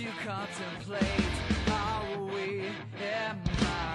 you contemplate? Are we? Am I?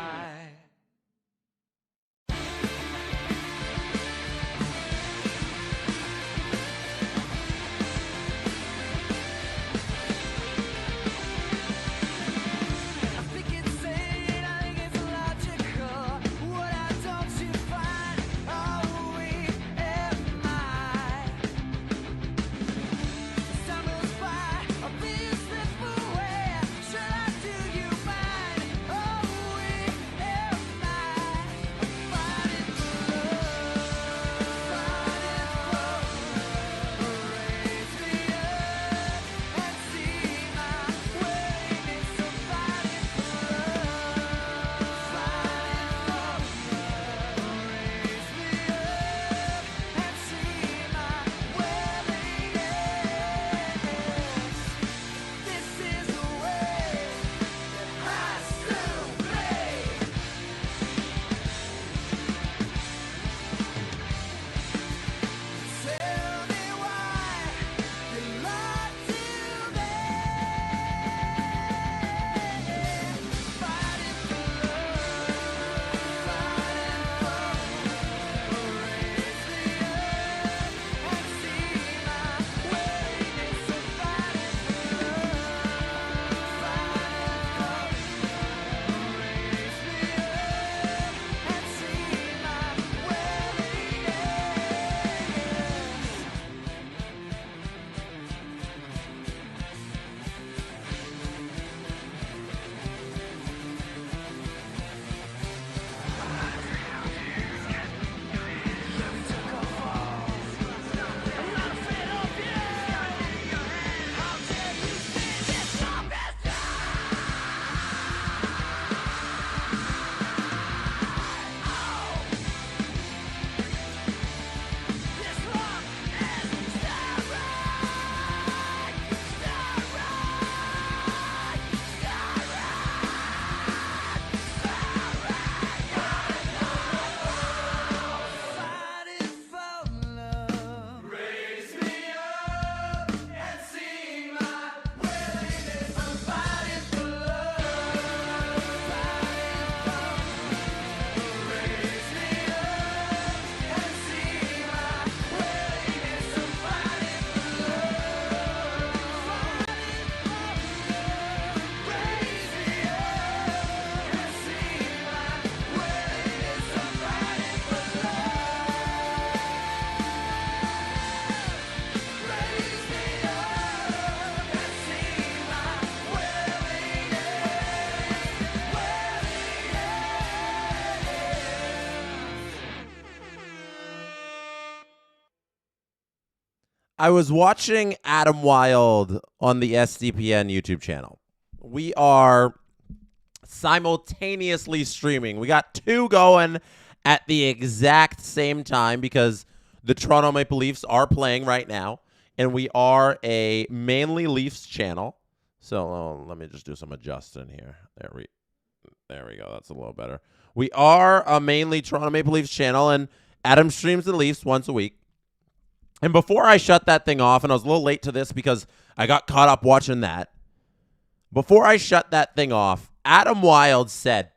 I was watching Adam Wild on the SDPN YouTube channel. We are simultaneously streaming. We got two going at the exact same time because the Toronto Maple Leafs are playing right now, and we are a mainly Leafs channel. So let me just do some adjusting here. There we go. That's a little better. We are a mainly Toronto Maple Leafs channel, and Adam streams the Leafs once a week. And before I shut that thing off, and I was a little late to this because I got caught up watching that. Before I shut that thing off, Adam Wild said,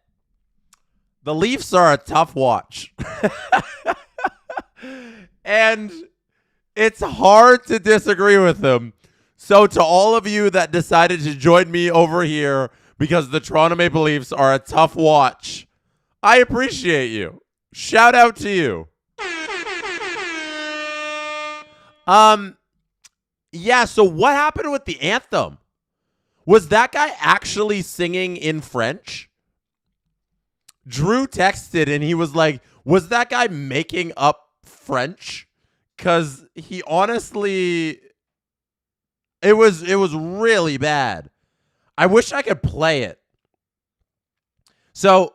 the Leafs are a tough watch. And it's hard to disagree with him. So to all of you that decided to join me over here because the Toronto Maple Leafs are a tough watch, I appreciate you. Shout out to you. Yeah, so what happened with the anthem? Was that guy actually singing in French? Drew texted and he was like, was that guy making up French? Because he honestly, it was really bad. I wish I could play it. So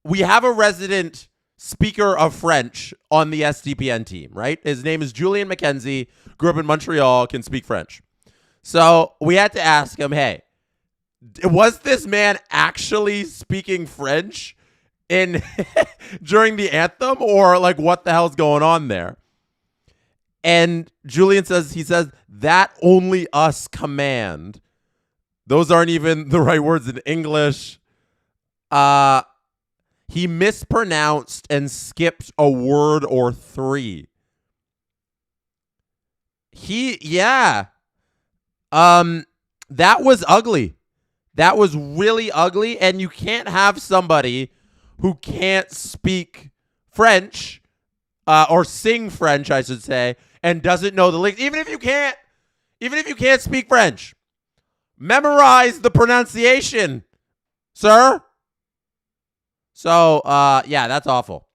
we have a resident speaker of French on the SDPN team, right? His name is Julian McKenzie, grew up in Montreal, can speak French. So we had to ask him, hey, was this man actually speaking French in during the anthem, or like what the hell's going on there? And Julian says, he says, that only us command. Those aren't even the right words in English. He mispronounced and skipped a word or three. Yeah. That was ugly. That was really ugly, and you can't have somebody who can't speak French, or sing French, I should say, and doesn't know the lyrics. Even if you can't speak French, memorize the pronunciation, sir. So, yeah, that's awful.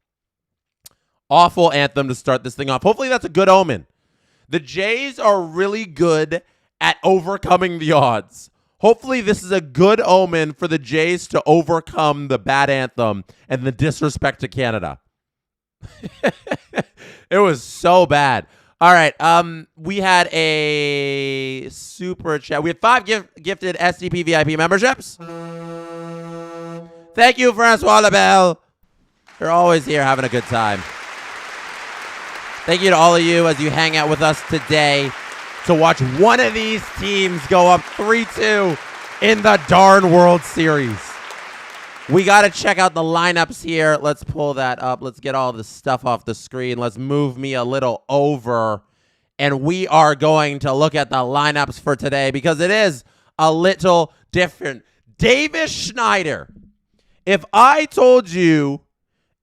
Awful anthem to start this thing off. Hopefully that's a good omen. The Jays are really good at overcoming the odds. Hopefully this is a good omen for the Jays to overcome the bad anthem and the disrespect to Canada. It was so bad. All right. We had a super chat. We had 5 gifted SDP VIP memberships. Thank you, Francois LaBelle. You're always here having a good time. Thank you to all of you as you hang out with us today to watch one of these teams go up 3-2 in the darn World Series. We got to check out the lineups here. Let's pull that up. Let's get all this stuff off the screen. Let's move me a little over. And we are going to look at the lineups for today because it is a little different. Davis Schneider. If I told you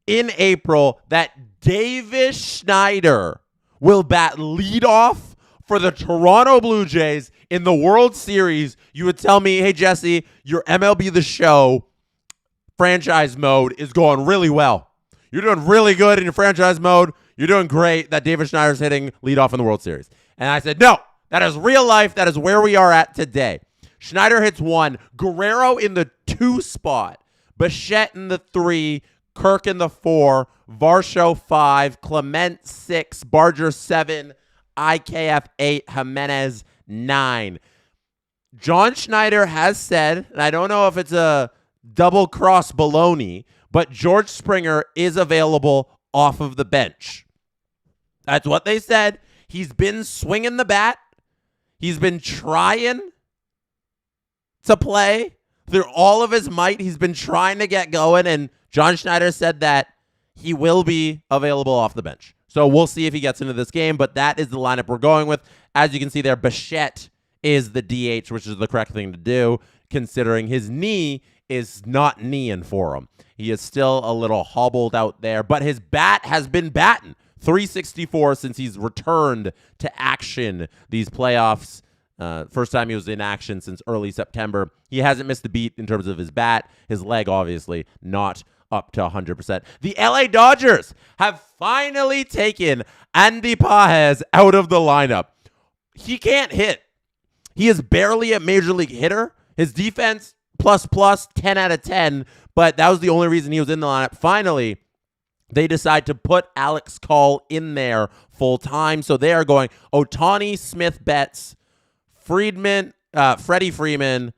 in April that Davis Schneider will bat leadoff for the Toronto Blue Jays in the World Series, you would tell me, hey, Jesse, your MLB The Show franchise mode is going really well. You're doing really good in your franchise mode. You're doing great that Davis Schneider's hitting leadoff in the World Series. And I said, no, that is real life. That is where we are at today. Schneider hits 1, Guerrero in the 2 spot, Bichette in the 3, Kirk in the 4, Varsho 5, Clement 6, Barger 7, IKF 8, Jimenez 9. John Schneider has said, and I don't know if it's a double cross baloney, but George Springer is available off of the bench. That's what they said. He's been swinging the bat. He's been trying to play through all of his might. He's been trying to get going, and John Schneider said that he will be available off the bench. So we'll see if he gets into this game, but that is the lineup we're going with. As you can see there, Bichette is the DH, which is the correct thing to do, considering his knee is not kneeing for him. He is still a little hobbled out there, but his bat has been batting. 364 since he's returned to action these playoffs. First time he was in action since early September. He hasn't missed a beat in terms of his bat. His leg, obviously, not up to 100%. The LA Dodgers have finally taken Andy Pages out of the lineup. He can't hit. He is barely a major league hitter. His defense, plus, 10 out of 10, but that was the only reason he was in the lineup. Finally, they decide to put Alex Call in there full time. So they are going Ohtani, Smith, Betts, Freddie Freeman,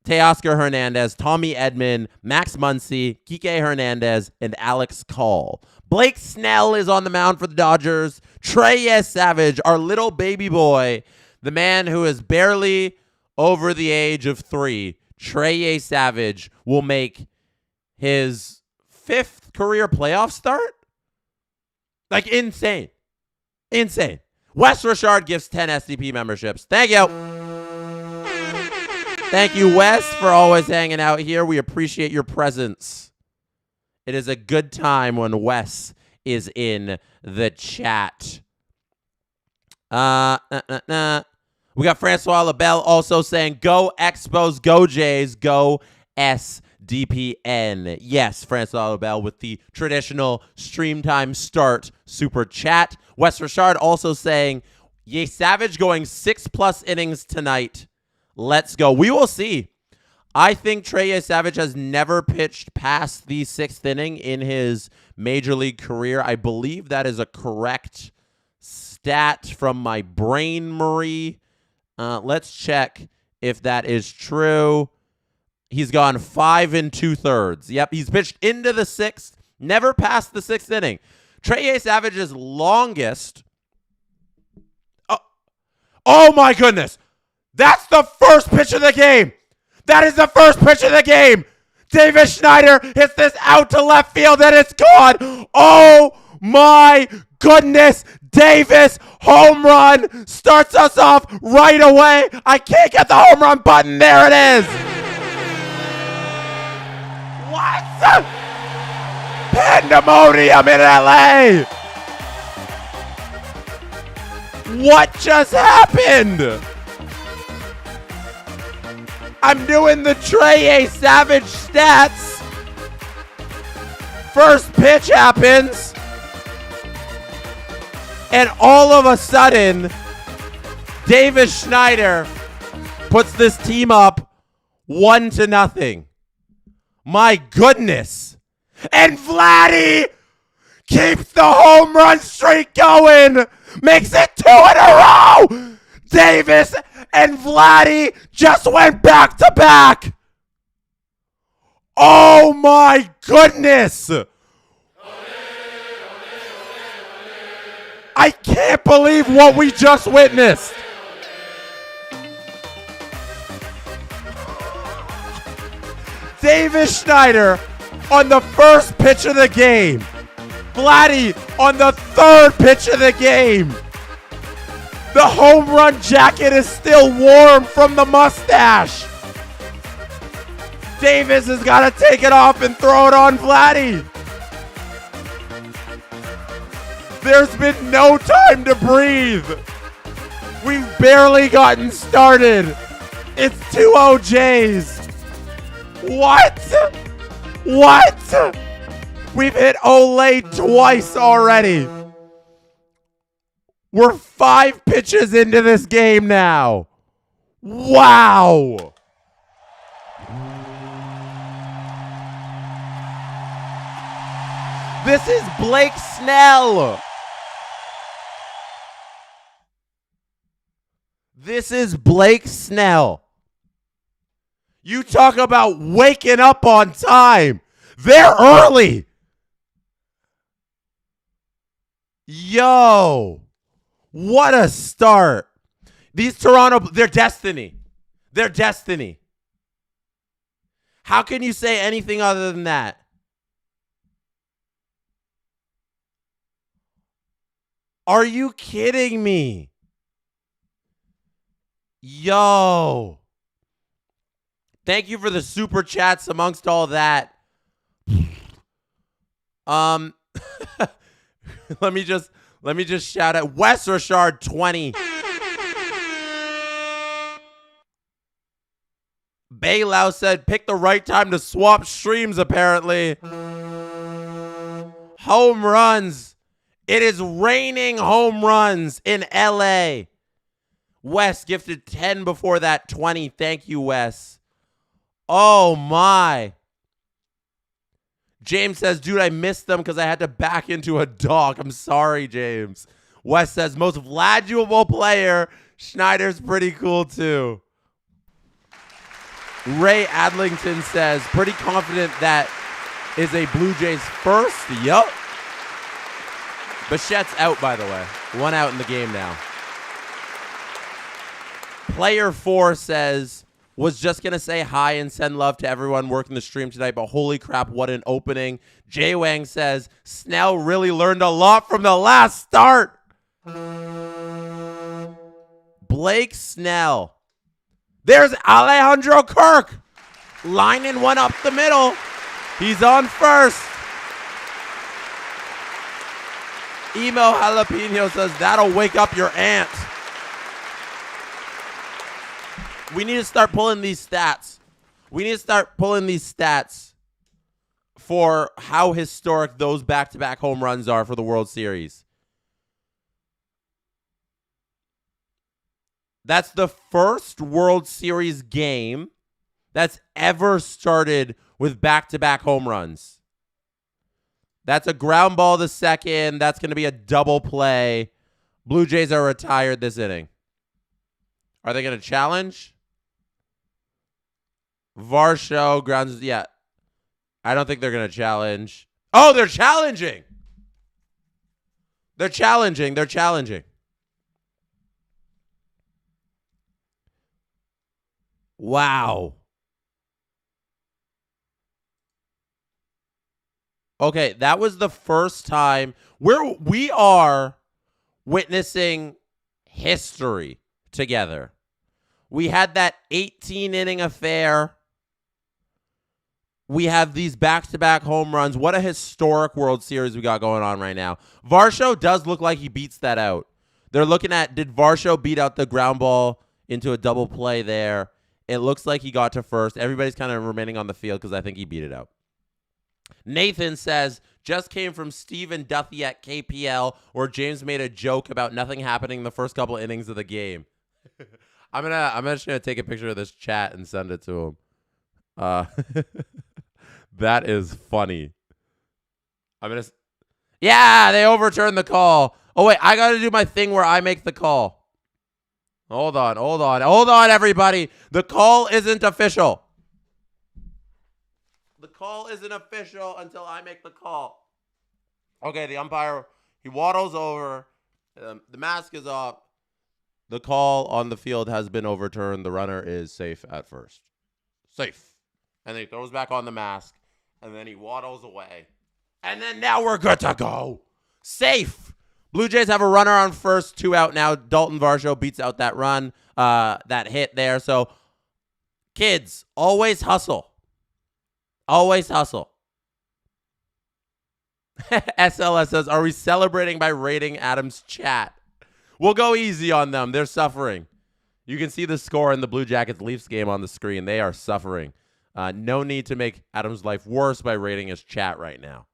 Teoscar Hernandez, Tommy Edman, Max Muncy, Kike Hernandez, and Alex Call. Blake Snell is on the mound for the Dodgers. Trey Savage, our little baby boy, the man who is barely over the age of 3, Trey Savage, will make his 5th career playoff start? Like, insane. Insane. Wes Richard gives 10 SDP memberships. Thank you. Thank you, Wes, for always hanging out here. We appreciate your presence. It is a good time when Wes is in the chat. We got Francois LaBelle also saying, go Expos, go Jays, go SDPN. Yes, Francois LaBelle with the traditional stream time start super chat. Wes Richard also saying, Yay Savage going 6+ innings tonight. Let's go. We will see. I think Trey Savage has never pitched past the 6th inning in his major league career. I believe that is a correct stat from my brain, Marie. Let's check if that is true. He's gone 5 2/3. Yep, he's pitched into the 6th, never past the 6th inning. Trey Savage's longest. Oh my goodness. That's the first pitch of the game. That is the first pitch of the game. Davis Schneider hits this out to left field and it's gone. Oh my goodness. Davis, home run, starts us off right away. I can't get the home run button. There it is. What? Pandemonium in LA. What just happened? I'm doing the Trey Savage stats. First pitch happens. And all of a sudden, Davis Schneider puts this team up 1-0. My goodness. And Vladdy keeps the home run streak going. Makes it 2 in a row. Davis and Vladdy just went back to back. Oh my goodness. I can't believe what we just witnessed. Davis Schneider on the first pitch of the game. Vladdy on the third pitch of the game. The home run jacket is still warm from the mustache. Davis has got to take it off and throw it on Vladdy. There's been no time to breathe. We've barely gotten started. It's 2-0 Jays. What? What? We've hit Olay twice already. We're 5 pitches into this game now. Wow. This is Blake Snell. This is Blake Snell. You talk about waking up on time. They're early. Yo. What a start. These Toronto, they're destiny. They're destiny. How can you say anything other than that? Are you kidding me? Yo. Thank you for the super chats amongst all that. Let me just shout out Wes Richard 20. Baylau said pick the right time to swap streams apparently. Home runs. It is raining home runs in LA. Wes gifted 10 before that 20. Thank you, Wes. Oh, my. James says, dude, I missed them because I had to back into a dog. I'm sorry, James. Wes says, most valuable player. Schneider's pretty cool, too. Ray Adlington says, pretty confident that is a Blue Jays first. Yup. Bichette's out, by the way. 1 out in the game now. Player 4 says, was just going to say hi and send love to everyone working the stream tonight, but holy crap, what an opening. Jay Wang says, Snell really learned a lot from the last start. Blake Snell. There's Alejandro Kirk. Lining one up the middle. He's on first. Emo Jalapeno says, that'll wake up your aunt. We need to start pulling these stats. We need to start pulling these stats for how historic those back-to-back home runs are for the World Series. That's the first World Series game that's ever started with back-to-back home runs. That's a ground ball to second. That's going to be a double play. Blue Jays are retired this inning. Are they going to challenge? Varsho grounds. Yeah. I don't think they're going to challenge. Oh, they're challenging. They're challenging. They're challenging. Wow. Okay, that was the first time we are witnessing history together. We had that 18-inning affair. We have these back-to-back home runs. What a historic World Series we got going on right now. Varsho does look like he beats that out. They're looking at, did Varsho beat out the ground ball into a double play there? It looks like he got to first. Everybody's kind of remaining on the field because I think he beat it out. Nathan says, just came from Stephen Duffy at KPL, where James made a joke about nothing happening in the first couple innings of the game. I'm just gonna take a picture of this chat and send it to him. That is funny. Yeah, they overturned the call. Oh wait, I gotta do my thing where I make the call. Hold on, everybody. The call isn't official. The call isn't official until I make the call. Okay, the umpire, he waddles over. The mask is off. The call on the field has been overturned. The runner is safe at first. Safe. And then he throws back on the mask. And then he waddles away. And then now we're good to go. Safe. Blue Jays have a runner on first, 2 out now. Dalton Varsho beats out that run, that hit there. So, kids, always hustle. Always hustle. SLS says, are we celebrating by rating Adam's chat? We'll go easy on them. They're suffering. You can see the score in the Blue Jackets Leafs game on the screen. They are suffering. No need to make Adam's life worse by rating his chat right now.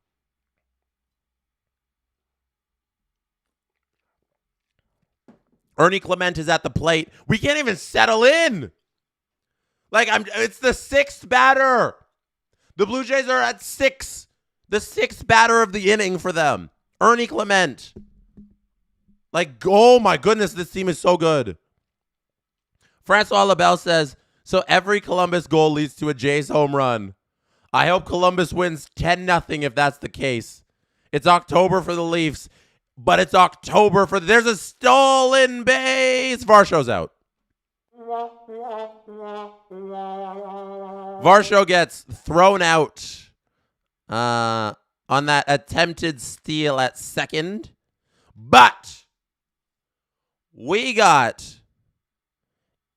Ernie Clement is at the plate. We can't even settle in. It's the 6th batter. The Blue Jays are at 6. The 6th batter of the inning for them. Ernie Clement. Oh my goodness, this team is so good. Francois Labelle says, so every Columbus goal leads to a Jays home run. I hope Columbus wins 10-0 if that's the case. It's October for the Leafs, but it's October for there's a stolen base. Varsho's out. Varsho gets thrown out on that attempted steal at second. But we got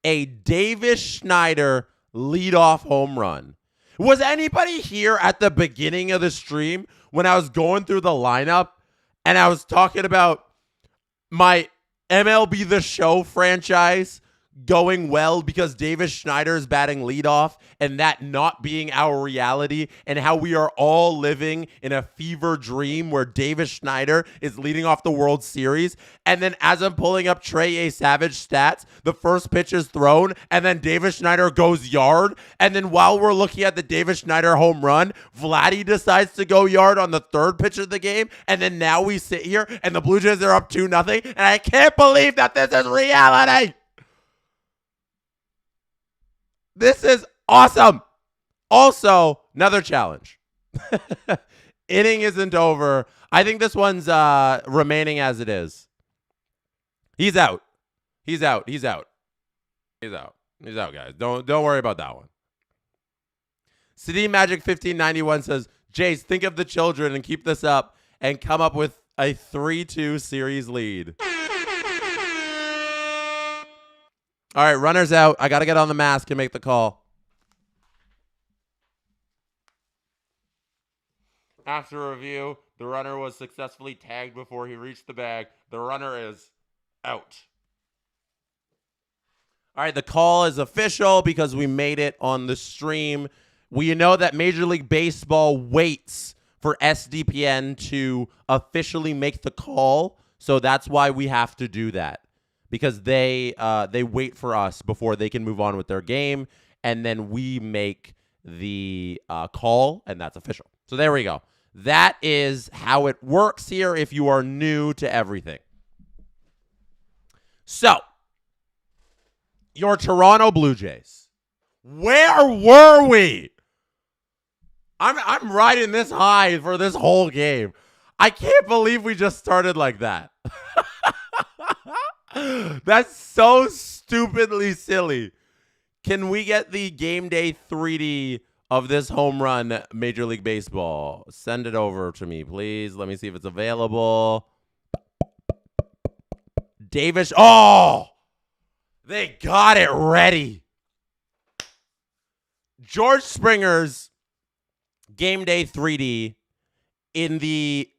a Davis Schneider leadoff home run. Was anybody here at the beginning of the stream when I was going through the lineup and I was talking about my MLB The Show franchise going well because Davis Schneider is batting leadoff and that not being our reality and how we are all living in a fever dream where Davis Schneider is leading off the World Series? And then as I'm pulling up Trey Savage stats, the first pitch is thrown and then Davis Schneider goes yard. And then while we're looking at the Davis Schneider home run, Vladdy decides to go yard on the 3rd pitch of the game. And then now we sit here and the Blue Jays are up 2-0. And I can't believe that this is reality. This is awesome. Also, another challenge. Inning isn't over. I think this one's remaining as it is. He's out. He's out, guys. Don't worry about that one. City Magic 1591 says, Jays, think of the children and keep this up and come up with a 3-2 series lead. All right, runner's out. I got to get on the mask and make the call. After review, the runner was successfully tagged before he reached the bag. The runner is out. All right, the call is official because we made it on the stream. We know that Major League Baseball waits for SDPN to officially make the call, so that's why we have to do that. Because they wait for us before they can move on with their game, and then we make the call, and that's official. So there we go. That is how it works here if you are new to everything. So, your Toronto Blue Jays. Where were we? I'm riding this high for this whole game. I can't believe we just started like that. That's so stupidly silly. Can we get the game day 3D of this home run, Major League Baseball? Send it over to me, please. Let me see if it's available. Davis. Oh, they got it ready. George Springer's game day 3D in the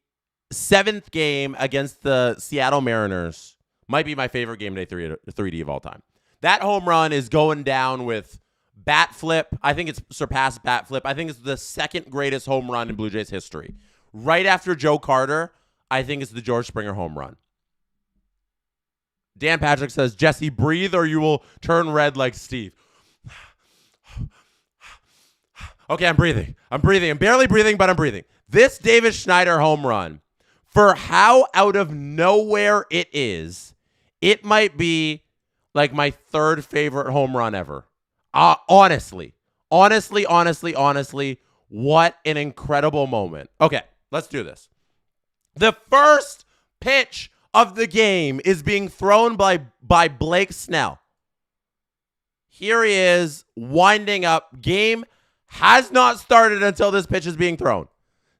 7th game against the Seattle Mariners might be my favorite game day 3D of all time. That home run is going down with bat flip. I think it's surpassed bat flip. I think it's the second greatest home run in Blue Jays history. Right after Joe Carter, I think it's the George Springer home run. Dan Patrick says, Jesse, breathe or you will turn red like Steve. Okay, I'm breathing. I'm barely breathing, but I'm breathing. This Davis Schneider home run, for how out of nowhere it is, it might be like my third favorite home run ever. Honestly, what an incredible moment. Okay, let's do this. The first pitch of the game is being thrown by Blake Snell. Here he is winding up. Game has not started until this pitch is being thrown.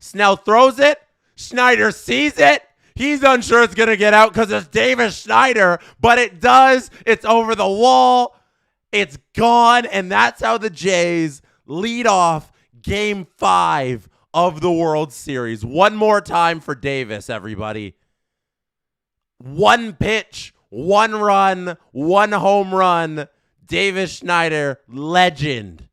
Snell throws it. Schneider sees it. He's unsure it's going to get out because it's Davis Schneider, but it does. It's over the wall. It's gone, and that's how the Jays lead off Game 5 of the World Series. One more time for Davis, everybody. One pitch, one run, one home run. Davis Schneider, legend.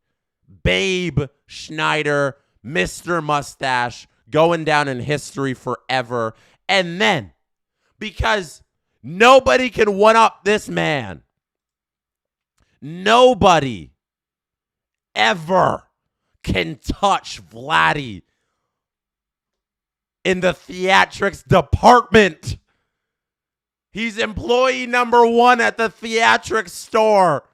Babe Schneider, Mr. Mustache, going down in history forever. And then, because nobody can one-up this man, nobody ever can touch Vladdy in the theatrics department. He's employee number 1 at the theatrics store.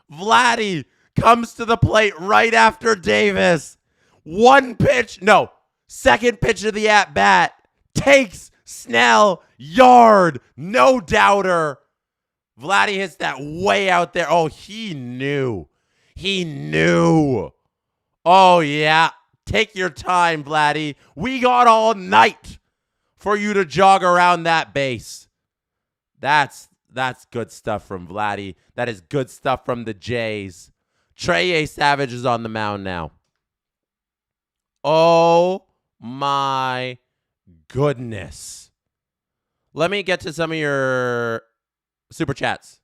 Vladdy comes to the plate right after Davis. Second pitch of the at-bat. Takes Snell, yard, no doubter. Vladdy hits that way out there. Oh, he knew. Oh, yeah. Take your time, Vladdy. We got all night for you to jog around that base. That's good stuff from Vladdy. That is good stuff from the Jays. Trey Savage is on the mound now. Oh, my goodness. Let me get to some of your super chats.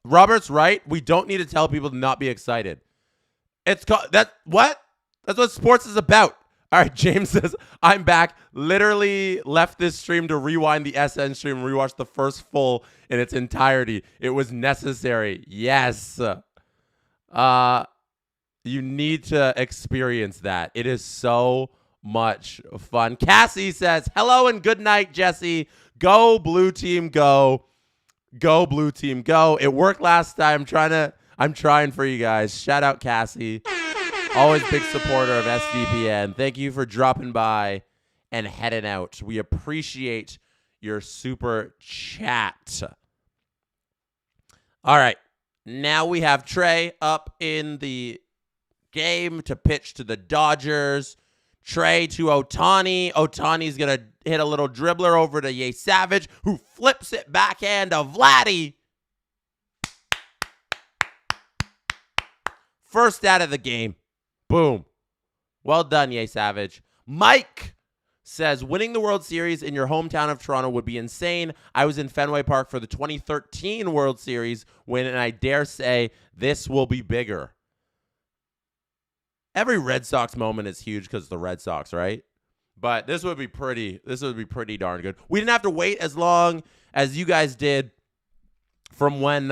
Robert's right. We don't need to tell people to not be excited. That's what sports is about. All right, James says, I'm back. Literally left this stream to rewind the SN stream and rewatch the first full in its entirety. It was necessary. Yes. You need to experience that. It is so much fun. Cassie says, hello and good night, Jesse. Go Blue Team, go. Go Blue Team, go. It worked last time. I'm trying for you guys. Shout out Cassie. Always big supporter of SDPN. Thank you for dropping by and heading out. We appreciate your super chat. All right. Now we have Trey up in the game to pitch to the Dodgers. Trey to Ohtani. Ohtani's going to hit a little dribbler over to JAYS Savage, who flips it backhand to Vladdy. First out of the game. Boom. Well done, JAYS Savage. Mike says, winning the World Series in your hometown of Toronto would be insane. I was in Fenway Park for the 2013 World Series and I dare say this will be bigger. Every Red Sox moment is huge because the Red Sox, right? But this would be pretty darn good. We didn't have to wait as long as you guys did from when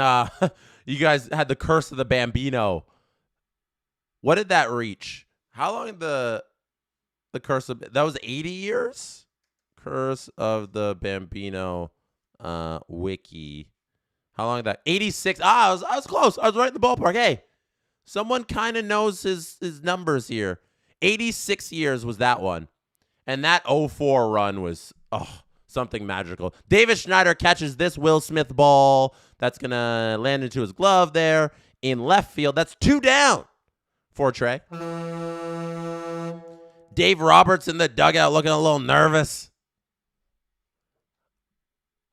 you guys had the curse of the Bambino. What did that reach? How long the curse of that was 80 years? Curse of the Bambino wiki. How long did that? 86. I was close. I was right in the ballpark. Hey. Someone kind of knows his numbers here. 86 years was that one. And that 04 run was something magical. Davis Schneider catches this Will Smith ball. That's going to land into his glove there in left field. That's 2 down for Trey. Dave Roberts in the dugout looking a little nervous.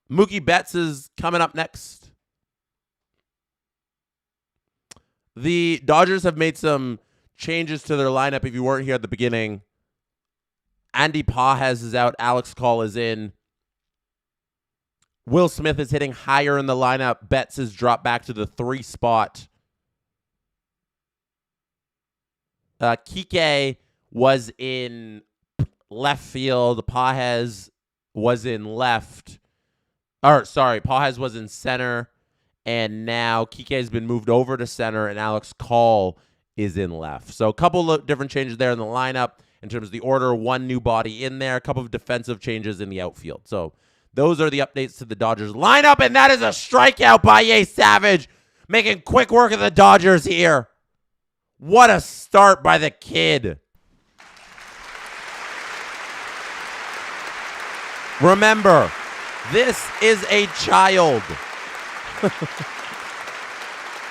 Mookie Betts is coming up next. The Dodgers have made some changes to their lineup. If you weren't here at the beginning, Andy Pages is out. Alex Call is in. Will Smith is hitting higher in the lineup. Betts has dropped back to the 3 spot. Kike was in left field. Pages was in left. Pages was in center. And now Kike has been moved over to center, and Alex Call is in left. So a couple of different changes there in the lineup in terms of the order. 1 new body in there. A couple of defensive changes in the outfield. So those are the updates to the Dodgers lineup, and that is a strikeout by JAYS Savage, making quick work of the Dodgers here. What a start by the kid. Remember, this is a child.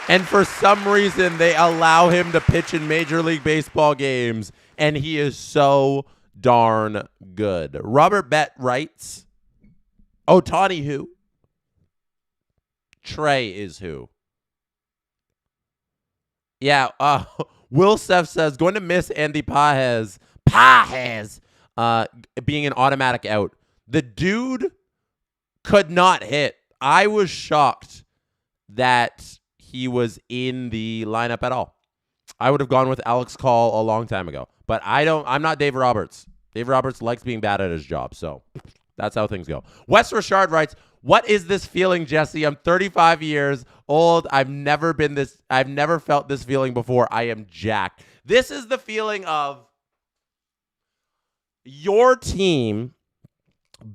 And for some reason, they allow him to pitch in Major League Baseball games, and he is so darn good. Robert Bett writes, Ohtani who? Trey is who? Yeah, Will Steph says, going to miss Andy Pages being an automatic out. The dude could not hit. I was shocked that he was in the lineup at all. I would have gone with Alex Call a long time ago. But I'm not Dave Roberts. Dave Roberts likes being bad at his job, so that's how things go. Wes Richard writes, what is this feeling, Jesse? I'm 35 years old. I've never felt this feeling before. I am jacked. This is the feeling of your team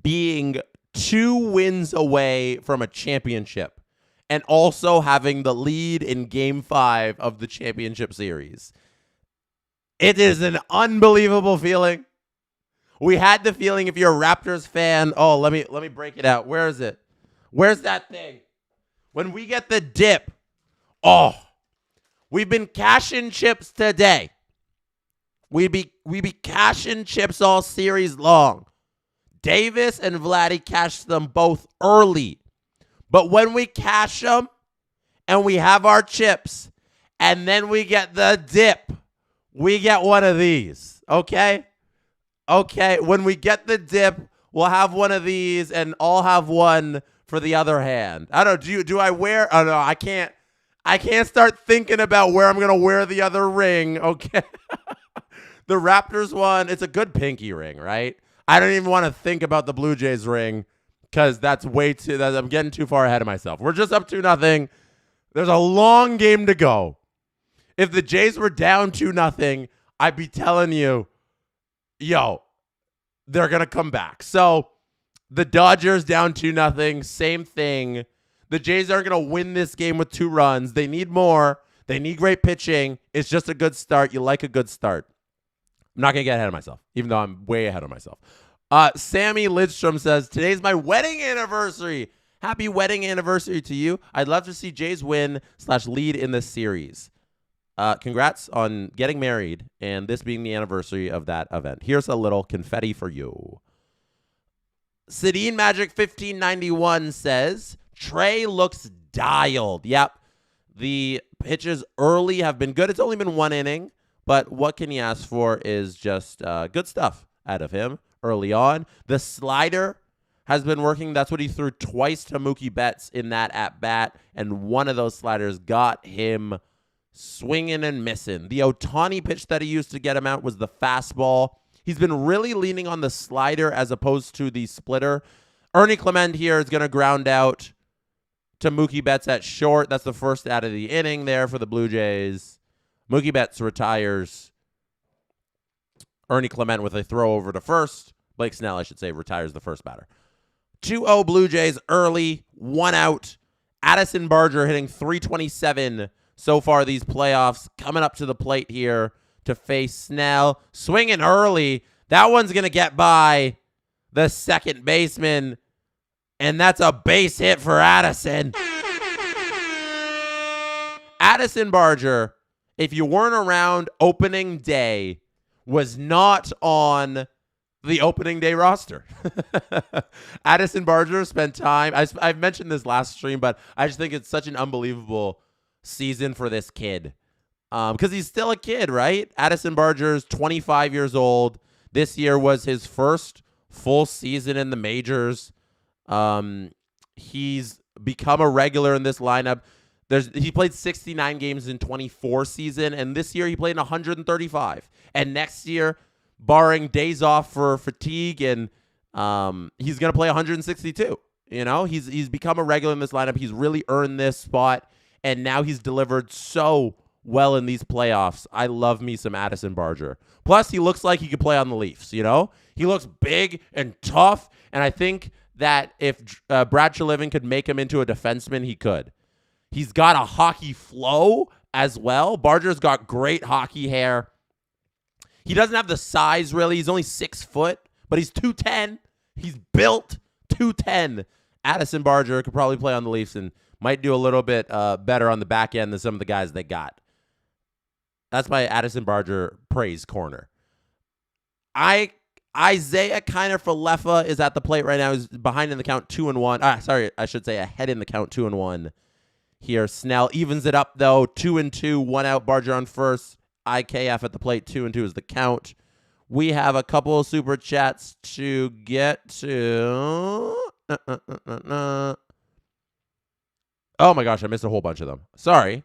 being 2 wins away from a championship and also having the lead in Game 5 of the championship series. It is an unbelievable feeling. We had the feeling, if you're a Raptors fan, let me break it out. Where is it? Where's that thing? When we get the dip, we've been cashing chips today. We be cashing chips all series long. Davis and Vladdy cashed them both early. But when we cash them and we have our chips and then we get the dip, we get one of these, okay? Okay, when we get the dip, we'll have one of these and I'll have one for the other hand. I don't know, do I wear? Oh, no, I can't start thinking about where I'm going to wear the other ring, okay? The Raptors one, it's a good pinky ring, right? I don't even want to think about the Blue Jays ring because I'm getting too far ahead of myself. We're just up 2-0. There's a long game to go. If the Jays were down 2-0, I'd be telling you, they're going to come back. So the Dodgers down 2-0, same thing. The Jays aren't going to win this game with 2 runs. They need more. They need great pitching. It's just a good start. You like a good start. I'm not going to get ahead of myself, even though I'm way ahead of myself. Sammy Lidstrom says, today's my wedding anniversary. Happy wedding anniversary to you. I'd love to see Jays win/lead in this series. Congrats on getting married and this being the anniversary of that event. Here's a little confetti for you. Sedin Magic 1591 says, Trey looks dialed. Yep. The pitches early have been good. It's only been 1 inning. But what can you ask for is just good stuff out of him early on. The slider has been working. That's what he threw twice to Mookie Betts in that at-bat, and one of those sliders got him swinging and missing. The Ohtani pitch that he used to get him out was the fastball. He's been really leaning on the slider as opposed to the splitter. Ernie Clement here is going to ground out to Mookie Betts at short. That's the first out of the inning there for the Blue Jays. Mookie Betts retires. Ernie Clement with a throw over to first. Blake Snell, I should say, retires the first batter. 2-0 Blue Jays early, 1 out. Addison Barger hitting .327 so far these playoffs. Coming up to the plate here to face Snell. Swinging early. That one's going to get by. the second baseman, and that's a base hit for Addison. Addison Barger, if you weren't around opening day, was not on the opening day roster. Addison Barger spent time. I've mentioned this last stream, but I just think it's such an unbelievable season for this kid. Because he's still a kid, right? Addison Barger's 25 years old. This year was his first full season in the majors. He's become a regular in this lineup. He played 69 games in 24 season, and this year he played in 135. And next year, barring days off for fatigue, and he's going to play 162. You know, he's become a regular in this lineup. He's really earned this spot, and now he's delivered so well in these playoffs. I love me some Addison Barger. Plus, he looks like he could play on the Leafs, you know? He looks big and tough, and I think that if Brad Treliving could make him into a defenseman, he could. He's got a hockey flow as well. Barger's got great hockey hair. He doesn't have the size, really. He's only 6 foot, but he's 210. He's built 210. Addison Barger could probably play on the Leafs and might do a little bit better on the back end than some of the guys they got. That's my Addison Barger praise corner. Isaiah Kiner-Falefa is at the plate right now. He's behind in the count 2-1. I should say ahead in the count 2-1 here. Snell evens it up, though. 2-2, 1 out. Barger on first. IKF at the plate. 2-2 is the count. We have a couple of super chats to get to. Oh, my gosh. I missed a whole bunch of them. Sorry.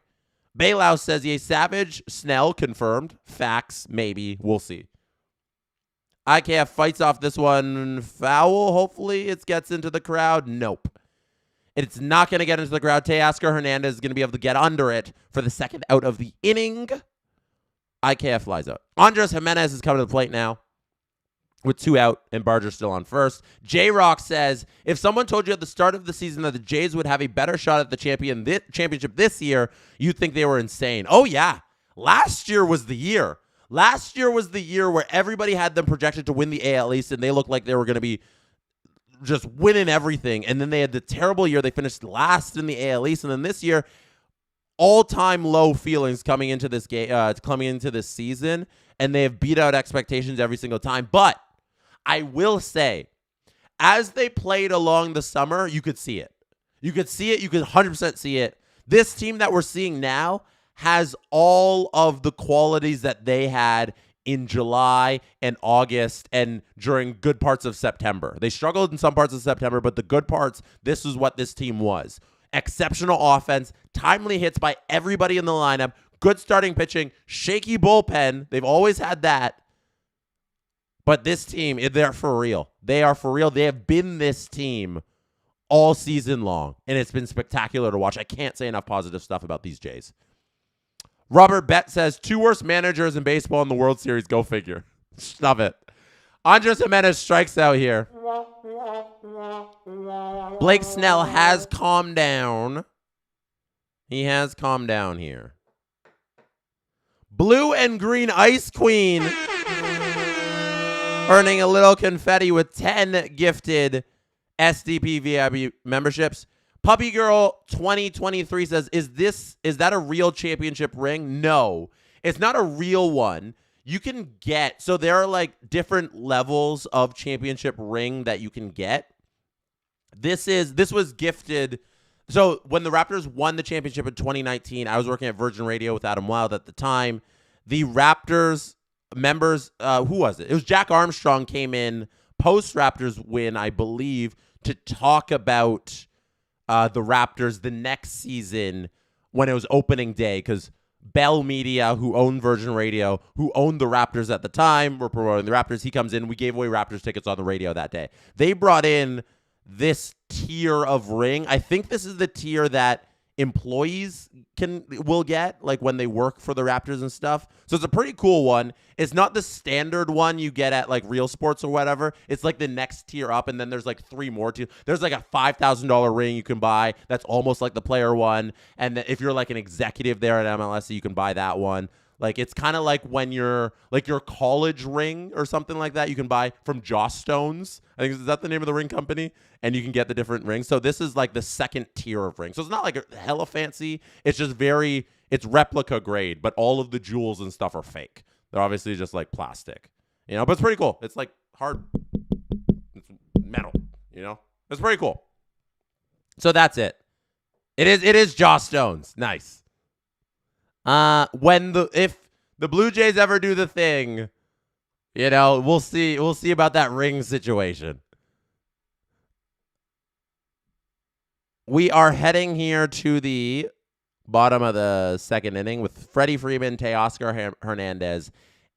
Bailout says, Jay Savage, Snell, confirmed. Facts, maybe. We'll see. IKF fights off this one. Foul, hopefully it gets into the crowd. Nope. It's not going to get into the crowd. Teoscar Hernandez is going to be able to get under it for the second out of the inning. IKF flies out. Andres Jimenez is coming to the plate now with 2 out, and Barger still on first. J-Rock says, if someone told you at the start of the season that the Jays would have a better shot at the championship this year, you'd think they were insane. Oh, yeah. Last year was the year. Last year was the year where everybody had them projected to win the AL East, and they looked like they were going to be just winning everything. And then they had the terrible year. They finished last in the AL East. And then this year, all-time low feelings coming into this game, coming into this season, and they have beat out expectations every single time. But I will say, as they played along the summer, you could see it. You could see it. You could 100% see it. This team that we're seeing now has all of the qualities that they had in July and August and during good parts of September. They struggled in some parts of September, but the good parts, this is what this team was. Exceptional offense, timely hits by everybody in the lineup, good starting pitching, shaky bullpen. They've always had that. But this team, they're for real. They are for real. They have been this team all season long, and it's been spectacular to watch. I can't say enough positive stuff about these Jays. Robert Bett says, 2 worst managers in baseball in the World Series. Go figure. Stop it. Andres Jimenez strikes out here. Blake Snell has calmed down. He has calmed down here. Blue and Green Ice Queen earning a little confetti with 10 gifted SDP VIP memberships. Puppy Girl 2023 says, is that a real championship ring? No, it's not a real one. You can get, so there are like different levels of championship ring that you can get. This was gifted. So when the Raptors won the championship in 2019, I was working at Virgin Radio with Adam Wilde at the time. The Raptors members, who was it? It was Jack Armstrong came in post-Raptors win, I believe, to talk about the Raptors the next season when it was opening day, because Bell Media, who owned Virgin Radio, who owned the Raptors at the time, were promoting the Raptors. He comes in. We gave away Raptors tickets on the radio that day. They brought in this tier of ring. I think this is the tier that employees will get, like when they work for the Raptors and stuff. So it's a pretty cool one. It's not the standard one you get at like Real Sports or whatever. It's like the next tier up, and then there's like 3 more tiers. There's like a $5,000 ring you can buy that's almost like the player one, and if you're like an executive there at MLS, you can buy that one. Like, it's kind of like when you're like your college ring or something like that you can buy from Joss Stones. I think, is that the name of the ring company? And you can get the different rings. So this is like the second tier of rings. So it's not like hella fancy. It's just it's replica grade, but all of the jewels and stuff are fake. They're obviously just like plastic, but it's pretty cool. It's like hard, it's metal, It's pretty cool. So that's it. It is Joss Stones. Nice. If the Blue Jays ever do the thing, we'll see about that ring situation. We are heading here to the bottom of the second inning with Freddie Freeman, Teoscar Hernandez,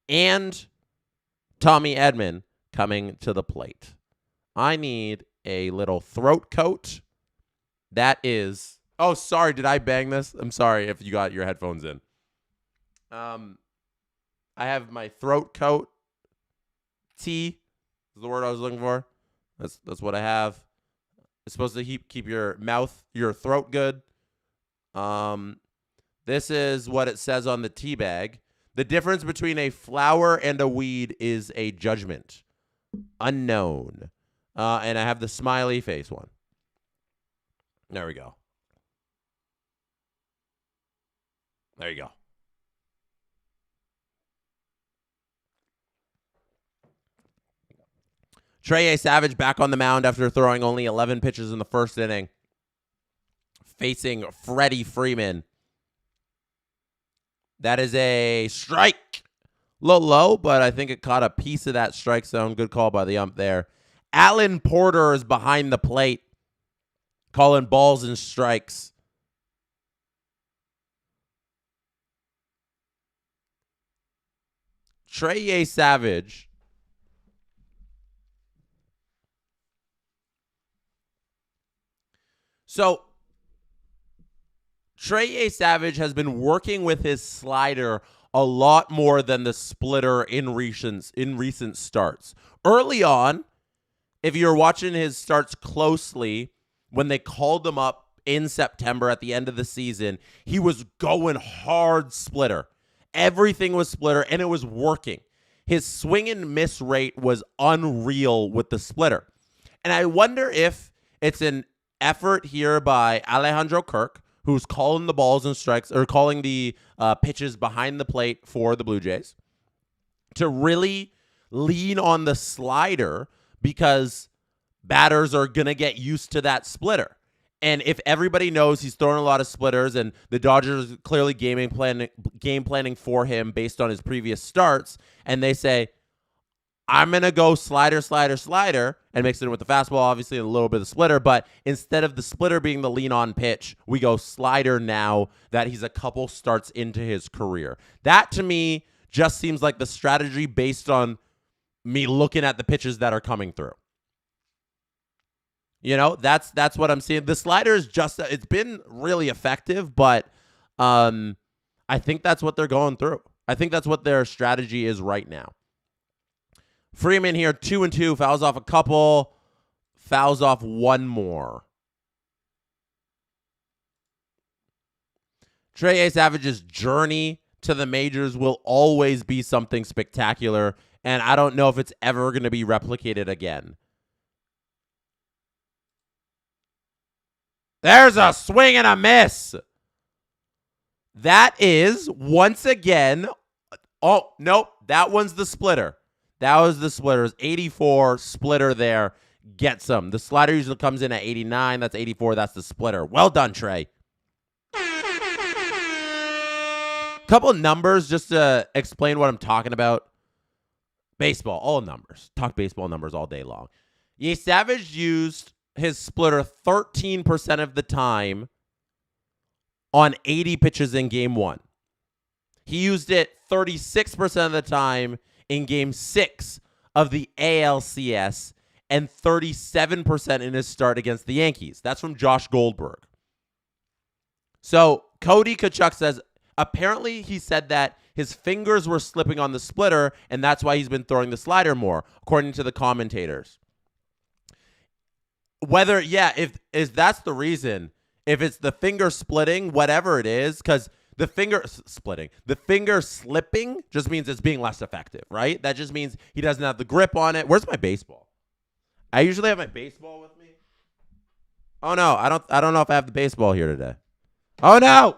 and Tommy Edman coming to the plate. I need a little throat coat. That is... Oh, sorry. Did I bang this? I'm sorry if you got your headphones in. I have my throat coat. Tea is the word I was looking for. That's what I have. It's supposed to keep your throat good. This is what it says on the tea bag. The difference between a flower and a weed is a judgment. Unknown. And I have the smiley face one. There we go. There you go. Trey Savage back on the mound after throwing only 11 pitches in the first inning, facing Freddie Freeman. That is a strike. Low, but I think it caught a piece of that strike zone. Good call by the ump there. Alan Porter is behind the plate, calling balls and strikes. Trey Savage So, Trey Savage has been working with his slider a lot more than the splitter in recent starts. Early on, if you're watching his starts closely, when they called him up in September at the end of the season, he was going hard splitter. Everything was splitter, and it was working. His swing and miss rate was unreal with the splitter. And I wonder if it's an effort here by Alejandro Kirk, who's calling the balls and strikes, or calling the pitches behind the plate for the Blue Jays, to really lean on the slider because batters are going to get used to that splitter. And if everybody knows he's throwing a lot of splitters and the Dodgers are clearly game planning for him based on his previous starts, and they say, I'm going to go slider, and mix it in with the fastball, obviously, and a little bit of splitter. But instead of the splitter being the lean-on pitch, we go slider now that he's a couple starts into his career. That, to me, just seems like the strategy based on me looking at the pitches that are coming through. That's what I'm seeing. The slider is it's been really effective, but I think that's what they're going through. I think that's what their strategy is right now. Freeman here, 2-2, fouls off a couple, fouls off one more. Trey Savage's journey to the majors will always be something spectacular, and I don't know if it's ever going to be replicated again. There's a swing and a miss. That is, once again, oh, nope, that one's the splitter. That was the splitter. 84, splitter there. Get some. The slider usually comes in at 89. That's 84. That's the splitter. Well done, Trey. Couple numbers just to explain what I'm talking about. Baseball, all numbers. Talk baseball numbers all day long. Savage used his splitter 13% of the time on 80 pitches in Game 1. He used it 36% of the time in Game 6 of the ALCS and 37% in his start against the Yankees. That's from Josh Goldberg. So Cody Kachuk says, apparently he said that his fingers were slipping on the splitter, and that's why he's been throwing the slider more, according to the commentators. If that's the reason, if it's the finger splitting, whatever it is, because The finger splitting. The finger slipping just means it's being less effective, right? That just means he doesn't have the grip on it. Where's my baseball? I usually have my baseball with me. Oh no, I don't know if I have the baseball here today. Oh no!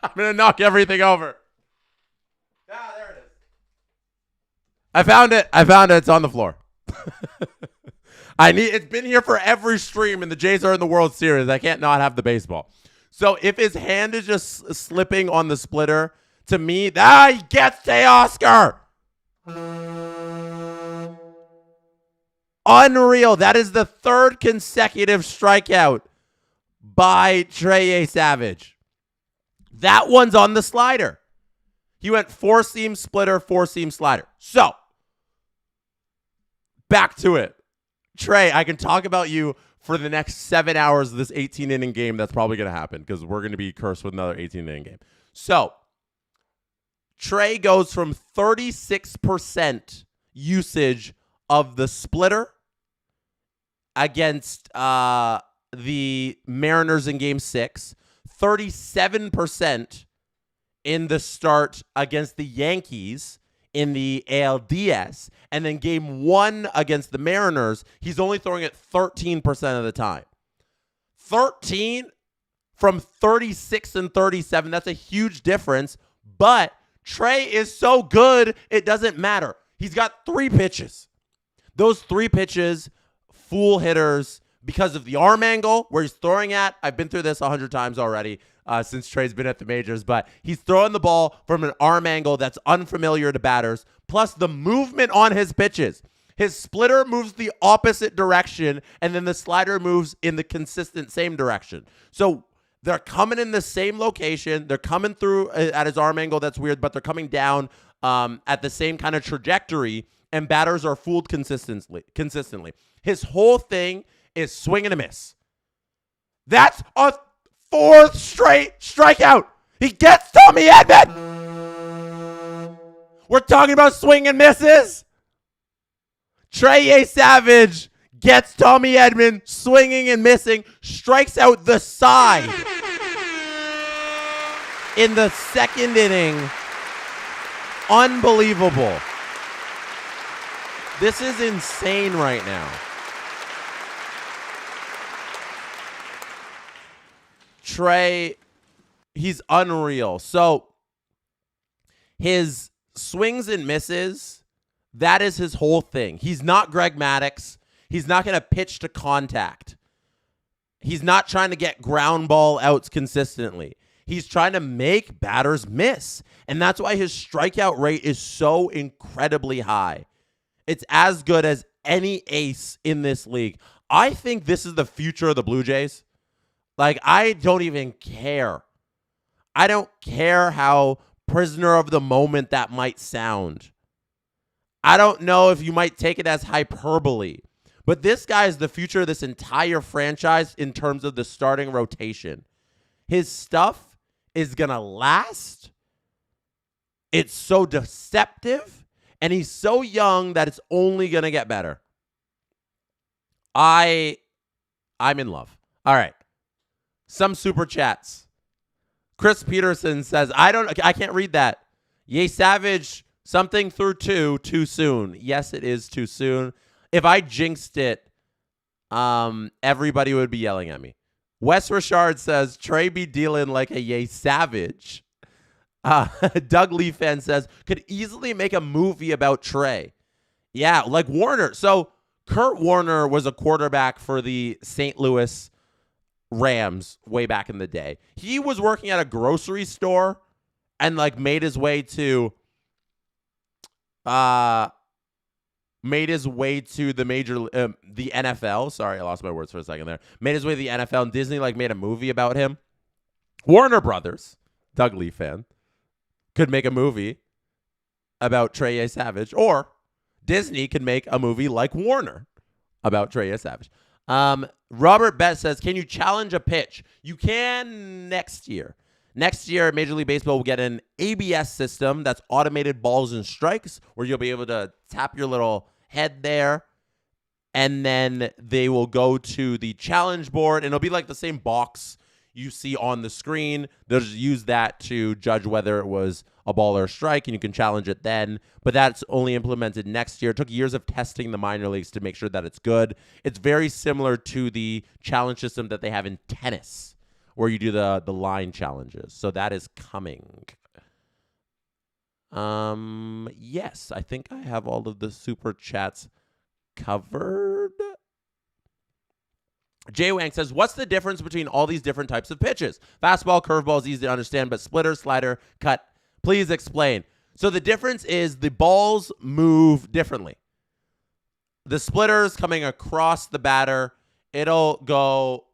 I'm gonna knock everything over. Ah, there it is. I found it. It's on the floor. It's been here for every stream, and the Jays are in the World Series. I can't not have the baseball. So if his hand is just slipping on the splitter, to me, he gets Teoscar. Unreal. That is the third consecutive strikeout by Trey Savage. That one's on the slider. He went 4-seam splitter, 4-seam slider. So, back to it. Trey, I can talk about you for the next 7 hours of this 18-inning game. That's probably going to happen because we're going to be cursed with another 18-inning game. So, Trey goes from 36% usage of the splitter against the Mariners in Game 6, 37% in the start against the Yankees in the ALDS, and then Game 1 against the Mariners, he's only throwing it 13% of the time. 13 from 36 and 37, that's a huge difference, but Trey is so good, it doesn't matter. He's got 3 pitches. Those 3 pitches, fool hitters, because of the arm angle where he's throwing at. I've been through this 100 times already since Trey's been at the majors, but he's throwing the ball from an arm angle that's unfamiliar to batters, plus the movement on his pitches. His splitter moves the opposite direction, and then the slider moves in the consistent same direction. So they're coming in the same location. They're coming through at his arm angle. That's weird, but they're coming down at the same kind of trajectory, and batters are fooled consistently. His whole thing is swing and a miss. That's a 4th straight strikeout. He gets Tommy Edman. We're talking about swing and misses. Trey Savage gets Tommy Edman swinging and missing, strikes out the side in the 2nd inning. Unbelievable. This is insane right now. Trey, he's unreal. So his swings and misses, that is his whole thing. He's not Greg Maddux. He's not going to pitch to contact. He's not trying to get ground ball outs consistently. He's trying to make batters miss. And that's why his strikeout rate is so incredibly high. It's as good as any ace in this league. I think this is the future of the Blue Jays. Like, I don't even care. I don't care how prisoner of the moment that might sound. I don't know if you might take it as hyperbole. But this guy is the future of this entire franchise in terms of the starting rotation. His stuff is going to last. It's so deceptive. And he's so young that it's only going to get better. I'm in love. All right. Some super chats. Chris Peterson says, I can't read that. Yay Savage, something through 2 too soon. Yes, it is too soon. If I jinxed it, everybody would be yelling at me. Wes Richard says, Trey be dealing like a Yay Savage. Doug Lee fan says, could easily make a movie about Trey. Yeah, like Warner. So Kurt Warner was a quarterback for the St. Louis Rams way back in the day. He was working at a grocery store and like made his way to the NFL. Sorry, I lost my words for a second there. Made his way to the NFL, and Disney like made a movie about him. Warner Brothers, Doug Lee fan, could make a movie about Trey Savage, or Disney could make a movie like Warner about Trey Savage. Robert Betts says, can you challenge a pitch? You can next year. Next year, Major League Baseball will get an ABS system that's automated balls and strikes, where you'll be able to tap your little head there and then they will go to the challenge board, and it'll be like the same box you see on the screen. They'll just use that to judge whether it was a ball or a strike, and you can challenge it then. But that's only implemented next year. It took years of testing the minor leagues to make sure that it's good. It's very similar to the challenge system that they have in tennis, where you do the line challenges. So that is coming. Yes, I think I have all of the super chats covered. Jay Wang says, what's the difference between all these different types of pitches? Fastball, curveball is easy to understand, but splitter, slider, cut, please explain. So the difference is the balls move differently. The splitter's coming across the batter. It'll go,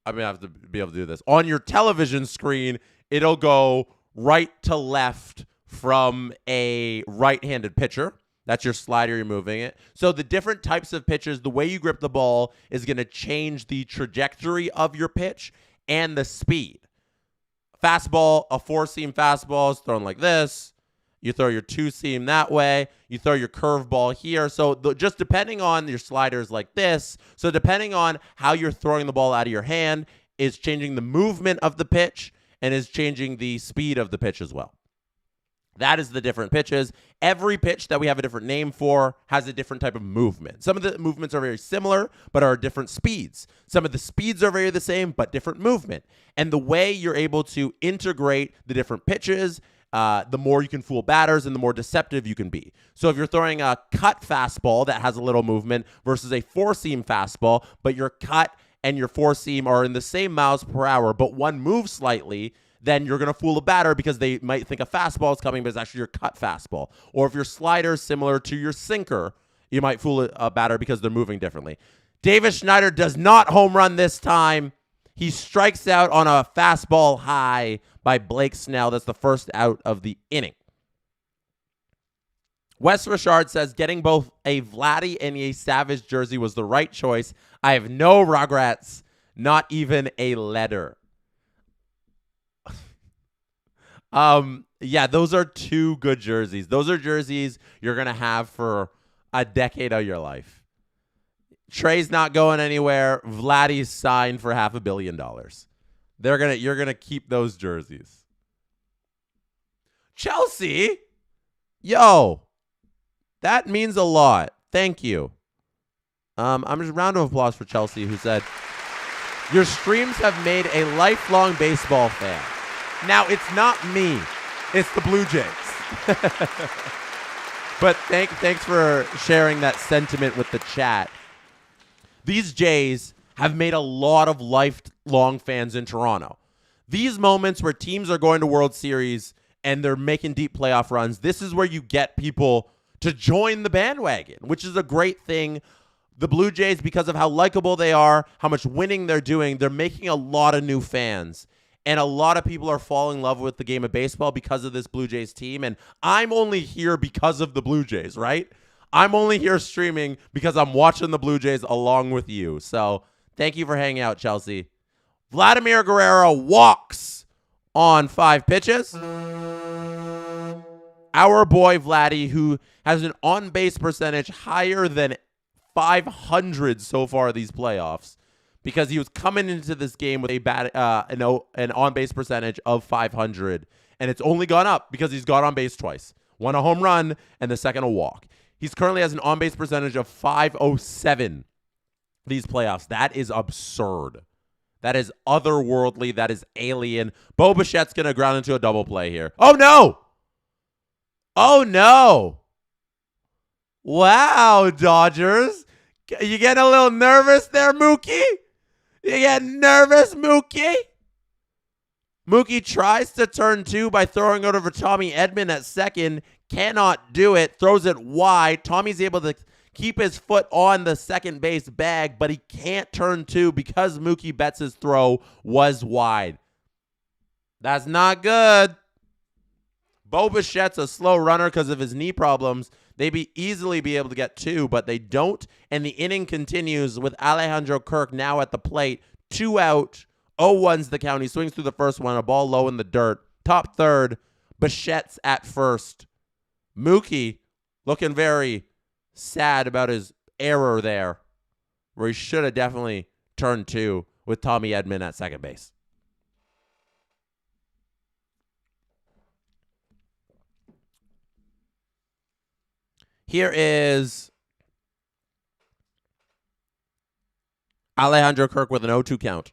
I mean, I have to be able to do this. On your television screen, it'll go right to left from a right-handed pitcher. That's your slider, you're moving it. So the different types of pitches, the way you grip the ball is going to change the trajectory of your pitch and the speed. Fastball, a four-seam fastball is thrown like this. You throw your two-seam that way. You throw your curveball here. So just depending on your sliders like this. So depending on how you're throwing the ball out of your hand is changing the movement of the pitch and is changing the speed of the pitch as well. That is the different pitches. Every pitch that we have a different name for has a different type of movement. Some of the movements are very similar, but are different speeds. Some of the speeds are very the same, but different movement. And the way you're able to integrate the different pitches, the more you can fool batters and the more deceptive you can be. So if you're throwing a cut fastball that has a little movement versus a four-seam fastball, but your cut and your four-seam are in the same miles per hour, but one moves slightly, then you're going to fool a batter because they might think a fastball is coming, but it's actually your cut fastball. Or if your slider is similar to your sinker, you might fool a batter because they're moving differently. Davis Schneider does not home run this time. He strikes out on a fastball high by Blake Snell. That's the first out of the inning. Wes Richard says, getting both a Vladdy and a Savage jersey was the right choice. I have no regrets, not even a letter. Yeah, those are two good jerseys. Those are jerseys you're going to have for a decade of your life. Trey's not going anywhere. Vladdy's signed for $500 million. You're going to keep those jerseys. Chelsea, yo, that means a lot. Thank you. I'm just a round of applause for Chelsea, who said, your streams have made a lifelong baseball fan. Now, it's not me. It's the Blue Jays. But thanks for sharing that sentiment with the chat. These Jays have made a lot of lifelong fans in Toronto. These moments where teams are going to World Series and they're making deep playoff runs, this is where you get people to join the bandwagon, which is a great thing. The Blue Jays, because of how likable they are, how much winning they're doing, they're making a lot of new fans. And a lot of people are falling in love with the game of baseball because of this Blue Jays team. And I'm only here because of the Blue Jays, right? I'm only here streaming because I'm watching the Blue Jays along with you. So thank you for hanging out, Chelsea. Vladimir Guerrero walks on 5 pitches. Our boy Vladdy, who has an on-base percentage higher than 500 so far these playoffs, because he was coming into this game with an on-base percentage of 500, and it's only gone up because he's got on base twice. One a home run, and the second a walk. He's currently has an on-base percentage of 507 these playoffs. That is absurd. That is otherworldly. That is alien. Bo Bichette's going to ground into a double play here. Oh, no! Oh, no! Wow, Dodgers. You getting a little nervous there, Mookie? You getting nervous, Mookie? Mookie tries to turn 2 by throwing it over Tommy Edman at second. Cannot do it. Throws it wide. Tommy's able to keep his foot on the second base bag, but he can't turn 2 because Mookie Betts' throw was wide. That's not good. Bo Bichette's a slow runner because of his knee problems. They'd easily be able to get 2, but they don't. And the inning continues with Alejandro Kirk now at the plate. 2 out. 0-1's the count. He swings through the first one. A ball low in the dirt. Top third. Bichette's at first. Mookie looking very sad about his error there. where he should have definitely turned two with Tommy Edman at second base. Here is Alejandro Kirk with an 0-2 count.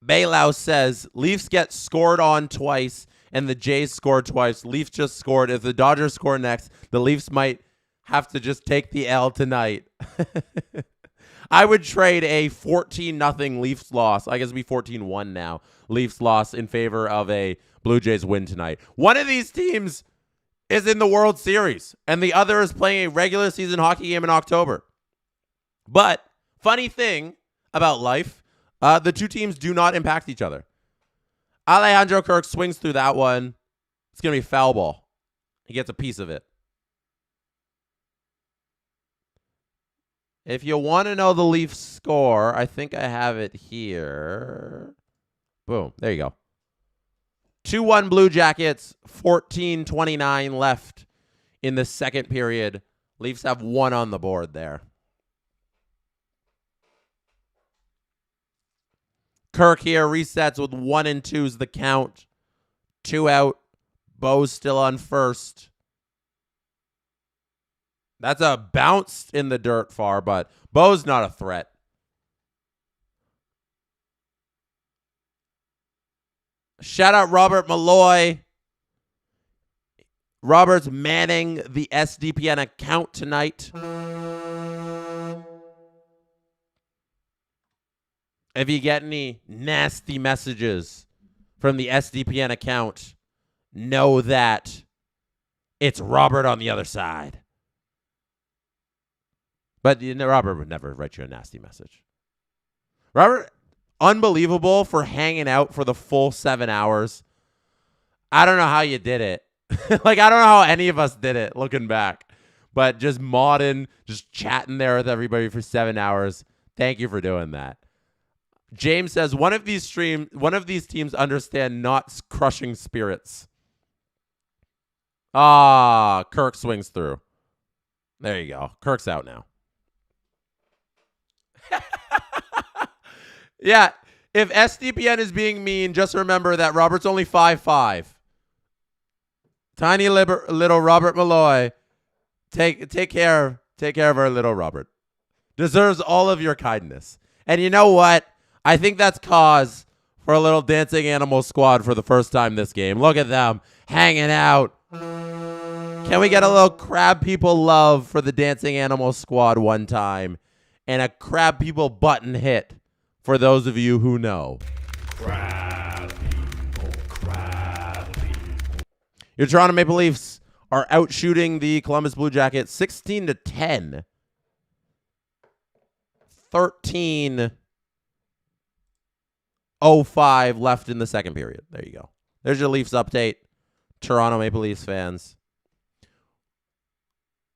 Bailout says, Leafs get scored on twice and the Jays scored twice. Leafs just scored. If the Dodgers score next, the Leafs might have to just take the L tonight. I would trade a 14-0 Leafs loss. I guess it'd be 14-1 now. Leafs loss in favor of a Blue Jays win tonight. One of these teams is in the World Series, and the other is playing a regular season hockey game in October. But funny thing about life, the two teams do not impact each other. Alejandro Kirk swings through that one. It's going to be foul ball. He gets a piece of it. If you want to know the Leafs score, I think I have it here. Boom. There you go. 2-1 Blue Jackets, 14:29 left in the second period. Leafs have one on the board there. Kirk here resets with 1 and 2's the count. 2 out. Bo's still on first. That's a bounce in the dirt far, but Bo's not a threat. Shout out Robert Malloy. Robert's manning the SDPN account tonight. If you get any nasty messages from the SDPN account, know that it's Robert on the other side. But you know, Robert would never write you a nasty message. Robert, unbelievable for hanging out for the full 7 hours. I don't know how you did it. Like, I don't know how any of us did it looking back. But just modding, just chatting there with everybody for 7 hours. Thank you for doing that. James says, one of these teams understand not crushing spirits. Kirk swings through. There you go. Kirk's out now. Yeah, if SDPN is being mean, just remember that Robert's only 5'5". Tiny little Robert Malloy. Take care of our little Robert. Deserves all of your kindness. And you know what? I think that's cause for a little dancing animal squad for the first time this game. Look at them hanging out. Can we get a little crab people love for the dancing animal squad one time? And a crab people button hit for those of you who know. Crab people. Your Toronto Maple Leafs are out shooting the Columbus Blue Jackets 16-10. 13:05 left in the second period. There you go. There's your Leafs update, Toronto Maple Leafs fans.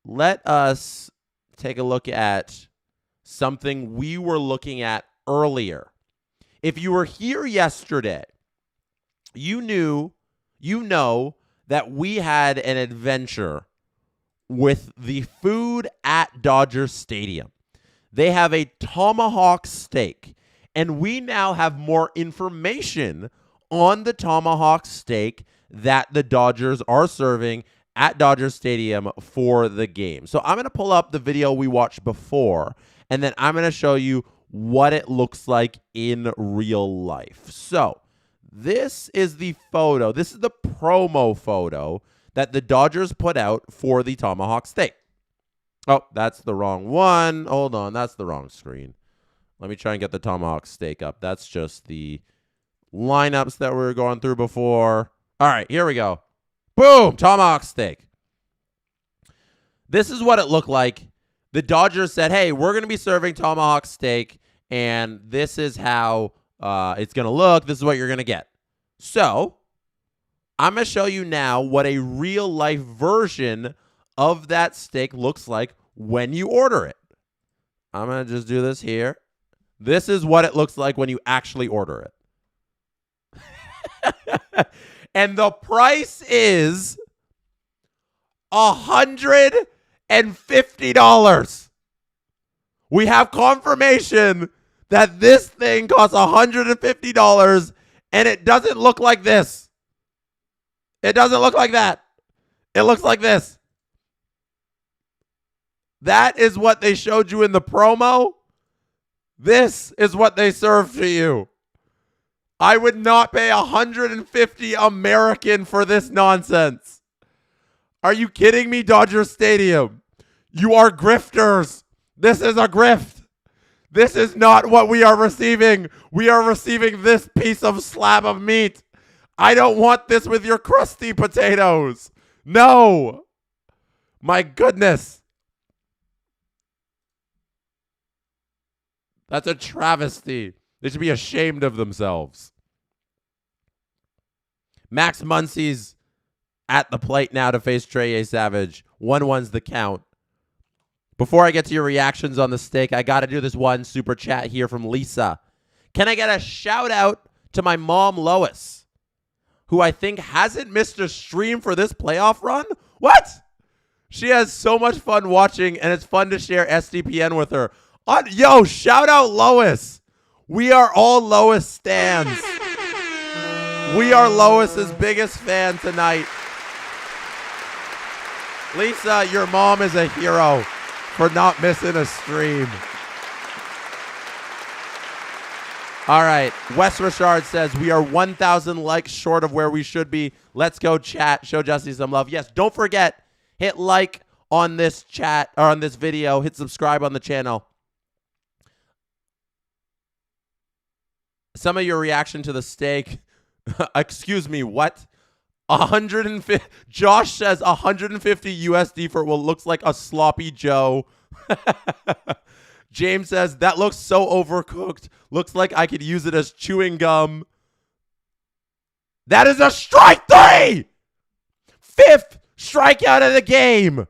Let us take a look at something we were looking at earlier. If you were here yesterday, you know that we had an adventure with the food at Dodger Stadium. They have a tomahawk steak, and we now have more information on the tomahawk steak that the Dodgers are serving at Dodger Stadium for the game. So I'm going to pull up the video we watched before, and then I'm going to show you what it looks like in real life. So this is the photo. This is the promo photo that the Dodgers put out for the tomahawk steak. Oh, that's the wrong one. Hold on. That's the wrong screen. Let me try and get the tomahawk steak up. That's just the lineups that we were going through before. All right, here we go. Boom, tomahawk steak. This is what it looked like. The Dodgers said, hey, we're going to be serving tomahawk steak, and this is how it's going to look. This is what you're going to get. So I'm going to show you now what a real-life version of that steak looks like when you order it. I'm going to just do this here. This is what it looks like when you actually order it. And the price is $150. We have confirmation that this thing costs $150, and it doesn't look like this. It doesn't look like that. It looks like this. That is what they showed you in the promo. This is what they serve to you. I would not pay $150 American for this nonsense. Are you kidding me, Dodger Stadium? You are grifters. This is a grift. This is not what we are receiving. We are receiving this piece of slab of meat. I don't want this with your crusty potatoes. No. My goodness. That's a travesty. They should be ashamed of themselves. Max Muncy's at the plate now to face Trey Savage. 1-1's the count. Before I get to your reactions on the steak, I got to do this one super chat here from Lisa. Can I get a shout out to my mom, Lois, who I think hasn't missed a stream for this playoff run? What? She has so much fun watching, and it's fun to share SDPN with her. Yo, shout out Lois. We are all Lois stans. We are Lois's biggest fan tonight. Lisa, your mom is a hero for not missing a stream. All right. Wes Richard says, we are 1,000 likes short of where we should be. Let's go chat. Show Jesse some love. Yes, don't forget, hit like on this chat or on this video. Hit subscribe on the channel. Some of your reaction to the steak. Excuse me, what? 150. Josh says 150 USD for what looks like a sloppy Joe. James says that looks so overcooked. Looks like I could use it as chewing gum. That is a strike 3. 5th strikeout of the game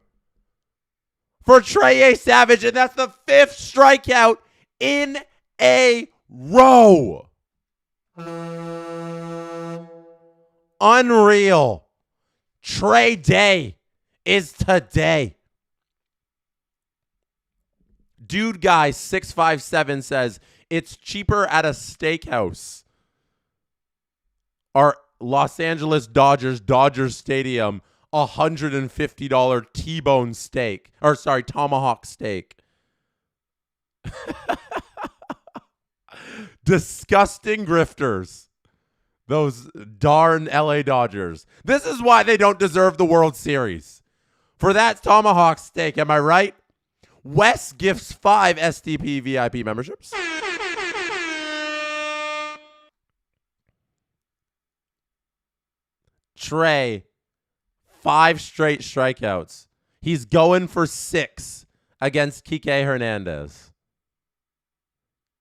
for Trey Savage, and that's the 5th strikeout in a row. Unreal. Trey Day is today. Dude Guy 657 says it's cheaper at a steakhouse. Our Los Angeles Dodgers Stadium, $150 T-bone steak. Or sorry, tomahawk steak. Disgusting grifters. Those darn LA Dodgers. This is why they don't deserve the World Series. For that tomahawk steak, am I right? Wes gifts 5 SDP VIP memberships. Trey, 5 straight strikeouts. He's going for 6 against Kike Hernandez.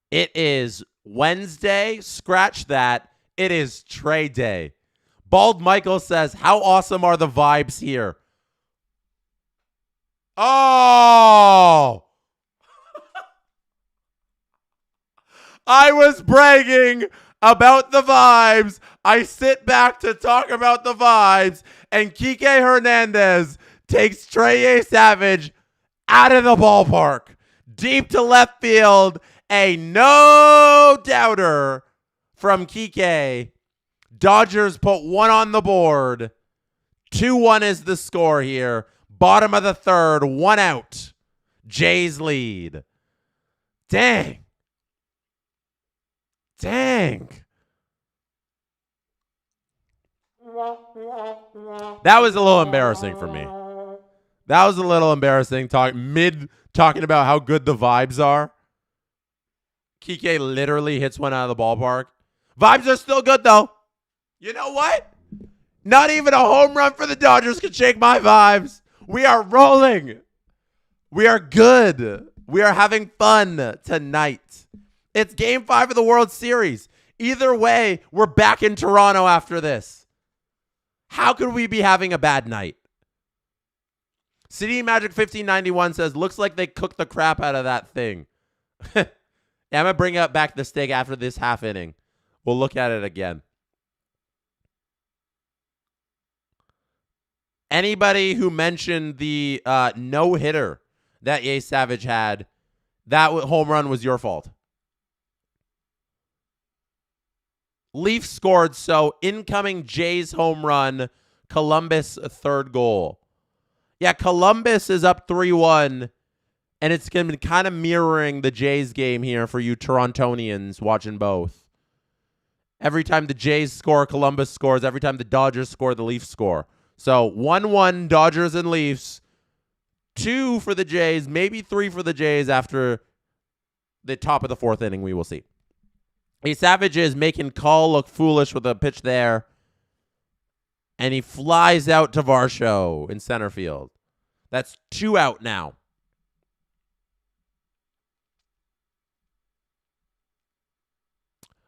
It is Wednesday. Scratch that. It is Trey Day. Bald Michael says, how awesome are the vibes here? Oh! I was bragging about the vibes. I sit back to talk about the vibes, and Kike Hernandez takes Trey Savage out of the ballpark. Deep to left field. A no-doubter from Kike. Dodgers put 1 on the board. 2-1 is the score here. Bottom of the 3rd, 1 out. Jays lead. Dang. That was a little embarrassing for me. That was a little embarrassing talking about how good the vibes are. Kike literally hits one out of the ballpark. Vibes are still good, though. You know what? Not even a home run for the Dodgers can shake my vibes. We are rolling. We are good. We are having fun tonight. It's Game 5 of the World Series. Either way, we're back in Toronto after this. How could we be having a bad night? City Magic 1591 says, looks like they cooked the crap out of that thing. I'm going to bring up back the steak after this half inning. We'll look at it again. Anybody who mentioned the no-hitter that JAYS Savage had, that home run was your fault. Leafs scored, so incoming Jays home run, Columbus third goal. Yeah, Columbus is up 3-1, and it's going to be kind of mirroring the Jays game here for you Torontonians watching both. Every time the Jays score, Columbus scores. Every time the Dodgers score, the Leafs score. So 1-1 Dodgers and Leafs. 2 for the Jays, maybe 3 for the Jays after the top of the fourth inning. We will see. JAYS Savage is making Call look foolish with a pitch there. And he flies out to Varsho in center field. That's 2 out now.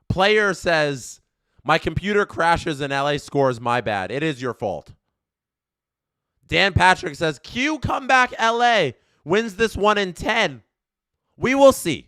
Player says, my computer crashes and LA scores, my bad. It is your fault. Dan Patrick says, Q comeback LA wins this one in 10. We will see.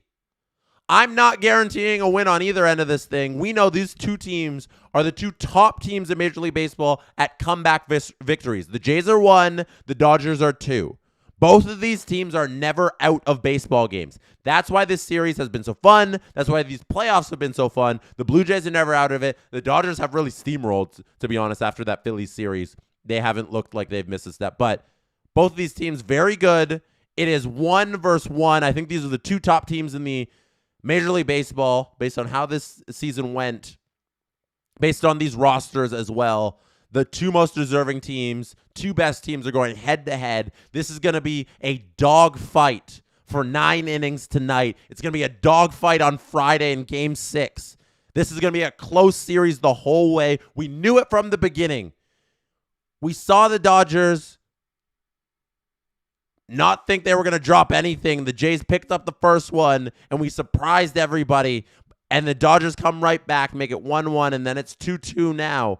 I'm not guaranteeing a win on either end of this thing. We know these two teams are the 2 top teams in Major League Baseball at comeback victories. The Jays are 1, the Dodgers are 2. Both of these teams are never out of baseball games. That's why this series has been so fun. That's why these playoffs have been so fun. The Blue Jays are never out of it. The Dodgers have really steamrolled, to be honest, after that Phillies series. They haven't looked like they've missed a step. But both of these teams, very good. It is 1 versus 1. I think these are the 2 top teams in the Major League Baseball, based on how this season went, based on these rosters as well. The 2 most deserving teams, 2 best teams are going head-to-head. This is going to be a dog fight for 9 innings tonight. It's going to be a dog fight on Friday in Game 6. This is going to be a close series the whole way. We knew it from the beginning. We saw the Dodgers not think they were going to drop anything. The Jays picked up the first one, and we surprised everybody. And the Dodgers come right back, make it 1-1, and then it's 2-2 now.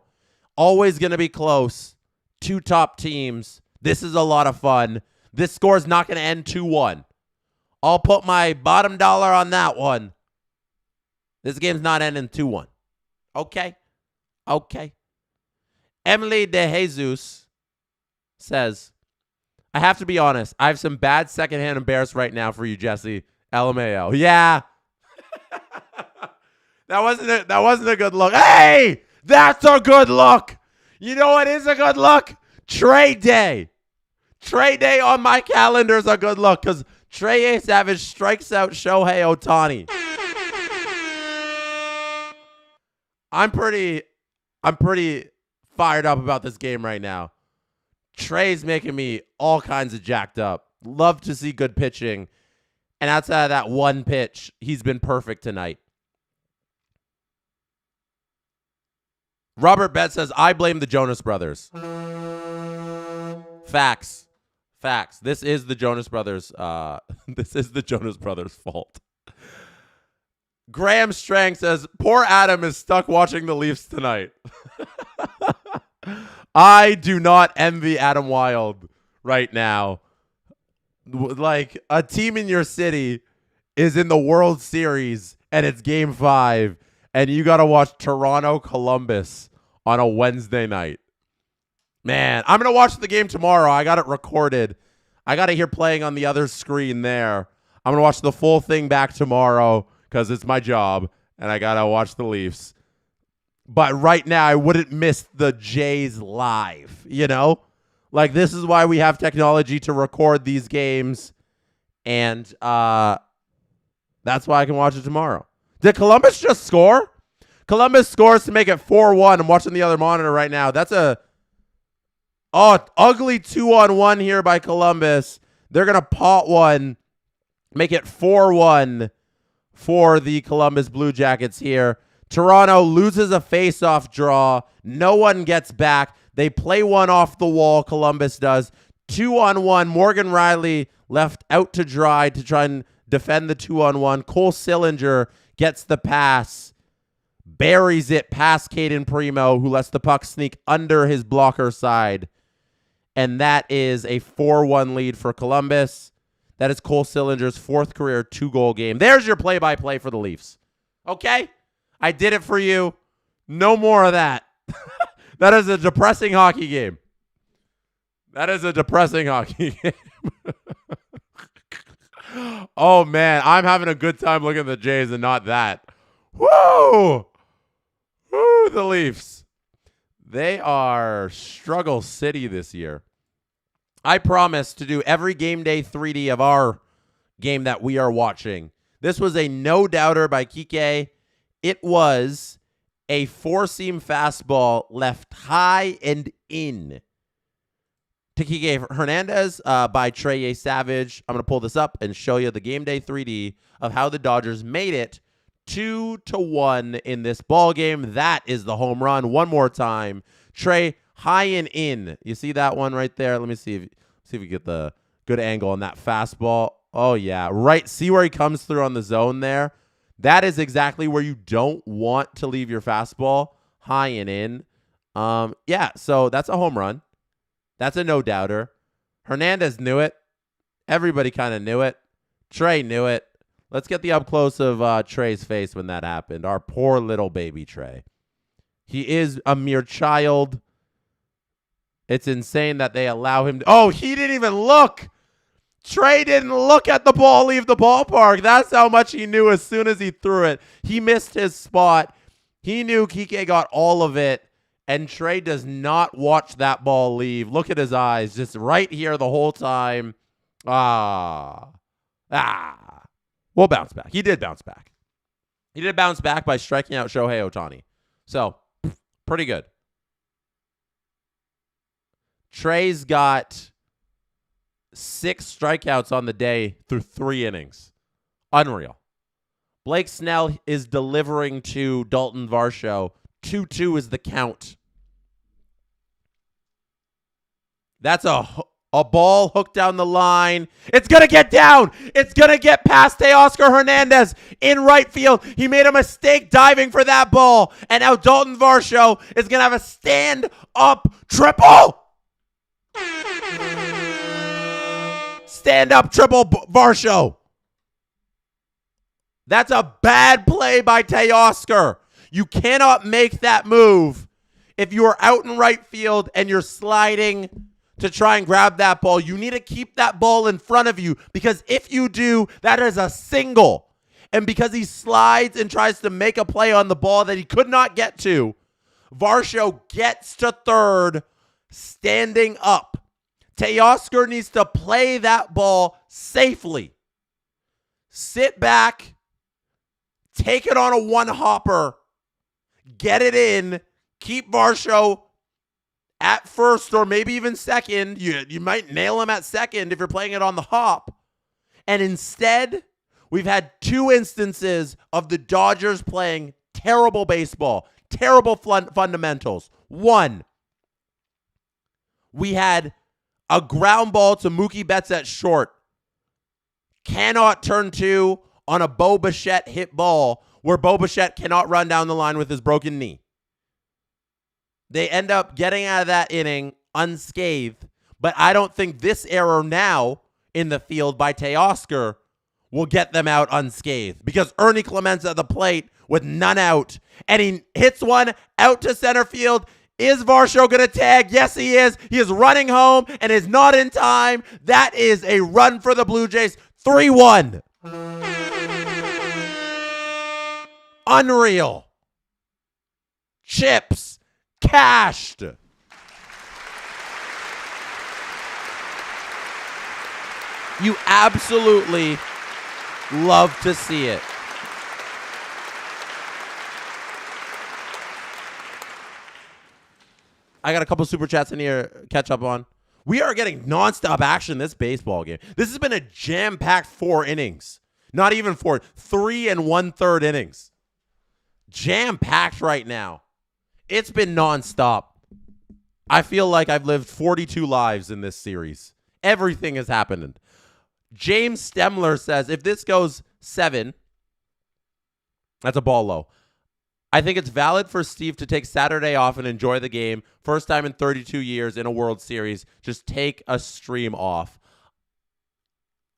Always going to be close. 2 top teams. This is a lot of fun. This score is not going to end 2-1. I'll put my bottom dollar on that one. This game's not ending 2-1. Okay? Okay. Emily De Jesus says, I have to be honest. I have some bad secondhand embarrassed right now for you, Jesse. LMAO. Yeah. That wasn't a good look. Hey! That's a good look. You know what is a good look? Trade day. Trade day on my calendar is a good look because Trey Savage strikes out Shohei Ohtani. I'm pretty fired up about this game right now. Trey's making me all kinds of jacked up. Love to see good pitching. And outside of that one pitch, he's been perfect tonight. Robert Betts says, I blame the Jonas Brothers. Facts. Facts. This is the Jonas Brothers. This is the Jonas Brothers' fault. Graham Strang says, poor Adam is stuck watching the Leafs tonight. I do not envy Adam Wild right now. Like, a team in your city is in the World Series, and it's Game 5, and you got to watch Toronto Columbus on a Wednesday night. Man, I'm going to watch the game tomorrow. I got it recorded. I got it here playing on the other screen there. I'm going to watch the full thing back tomorrow because it's my job, and I got to watch the Leafs. But right now, I wouldn't miss the Jays live, you know? Like, this is why we have technology to record these games, and that's why I can watch it tomorrow. Did Columbus just score? Columbus scores to make it 4-1. I'm watching the other monitor right now. That's a ugly 2-on-1 here by Columbus. They're going to pot one, make it 4-1 for the Columbus Blue Jackets here. Toronto loses a face-off draw. No one gets back. They play one off the wall, Columbus does. 2-on-1. Morgan Riley left out to dry to try and defend the 2-on-1. Cole Sillinger gets the pass. Buries it past Caden Primo, who lets the puck sneak under his blocker side. And that is a 4-1 lead for Columbus. That is Cole Sillinger's 4th career 2-goal game. There's your play-by-play for the Leafs. Okay? I did it for you. No more of that. That is a depressing hockey game. That is a depressing hockey game. Oh, man. I'm having a good time looking at the Jays and not that. Woo! Woo, the Leafs. They are struggle city this year. I promise to do every game day 3D of our game that we are watching. This was a no-doubter by Kike. It was a four-seam fastball left high and in to Kike Hernandez by Trey Savage. I'm going to pull this up and show you the game day 3D of how the Dodgers made it 2-1 in this ball game. That is the home run. One more time. Trey, high and in. You see that one right there? Let me see if we get the good angle on that fastball. Oh, yeah. Right. See where he comes through on the zone there? That is exactly where you don't want to leave your fastball, high and in. Yeah, so that's a home run. That's a no-doubter. Hernandez knew it. Everybody kind of knew it. Trey knew it. Let's get the up-close of Trey's face when that happened. Our poor little baby Trey. He is a mere child. It's insane that they allow him to... Oh, he didn't even look. Trey didn't look at the ball leave the ballpark. That's how much he knew as soon as he threw it. He missed his spot. He knew Kike got all of it, and Trey does not watch that ball leave. Look at his eyes, just right here the whole time. We'll bounce back. He did bounce back. He did bounce back by striking out Shohei Ohtani. So, pretty good. Trey's got 6 strikeouts on the day through 3 innings. Unreal. Blake Snell is delivering to Dalton Varsho. 2-2 is the count. That's a ball hooked down the line. It's going to get down. It's going to get past Teoscar Hernandez in right field. He made a mistake diving for that ball. And now Dalton Varsho is going to have a stand-up triple. Stand-up triple Varsho. That's a bad play by Teoscar. You cannot make that move if you are out in right field and you're sliding to try and grab that ball. You need to keep that ball in front of you, because if you do, that is a single. And because he slides and tries to make a play on the ball that he could not get to, Varsho gets to third standing up. Teoscar needs to play that ball safely. Sit back, take it on a one-hopper, get it in, keep Varsho at first or maybe even second. You might nail him at second if you're playing it on the hop. And instead, we've had 2 instances of the Dodgers playing terrible baseball, terrible fundamentals. 1, we had a ground ball to Mookie Betts at short. Cannot turn 2 on a Bo Bichette hit ball where Bo Bichette cannot run down the line with his broken knee. They end up getting out of that inning unscathed, but I don't think this error now in the field by Teoscar will get them out unscathed, because Ernie Clement's at the plate with none out, and he hits one out to center field. Is Varsho going to tag? Yes, he is. He is running home and is not in time. That is a run for the Blue Jays. 3-1. Unreal. Chips cashed. You absolutely love to see it. I got a couple super chats in here catch up on. We are getting nonstop action this baseball game. This has been a jam-packed 4 innings. Not even 4, 3 1/3 innings. Jam-packed right now. It's been nonstop. I feel like I've lived 42 lives in this series. Everything has happened. James Stemler says, if this goes 7, that's a ball low. I think it's valid for Steve to take Saturday off and enjoy the game. First time in 32 years in a World Series. Just take a stream off.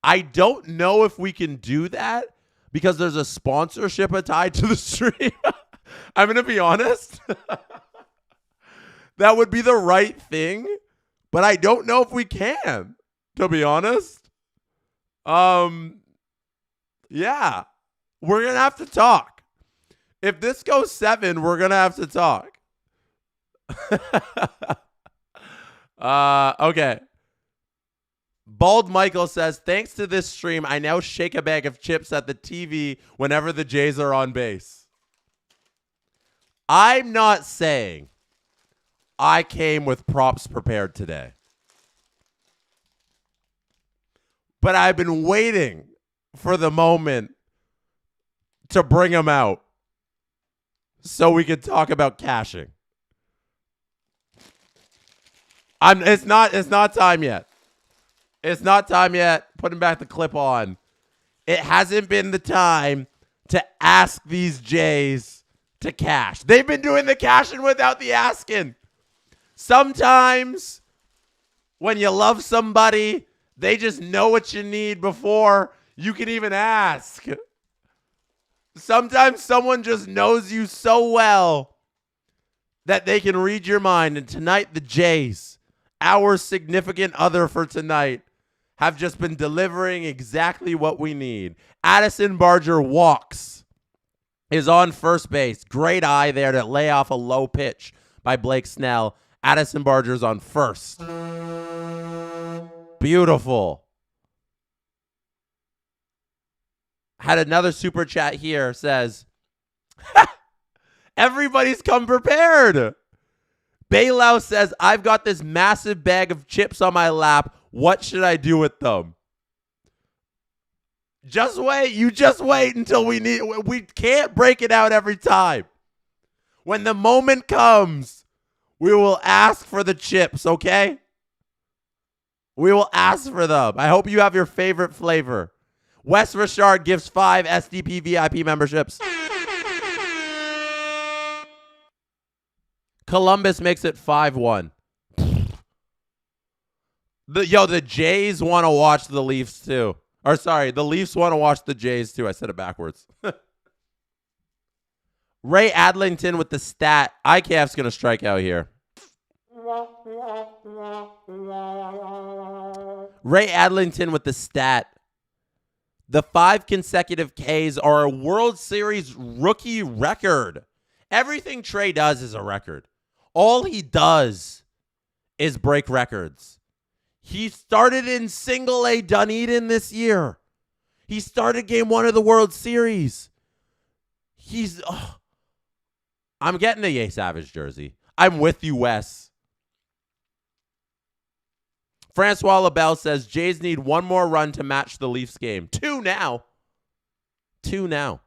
I don't know if we can do that because there's a sponsorship tied to the stream. I'm going to be honest. That would be the right thing, but I don't know if we can, to be honest. Yeah, we're going to have to talk. If this goes 7, we're going to have to talk. Okay. Bald Michael says, thanks to this stream, I now shake a bag of chips at the TV whenever the Jays are on base. I'm not saying I came with props prepared today, but I've been waiting for the moment to bring them out so we could talk about cashing. It's not time yet. It's not time yet. Putting back the clip on. It hasn't been the time to ask these Jays to cash. They've been doing the cashing without the asking. Sometimes when you love somebody, they just know what you need before you can even ask. Sometimes someone just knows you so well that they can read your mind. And tonight, the Jays, our significant other for tonight, have just been delivering exactly what we need. Addison Barger walks, is on first base. Great eye there to lay off a low pitch by Blake Snell. Addison Barger's on first. Beautiful. Had another super chat here, says, everybody's come prepared. Bailow says, I've got this massive bag of chips on my lap. What should I do with them? Just wait. You just wait until we can't break it out every time. When the moment comes, we will ask for the chips, okay? We will ask for them. I hope you have your favorite flavor. Wes Richard gives 5 SDP VIP memberships. Columbus makes it 5-1. The Jays want to watch the Leafs too. Or sorry, the Leafs want to watch the Jays too. I said it backwards. Ray Adlington with the stat. IKF's going to strike out here. Ray Adlington with the stat. The 5 consecutive Ks are a World Series rookie record. Everything Trey does is a record. All he does is break records. He started in single A Dunedin this year. He started game 1 of the World Series. I'm getting a Trey Savage jersey. I'm with you, Wes. Francois LaBelle says, Jays need 1 more run to match the Leafs game. 2 now. 2 now.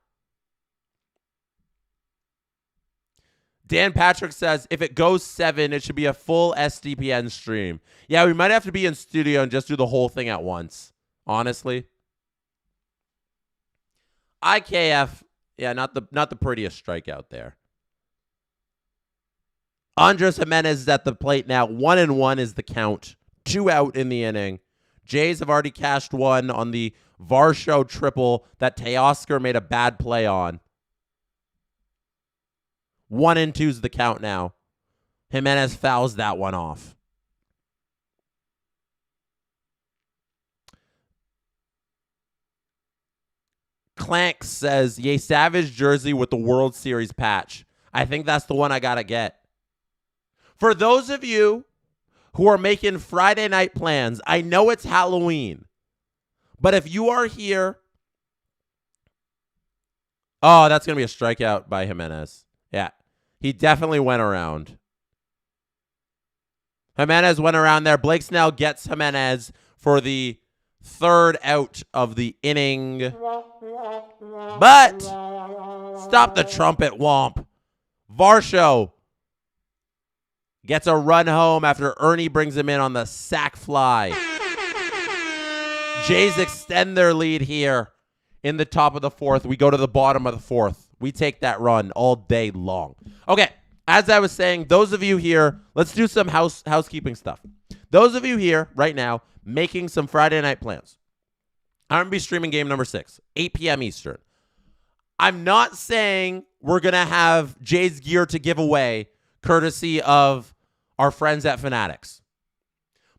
Dan Patrick says, if it goes 7, it should be a full SDPN stream. Yeah, we might have to be in studio and just do the whole thing at once. Honestly. IKF, yeah, not the prettiest strikeout there. Andres Jimenez is at the plate now. 1-1 is the count. 2 out in the inning. Jays have already cashed 1 on the Varsho triple that Teoscar made a bad play on. 1-2 is the count now. Jimenez fouls that one off. Clank says, Yay Savage jersey with the World Series patch. I think that's the one I got to get. For those of you who are making Friday night plans, I know it's Halloween, but if you are here, oh, that's going to be a strikeout by Jimenez. Yeah, he definitely went around. Jimenez went around there. Blake Snell gets Jimenez for the 3rd out of the inning. But stop the trumpet, Womp. Varsho gets a run home after Ernie brings him in on the sac fly. Jays extend their lead here in the top of the 4th. We go to the bottom of the 4th. We take that run all day long. Okay, as I was saying, those of you here, let's do some housekeeping stuff. Those of you here right now making some Friday night plans. I'm going to be streaming game number 6, 8 p.m. Eastern. I'm not saying we're going to have Jays gear to give away courtesy of our friends at Fanatics.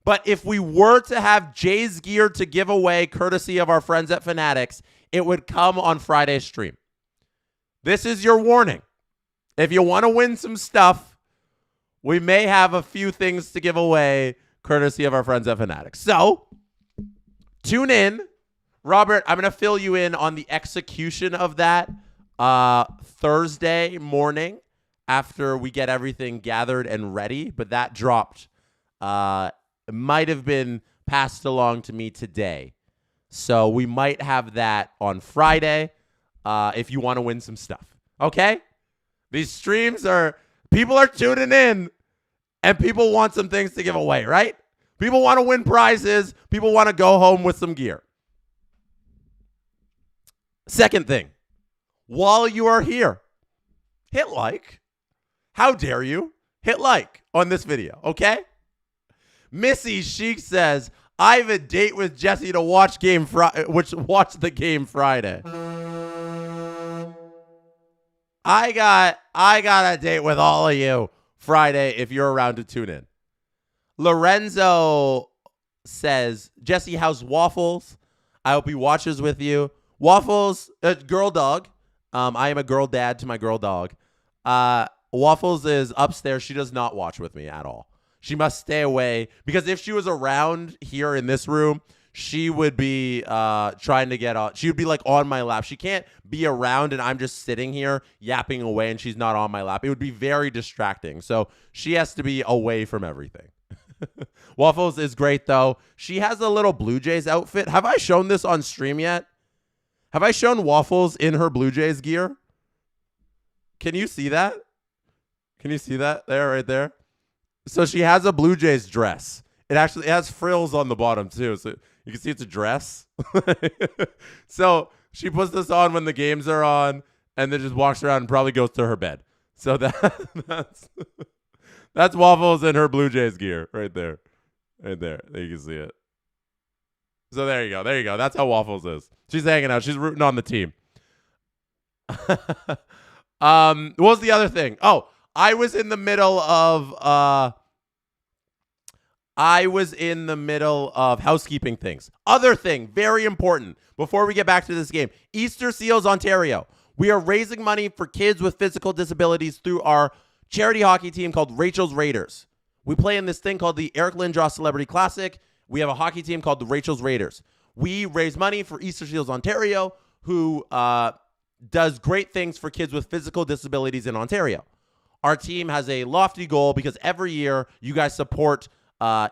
But if we were to have Jays gear to give away courtesy of our friends at Fanatics, it would come on Friday's stream. This is your warning. If you want to win some stuff, we may have a few things to give away courtesy of our friends at Fanatics. So, tune in. Robert, I'm going to fill you in on the execution of that Thursday morning after we get everything gathered and ready. But that dropped. It might have been passed along to me today. So we might have that on Friday if you want to win some stuff. Okay? These streams people are tuning in and people want some things to give away, right? People want to win prizes. People want to go home with some gear. Second thing, while you are here, hit like. How dare you? Hit like on this video, okay? Missy Sheik says, I have a date with Jesse to watch the game Friday. I got a date with all of you Friday if you're around to tune in. Lorenzo says, Jesse, how's Waffles? I hope he watches with you. Waffles, girl dog. I am a girl dad to my girl dog. Waffles is upstairs. She does not watch with me at all. She must stay away because if she was around here in this room, she would be trying to get on. She would be like on my lap. She can't be around and I'm just sitting here yapping away and she's not on my lap. It would be very distracting. So she has to be away from everything. Waffles is great, though. She has a little Blue Jays outfit. Have I shown this on stream yet? Have I shown Waffles in her Blue Jays gear? Can you see that? Can you see that there, right there? So she has a Blue Jays dress. It has frills on the bottom, too. So you can see it's a dress. So she puts this on when the games are on and then just walks around and probably goes to her bed. So that's Waffles in her Blue Jays gear right there. Right there. There you can see it. So there you go. There you go. That's how Waffles is. She's hanging out. She's rooting on the team. What was the other thing? Oh, I was in the middle of housekeeping things. Other thing, very important, before we get back to this game. Easter Seals Ontario. We are raising money for kids with physical disabilities through our charity hockey team called Rachel's Raiders. We play in this thing called the Eric Lindros Celebrity Classic. We have a hockey team called the Rachel's Raiders. We raise money for Easter Seals Ontario, who does great things for kids with physical disabilities in Ontario. Our team has a lofty goal because every year you guys support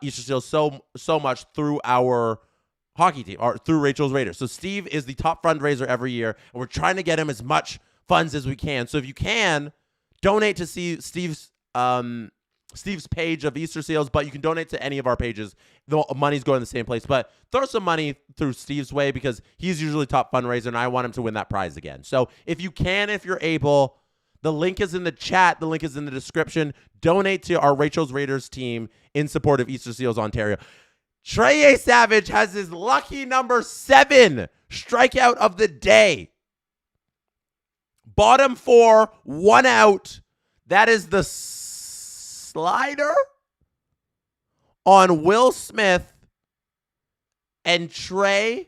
Easter Seals so much through our hockey team or through Rachel's Raiders. So Steve is the top fundraiser every year, and we're trying to get him as much funds as we can. So if you can, donate to see Steve's page of Easter Seals, but you can donate to any of our pages. The money's going the same place, but throw some money through Steve's way because he's usually top fundraiser, and I want him to win that prize again. So if you can, if you're able, the link is in the chat. The link is in the description. Donate to our Rachel's Raiders team in support of Easter Seals Ontario. Trey Savage has his lucky number 7 strikeout of the day. Bottom 4, 1 out. That is the slider on Will Smith. And Trey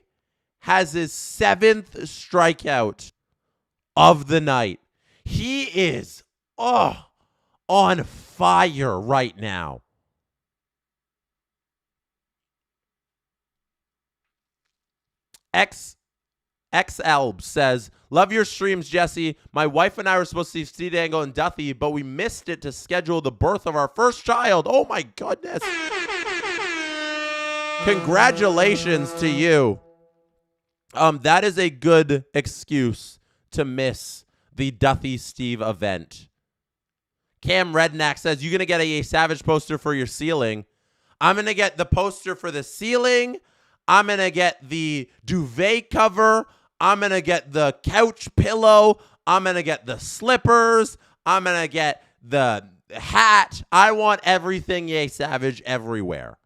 has his 7th strikeout of the night. He is on fire right now. XLB says, love your streams, Jesse. My wife and I were supposed to see Steve Dangle and Duthie, but we missed it to schedule the birth of our first child. Oh, my goodness. Congratulations to you. That is a good excuse to miss the Duthie Steve event. Cam Redknack says, you're going to get a Savage poster for your ceiling. I'm going to get the poster for the ceiling. I'm going to get the duvet cover. I'm going to get the couch pillow. I'm going to get the slippers. I'm going to get the hat. I want everything Yay Savage everywhere.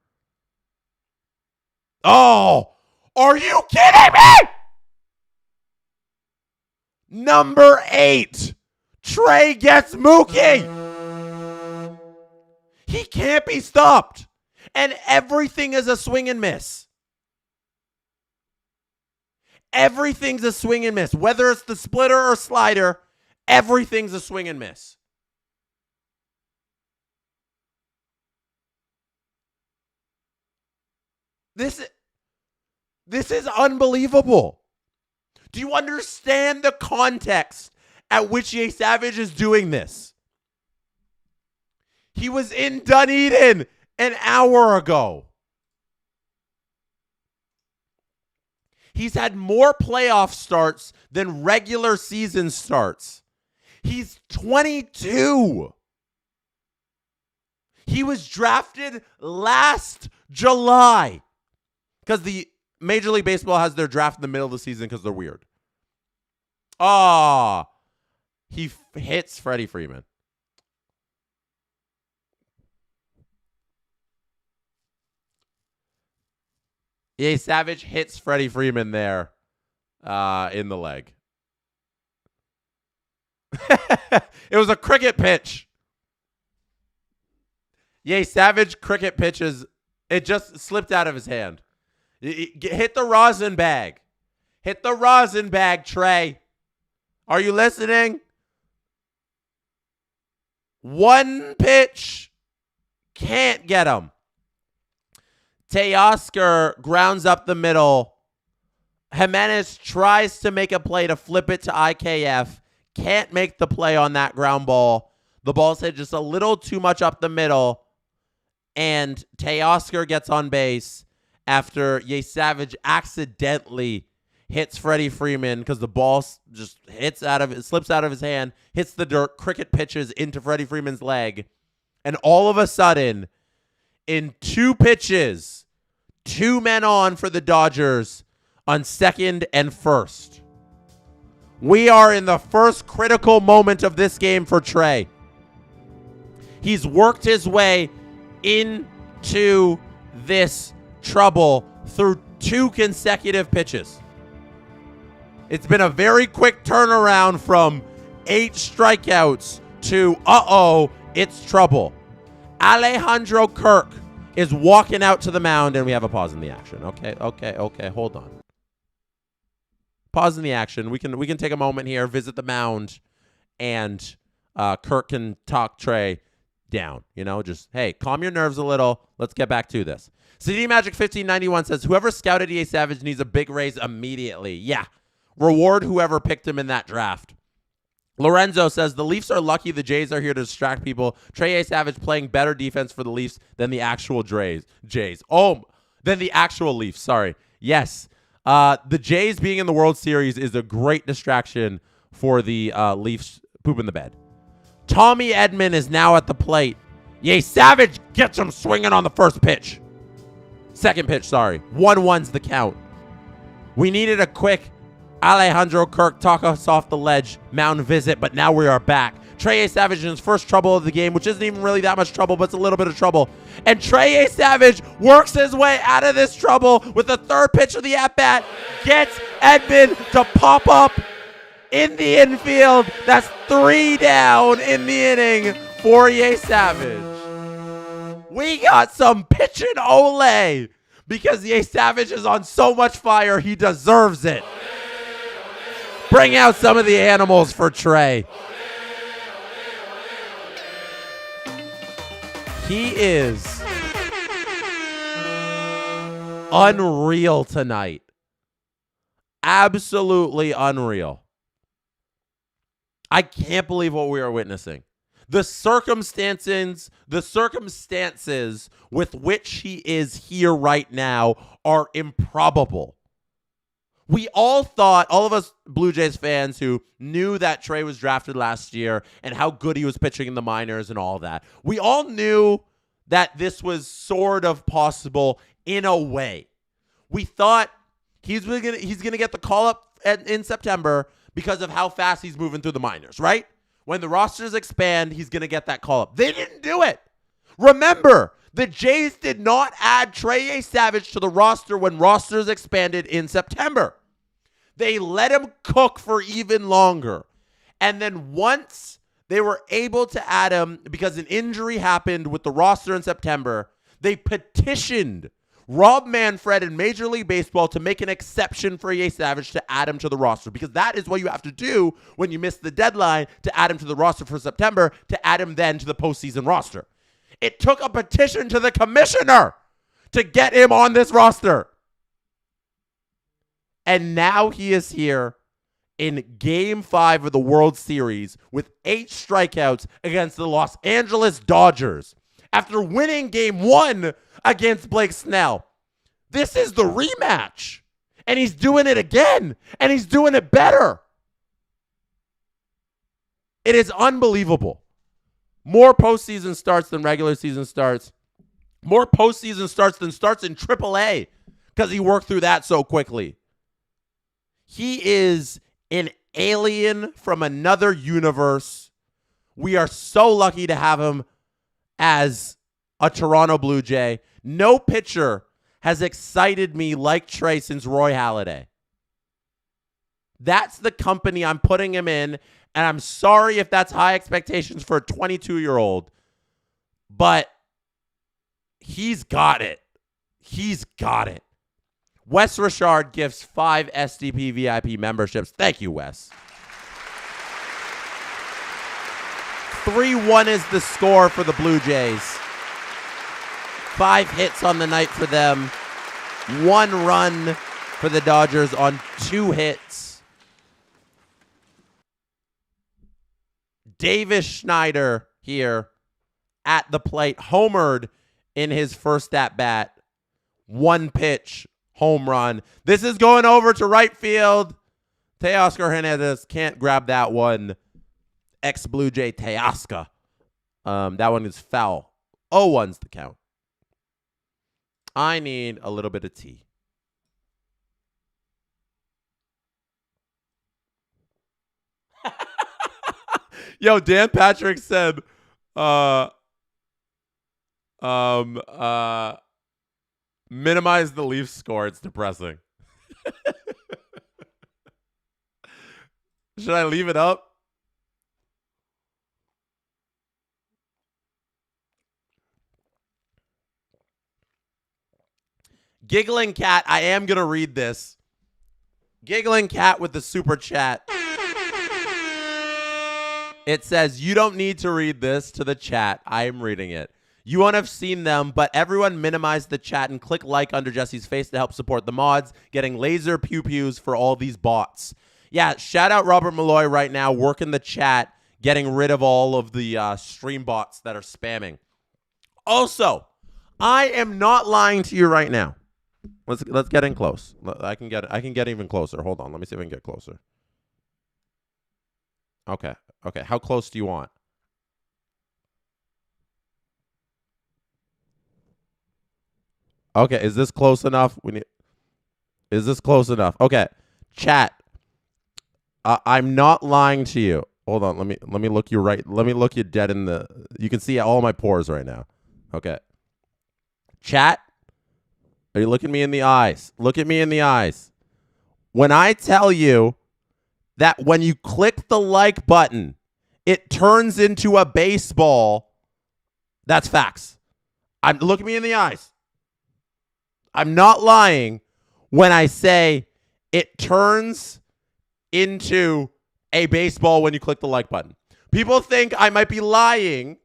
Oh, are you kidding me? Number 8, Trey gets Mookie. He can't be stopped. And everything is a swing and miss. Everything's a swing and miss. Whether it's the splitter or slider, everything's a swing and miss. This is unbelievable. Do you understand the context at which JAYS Savage is doing this? He was in Dunedin an hour ago. He's had more playoff starts than regular season starts. He's 22. He was drafted last July because the Major League Baseball has their draft in the middle of the season because they're weird. He hits Freddie Freeman. JAYS Savage hits Freddie Freeman there in the leg. It was a cricket pitch. JAYS Savage cricket pitches. It just slipped out of his hand. Hit the rosin bag. Hit the rosin bag, Trey. Are you listening? One pitch. Can't get him. Teoscar grounds up the middle. Jimenez tries to make a play to flip it to IKF. Can't make the play on that ground ball. The ball's hit just a little too much up the middle. And Teoscar gets on base after JAYS Savage accidentally hits Freddie Freeman because the ball just slips out of his hand, hits the dirt, cricket pitches into Freddie Freeman's leg. And all of a sudden, in 2 pitches, 2 men on for the Dodgers on second and first. We are in the first critical moment of this game for Trey. He's worked his way into this trouble through 2 consecutive pitches. It's been a very quick turnaround from 8 strikeouts to, it's trouble. Alejandro Kirk is walking out to the mound, and we have a pause in the action. Okay, hold on. Pause in the action. We can take a moment here, visit the mound, and Kirk can talk Trey down. Just, hey, calm your nerves a little. Let's get back to this. CD Magic 1591 says, whoever scouted JAYS Savage needs a big raise immediately. Yeah. Reward whoever picked him in that draft. Lorenzo says, the Leafs are lucky the Jays are here to distract people. JAYS Savage playing better defense for the Leafs than the actual Jays. Than the actual Leafs, sorry. Yes. The Jays being in the World Series is a great distraction for the Leafs poop in the bed. Tommy Edman is now at the plate. JAYS Savage gets him swinging on the first pitch. Second pitch, sorry. 1-1's the count. We needed a quick Alejandro Kirk talk us off the ledge mound visit, but now we are back. JAYS Savage in his first trouble of the game, which isn't even really that much trouble, but it's a little bit of trouble. And JAYS Savage works his way out of this trouble with the third pitch of the at-bat, gets Edman to pop up in the infield. That's 3 down in the inning for JAYS Savage. We got some pitch and ole because JAYS Savage is on so much fire, he deserves it. Bring out some of the animals for Trey. He is unreal tonight. Absolutely unreal. I can't believe what we are witnessing. The circumstances with which he is here right now are improbable. We all thought, all of us Blue Jays fans who knew that Trey was drafted last year and how good he was pitching in the minors and all that, we all knew that this was sort of possible in a way. We thought he's gonna get the call up in September because of how fast he's moving through the minors, right? When the rosters expand, he's going to get that call up. They didn't do it. Remember, the Jays did not add JAYS Savage to the roster when rosters expanded in September. They let him cook for even longer. And then once they were able to add him because an injury happened with the roster in September, They petitioned Rob Manfred in Major League Baseball to make an exception for Trey Savage to add him to the roster, because that is what you have to do when you miss the deadline to add him to the roster for September, to add him then to the postseason roster. It took a petition to the commissioner to get him on this roster. And now he is here in Game 5 of the World Series with 8 strikeouts against the Los Angeles Dodgers after winning Game 1 against Blake Snell. This is the rematch. And he's doing it again. And he's doing it better. It is unbelievable. More postseason starts than regular season starts. More postseason starts than starts in AAA, because he worked through that so quickly. He is an alien from another universe. We are so lucky to have him as a Toronto Blue Jay. No pitcher has excited me like Trey since Roy Halladay. That's the company I'm putting him in, and I'm sorry if that's high expectations for a 22-year-old, but he's got it. He's got it. Wes Richard gifts 5 SDP VIP memberships. Thank you, Wes. 3-1 is the score for the Blue Jays. 5 hits on the night for them. 1 run for the Dodgers on 2 hits. Davis Schneider here at the plate, homered in his first at-bat. 1 pitch, home run. This is going over to right field. Teoscar Hernandez can't grab that one. Ex-Blue Jay Teoscar. That one is foul. 0-1's the count. I need a little bit of tea. Yo, Dan Patrick said, minimize the Leafs score. It's depressing. Should I leave it up? Giggling Cat, I am going to read this. Giggling Cat with the super chat. It says, you don't need to read this to the chat. I am reading it. You won't have seen them, but everyone minimize the chat and click like under Jesse's face to help support the mods, getting laser pew-pews for all these bots. Yeah, shout out Robert Malloy right now, working the chat, getting rid of all of the stream bots that are spamming. Also, I am not lying to you right now. Let's get in close. I can get even closer. Hold on. Let me see if I can get closer. Okay. Okay. How close do you want? Okay. Is this close enough? Is this close enough? Okay. Chat. I'm not lying to you. Hold on. Let me look you right. Let me look you dead in the. You can see all my pores right now. Okay. Chat. Are you looking me in the eyes? Look at me in the eyes. When I tell you that when you click the like button, it turns into a baseball, that's facts. Look at me in the eyes. I'm not lying when I say it turns into a baseball when you click the like button. People think I might be lying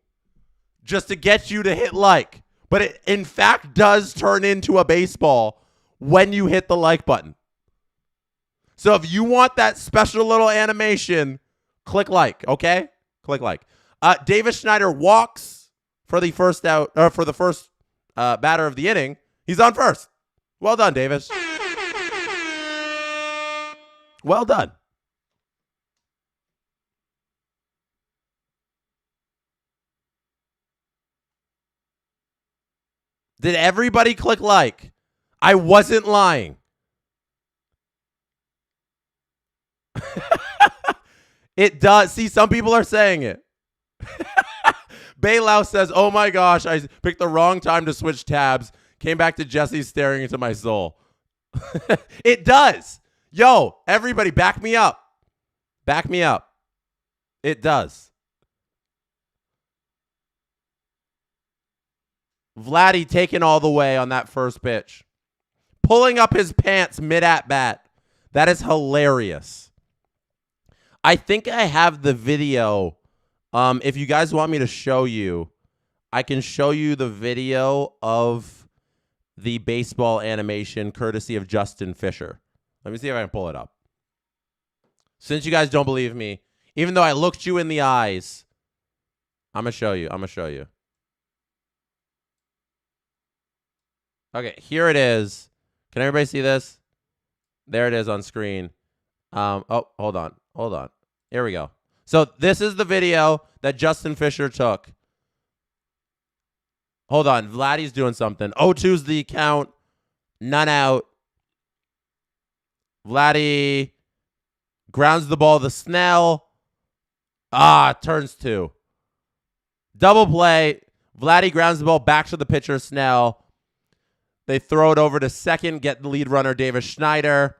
just to get you to hit like. But it, in fact, does turn into a baseball when you hit the like button. So if you want that special little animation, click like, okay? Click like. Davis Schneider walks for the first out, or for the first batter of the inning. He's on first. Well done, Davis. Well done. Did everybody click like? I wasn't lying. It does. See, some people are saying it. Baylau says, oh my gosh, I picked the wrong time to switch tabs. Came back to Jesse staring into my soul. It does. Yo, everybody, back me up. Back me up. It does. Vladdy taking all the way on that first pitch. Pulling up his pants mid-at-bat. That is hilarious. I think I have the video. If you guys want me to show you, I can show you the video of the baseball animation courtesy of Justin Fisher. Let me see if I can pull it up. Since you guys don't believe me, even though I looked you in the eyes, I'm going to show you. I'm going to show you. Okay, here it is. Can everybody see this? There it is on screen. Oh, hold on. Hold on. Here we go. So this is the video that Justin Fisher took. Hold on. Vladdy's doing something. 0-2's the count. None out. Vladdy grounds the ball to Snell. Turns 2. Double play. Vladdy grounds the ball back to the pitcher, Snell. They throw it over to second, get the lead runner, Davis Schneider.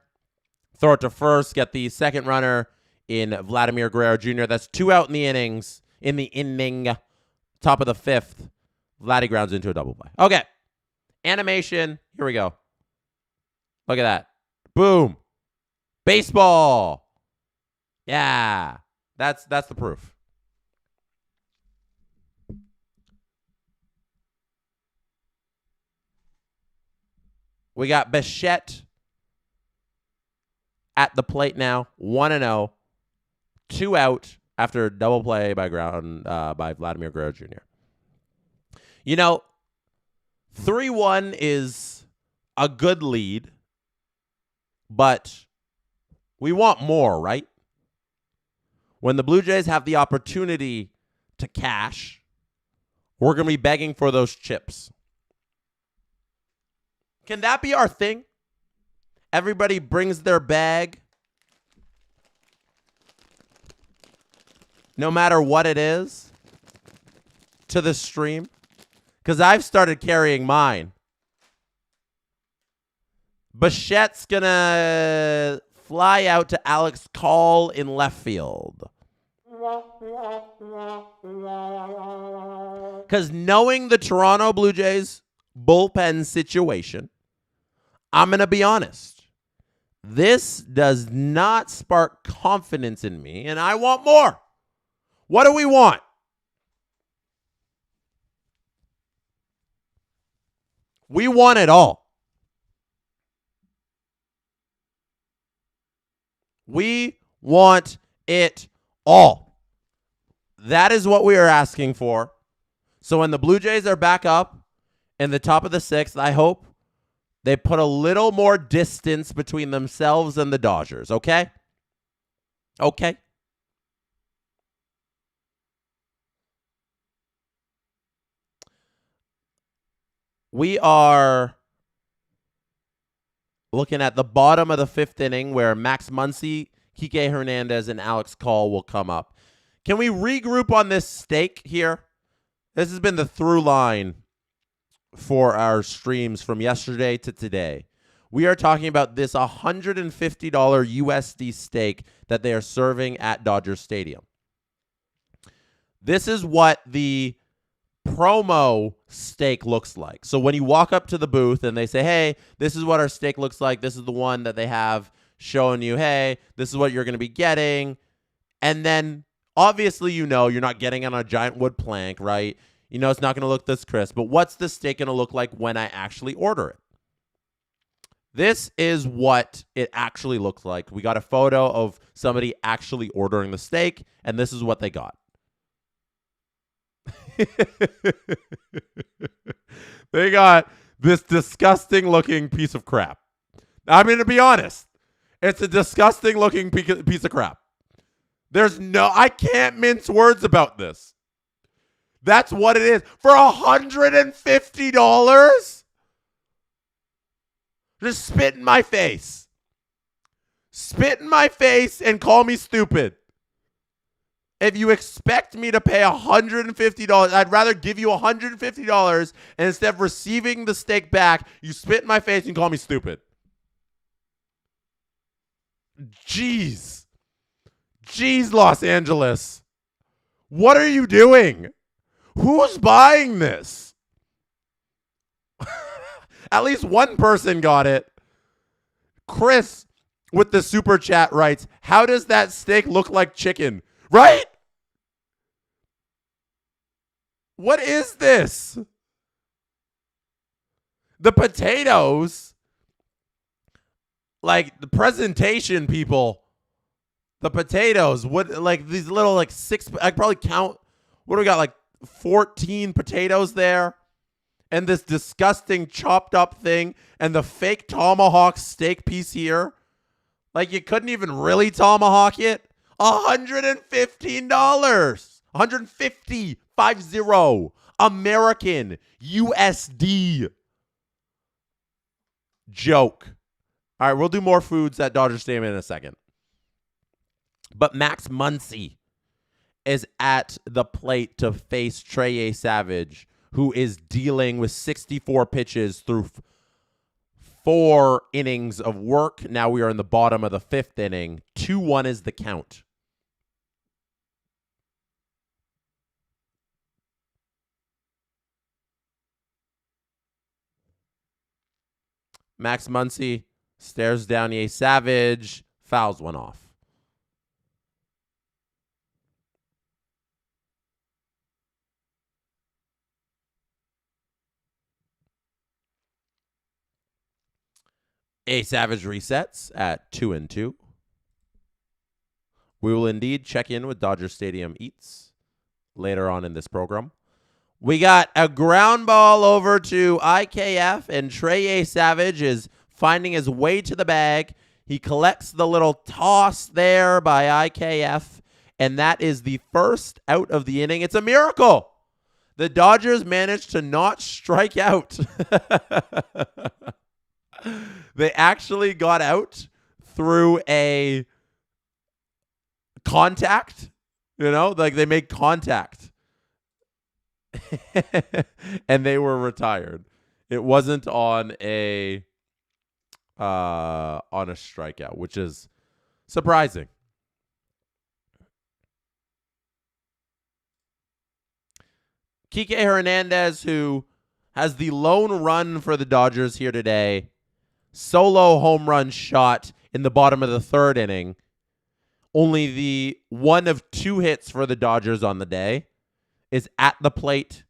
Throw it to first, get the second runner in Vladimir Guerrero Jr. That's 2 out in the innings. In the inning, top of the 5th. Vladdy grounds into a double play. Okay. Animation. Here we go. Look at that. Boom. Baseball. Yeah. That's the proof. We got Bichette at the plate now, 1-0, 2 out after a double play by Vladimir Guerrero Jr. You know, 3-1 is a good lead, but we want more, right? When the Blue Jays have the opportunity to cash, we're going to be begging for those chips. Can that be our thing? Everybody brings their bag, no matter what it is, to the stream. Because I've started carrying mine. Bichette's going to fly out to Alex Call in left field. Because knowing the Toronto Blue Jays bullpen situation, I'm going to be honest. This does not spark confidence in me, and I want more. What do we want? We want it all. We want it all. That is what we are asking for. So when the Blue Jays are back up in the top of the 6th, I hope they put a little more distance between themselves and the Dodgers, okay? Okay. We are looking at the bottom of the 5th inning where Max Muncy, Kike Hernandez, and Alex Call will come up. Can we regroup on this stake here? This has been the through line for our streams from yesterday to today. We are talking about this $150 USD steak that they are serving at Dodger Stadium. This is what the promo steak looks like. So when you walk up to the booth and they say, hey, this is what our steak looks like. This is the one that they have showing you, hey, this is what you're going to be getting. And then obviously, you know, you're not getting on a giant wood plank, right? You know, it's not going to look this crisp, but what's the steak going to look like when I actually order it? This is what it actually looks like. We got a photo of somebody actually ordering the steak, and this is what they got. They got this disgusting looking piece of crap. I'm going to be honest. It's a disgusting looking piece of crap. I can't mince words about this. That's what it is. For $150? Just spit in my face. Spit in my face and call me stupid. If you expect me to pay $150, I'd rather give you $150 and instead of receiving the steak back, you spit in my face and call me stupid. Jeez, Los Angeles. What are you doing? Who's buying this? At least one person got it. Chris with the super chat writes, how does that steak look like chicken? Right? What is this? The potatoes, like the presentation people, the potatoes, what, like these little like six, I could probably count, what do we got, like 14 potatoes there? And this disgusting chopped up thing and the fake tomahawk steak piece here. Like you couldn't even really tomahawk it. $115. $150. 50 American USD. Joke. All right, we'll do more foods at Dodger Stadium in a second. But Max Muncy is at the plate to face Trey Savage, who is dealing with 64 pitches through 4 innings of work. Now we are in the bottom of the 5th inning. 2-1 is the count. Max Muncy stares down JAYS Savage, fouls one off. JAYS Savage resets at 2-2. We will indeed check in with Dodger Stadium Eats later on in this program. We got a ground ball over to IKF, and JAYS Savage is finding his way to the bag. He collects the little toss there by IKF, and that is the first out of the inning. It's a miracle. The Dodgers managed to not strike out. They actually got out through a contact, like they made contact. And they were retired. It wasn't on a strikeout, which is surprising. Kike Hernandez, who has the lone run for the Dodgers here today, solo home run shot in the bottom of the 3rd inning. Only the one of 2 hits for the Dodgers on the day. Is at the plate,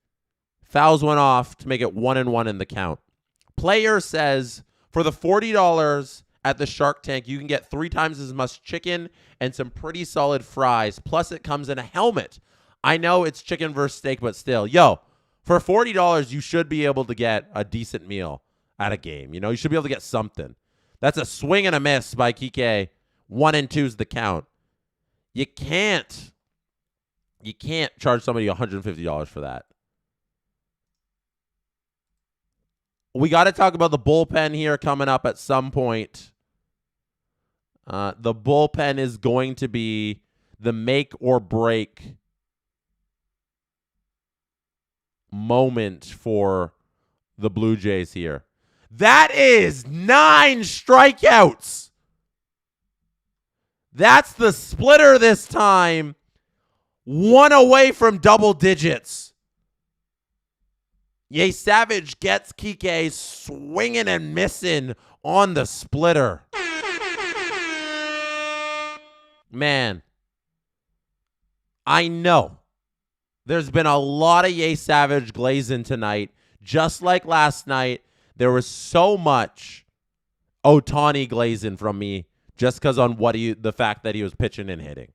fouls one off to make it 1-1 in the count. Player says, for the $40 at the Shark Tank, you can get 3 times as much chicken and some pretty solid fries. Plus, it comes in a helmet. I know it's chicken versus steak, but still. Yo, for $40, you should be able to get a decent meal at a game. You should be able to get something. That's a swing and a miss by Kike. 1-2 is the count. You can't charge somebody $150 for that. We got to talk about the bullpen here coming up at some point. The bullpen is going to be the make or break moment for the Blue Jays here. That is 9 strikeouts. That's the splitter this time. 1 away from double digits. JAYS Savage gets Kike swinging and missing on the splitter. Man, I know there's been a lot of JAYS Savage glazing tonight. Just like last night, there was so much Ohtani glazing from me just because on the fact that he was pitching and hitting.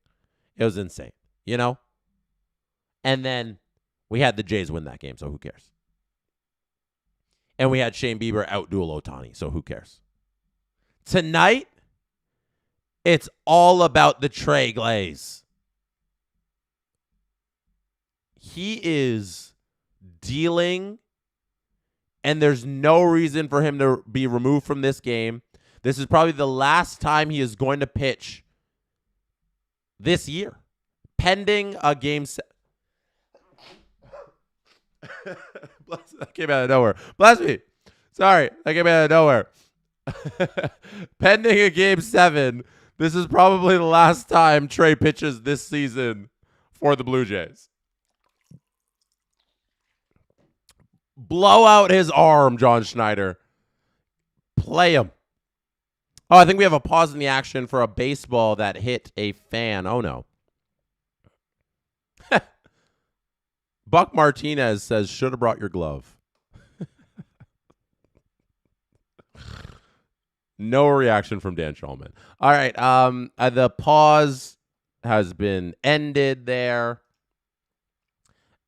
It was insane. And then we had the Jays win that game, so who cares? And we had Shane Bieber outduel Ohtani, so who cares? Tonight, it's all about the Trey glaze. He is dealing, and there's no reason for him to be removed from this game. This is probably the last time he is going to pitch this year. Pending a game that came out of nowhere. Bless me. Sorry, that came out of nowhere. Pending a game 7, this is probably the last time Trey pitches this season for the Blue Jays. Blow out his arm, John Schneider. Play him. Oh, I think we have a pause in the action for a baseball that hit a fan. Oh, no. Buck Martinez says, should have brought your glove. No reaction from Dan Shulman. All right. The pause has been ended there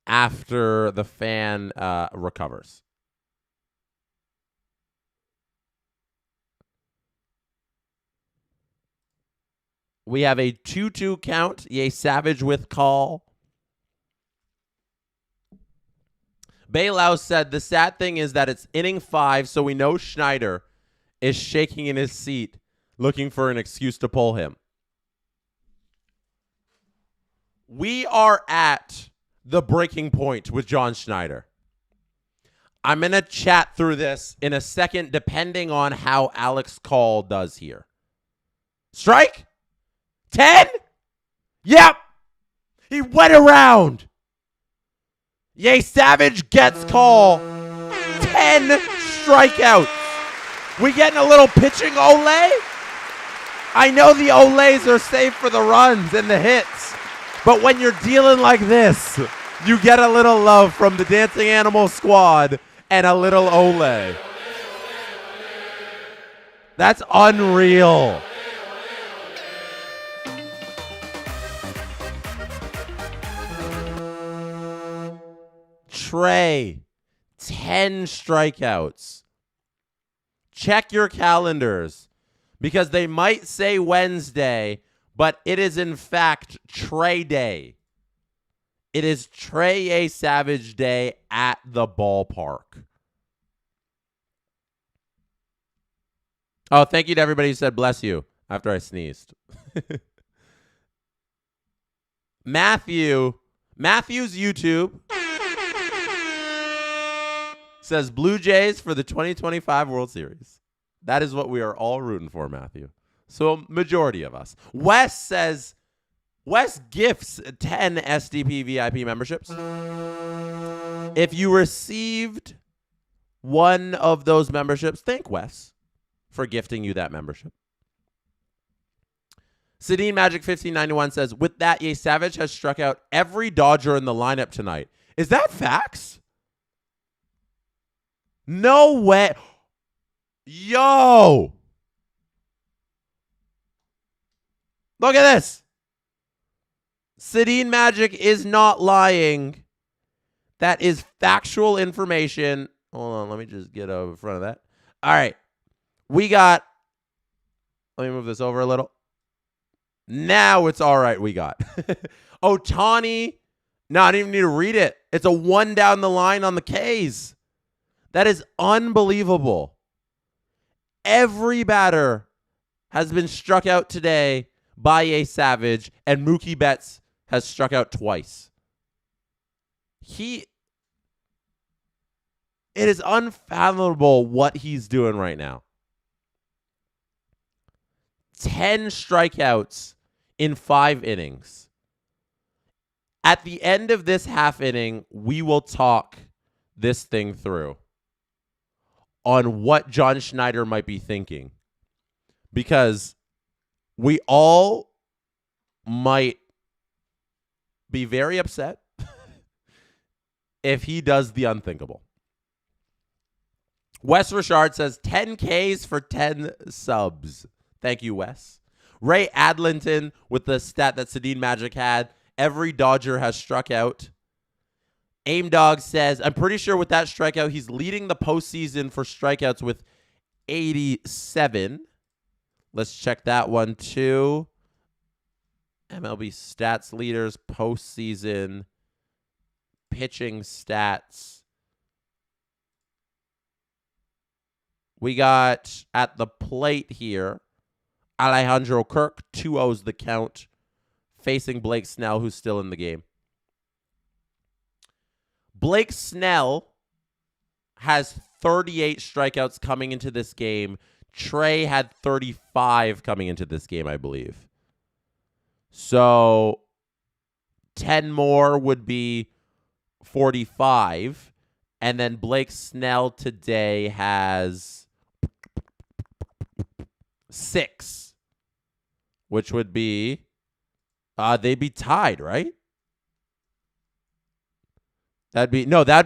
after the fan recovers. We have a 2-2 count. JAYS Savage with call. Bailout said the sad thing is that it's inning 5, so we know Schneider is shaking in his seat, looking for an excuse to pull him. We are at the breaking point with John Schneider. I'm going to chat through this in a second, depending on how Alex Call does here. Strike? 10? Yep. He went around. JAYS Savage gets call. 10 strikeouts. We getting a little pitching ole? I know the oles are safe for the runs and the hits, but when you're dealing like this, you get a little love from the Dancing Animal squad and a little ole. That's unreal. Trey, 10 strikeouts. Check your calendars because they might say Wednesday, but it is in fact Trey Day. It is Trey Savage Day at the ballpark. Oh, thank you to everybody who said bless you after I sneezed. Matthew's YouTube says Blue Jays for the 2025 World Series. That is what we are all rooting for, Matthew. So majority of us. Wes gifts 10 SDP VIP memberships. If you received one of those memberships, thank Wes for gifting you that membership. Sedin Magic 1591 says, with that, JAYS Savage has struck out every Dodger in the lineup tonight. Is that facts? No way. Yo. Look at this. Sedin Magic is not lying. That is factual information. Hold on. Let me just get over in front of that. All right. We got. Let me move this over a little. Now it's all right. We got. Ohtani. No, I didn't even need to read it. It's a 1 down the line on the Ks. That is unbelievable. Every batter has been struck out today by JAYS Savage, and Mookie Betts has struck out twice. It is unfathomable what he's doing right now. 10 strikeouts in 5 innings. At the end of this half inning, we will talk this thing through on what John Schneider might be thinking. Because we all might be very upset if he does the unthinkable. Wes Richard says 10 Ks for 10 subs. Thank you, Wes. Ray Adlinton with the stat that Sedin Magic had. Every Dodger has struck out. Aim Dog says, I'm pretty sure with that strikeout, he's leading the postseason for strikeouts with 87. Let's check that one too. MLB stats leaders, postseason, pitching stats. We got at the plate here, Alejandro Kirk, 2-0's the count, facing Blake Snell, who's still in the game. Blake Snell has 38 strikeouts coming into this game. Trey had 35 coming into this game, I believe. So 10 more would be 45. And then Blake Snell today has 6, which would be, they'd be tied, right? That'd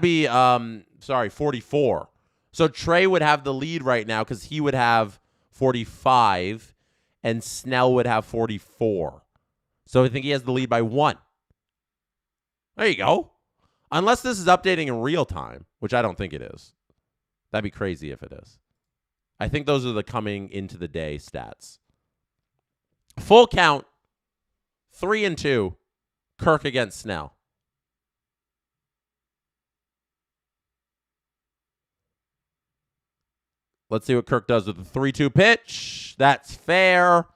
be 44. So Trey would have the lead right now because he would have 45 and Snell would have 44. So I think he has the lead by 1. There you go. Unless this is updating in real time, which I don't think it is. That'd be crazy if it is. I think those are the coming into the day stats. Full count, 3-2, Kirk against Snell. Let's see what Kirk does with the 3-2 pitch. That's fair.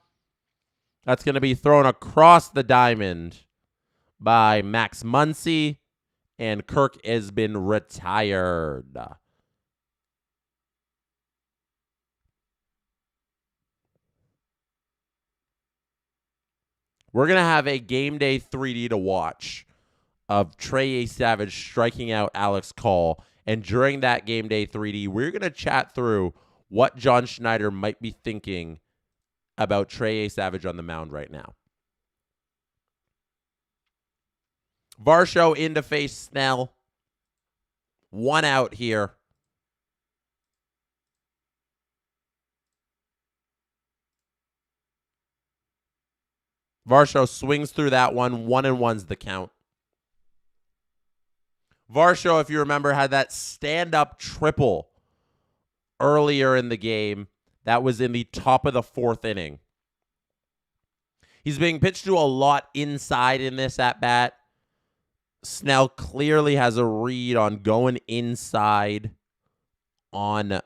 That's going to be thrown across the diamond by Max Muncy, and Kirk has been retired. We're going to have a game day 3D to watch of Trey Savage striking out Alex Call. And during that game day 3D, we're going to chat through what John Schneider might be thinking about Trey Savage on the mound right now. Varsho in to face Snell. 1 out here. Varsho swings through that one. 1-1's the count. Varsho, if you remember, had that stand-up triple earlier in the game. That was in the top of the 4th inning. He's being pitched to a lot inside in this at-bat. Snell clearly has a read on going inside on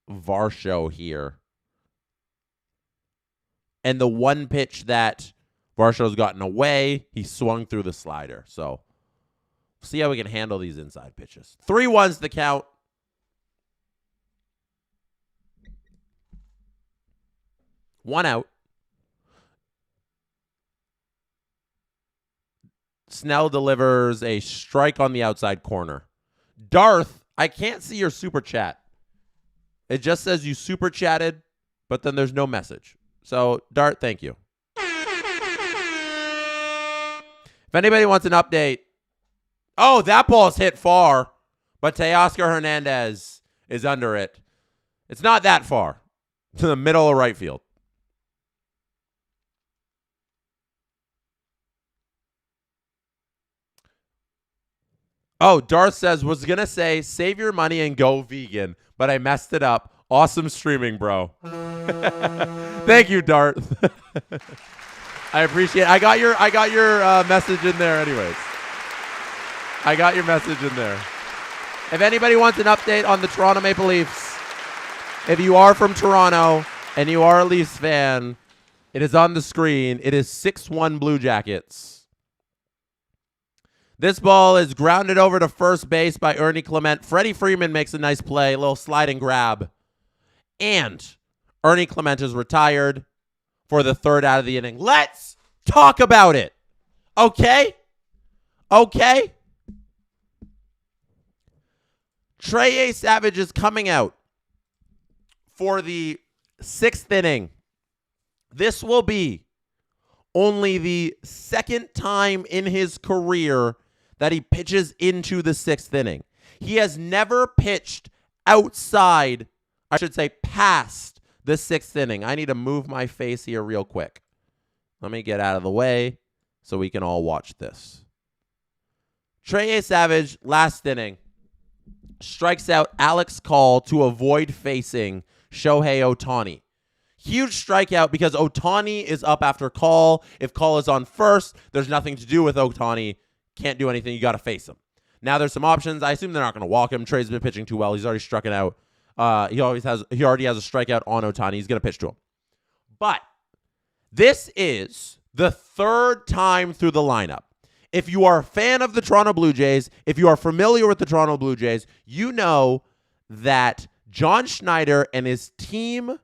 Varsho here. And the one pitch that Varsho's gotten away, he swung through the slider. So see how we can handle these inside pitches. 3-1's the count. One out. Snell delivers a strike on the outside corner. Darth, I can't see your super chat. It just says you super chatted, but then there's no message. So, Dart, thank you. If anybody wants an update. Oh, that ball's hit far, but Teoscar Hernandez is under it. It's not that far. To the middle of right field. Oh, Darth says, was going to say, save your money and go vegan, but I messed it up. Awesome streaming, bro. Thank you, Darth. I appreciate it. I got your message in there anyways. I got your message in there. If anybody wants an update on the Toronto Maple Leafs, if you are from Toronto and you are a Leafs fan, it is on the screen. It is 6-1 Blue Jackets. This ball is grounded over to first base by Ernie Clement. Freddie Freeman makes a nice play, a little slide and grab. And Ernie Clement is retired for the 3rd out of the inning. Let's talk about it. Okay? Okay? Trey Savage is coming out for the 6th inning. This will be only the 2nd time in his career that he pitches into the 6th inning. He has never pitched outside, I should say past the 6th inning. I need to move my face here real quick. Let me get out of the way so we can all watch this. Trey Savage, last inning, strikes out Alex Call to avoid facing Shohei Ohtani. Huge strikeout because Ohtani is up after Call. If Call is on first, there's nothing to do with Ohtani. Can't do anything. You got to face him. Now there's some options. I assume they're not going to walk him. Trey's been pitching too well. He's already struck it out. He already has a strikeout on Ohtani. He's going to pitch to him. But this is the 3rd time through the lineup. If you are a fan of the Toronto Blue Jays, if you are familiar with the Toronto Blue Jays, you know that John Schneider and his team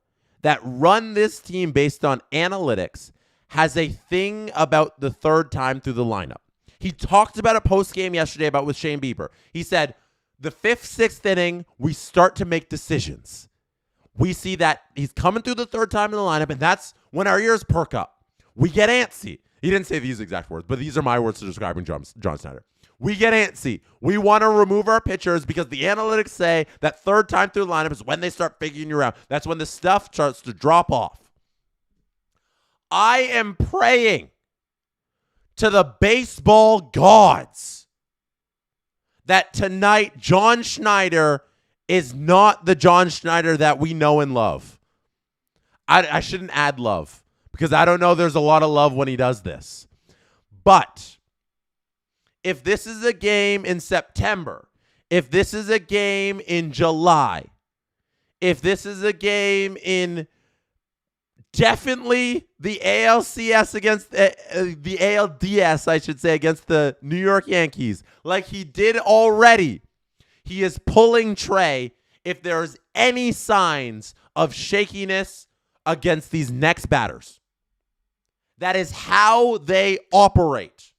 that run this team based on analytics has a thing about the 3rd time through the lineup. He talked about it post-game yesterday about with Shane Bieber. He said, the 5th, 6th inning, we start to make decisions. We see that he's coming through the third time in the lineup, and that's when our ears perk up. We get antsy. He didn't say these exact words, but these are my words to describing John Schneider. We get antsy. We want to remove our pitchers because the analytics say that third time through the lineup is when they start figuring you out. That's when the stuff starts to drop off. I am praying to the baseball gods that tonight John Schneider is not the John Schneider that we know and love. I shouldn't add love because I don't know there's a lot of love when he does this. But if this is a game in September, if this is a game in July, if this is a game in definitely the ALCS against the ALDS, I should say, against the New York Yankees, like he did already, he is pulling Trey if there's any signs of shakiness against these next batters. That is how they operate.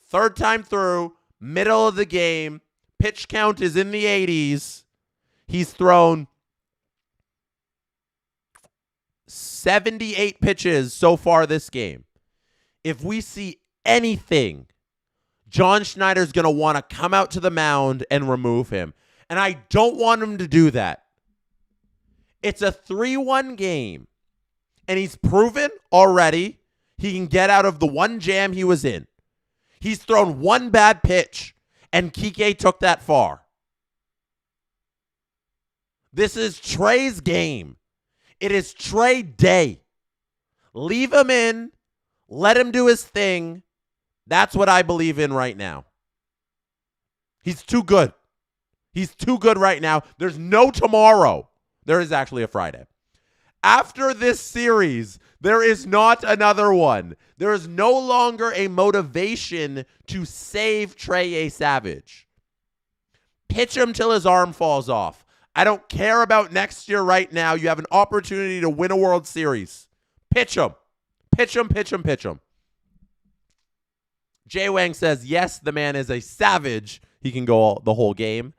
Third time through, middle of the game, pitch count is in the 80s. He's thrown 78 pitches so far this game. If we see anything, John Schneider's going to want to come out to the mound and remove him. And I don't want him to do that. It's a 3-1 game. And he's proven already he can get out of the one jam he was in. He's thrown one bad pitch, and Kike took that far. This is Trey's game. It is Trey Day. Leave him in. Let him do his thing. That's what I believe in right now. He's too good. He's too good right now. There's no tomorrow. There is actually a Friday. After this series, there is not another one. There is no longer a motivation to save Trey Savage. Pitch him till his arm falls off. I don't care about next year right now. You have an opportunity to win a World Series. Pitch him. Pitch him, pitch him, pitch him. Jay Wang says, yes, the man is a savage. He can go the whole game.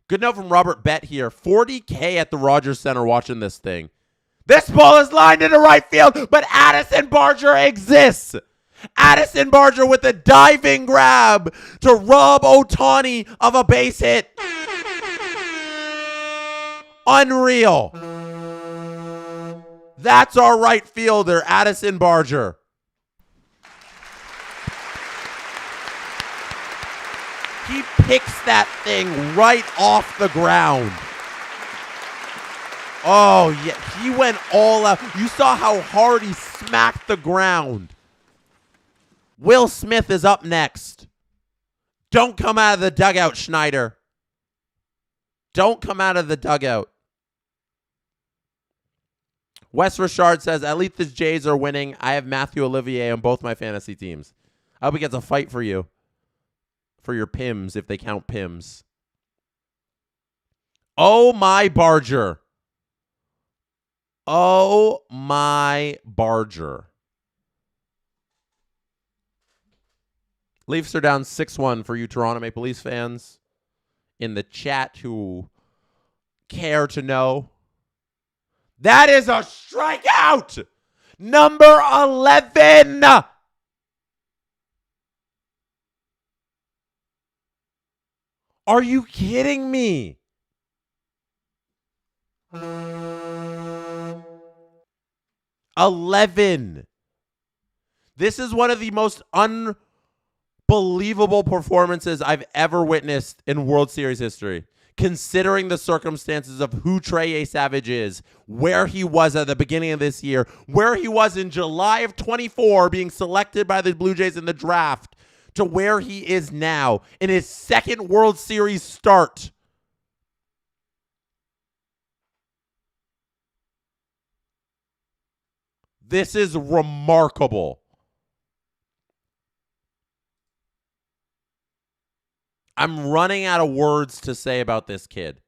Good note from Robert Bett here. 40K at the Rogers Center watching this thing. This ball is lined into right field, but Addison Barger exists. Addison Barger with a diving grab to rob Ohtani of a base hit. Unreal. That's our right fielder, Addison Barger. He picks that thing right off the ground. Oh, yeah, he went all out. You saw how hard he smacked the ground. Will Smith is up next. Don't come out of the dugout, Schneider. Don't come out of the dugout. Wes Richard says, at least the Jays are winning. I have Matthew Olivier on both my fantasy teams. I hope he gets a fight for you. For your Pims, if they count Pims. Oh, my Barger. Oh, my Barger. Leafs are down 6-1 for you Toronto Maple Leafs fans in the chat who care to know. That is a strikeout! Number 11! Are you kidding me? $11. This is one of the most unbelievable performances I've ever witnessed in World Series history. Considering the circumstances of who Trey Savage is, where he was at the beginning of this year, where he was in July of 24 being selected by the Blue Jays in the draft, to where he is now in his second World Series start. This is remarkable. I'm running out of words to say about this kid.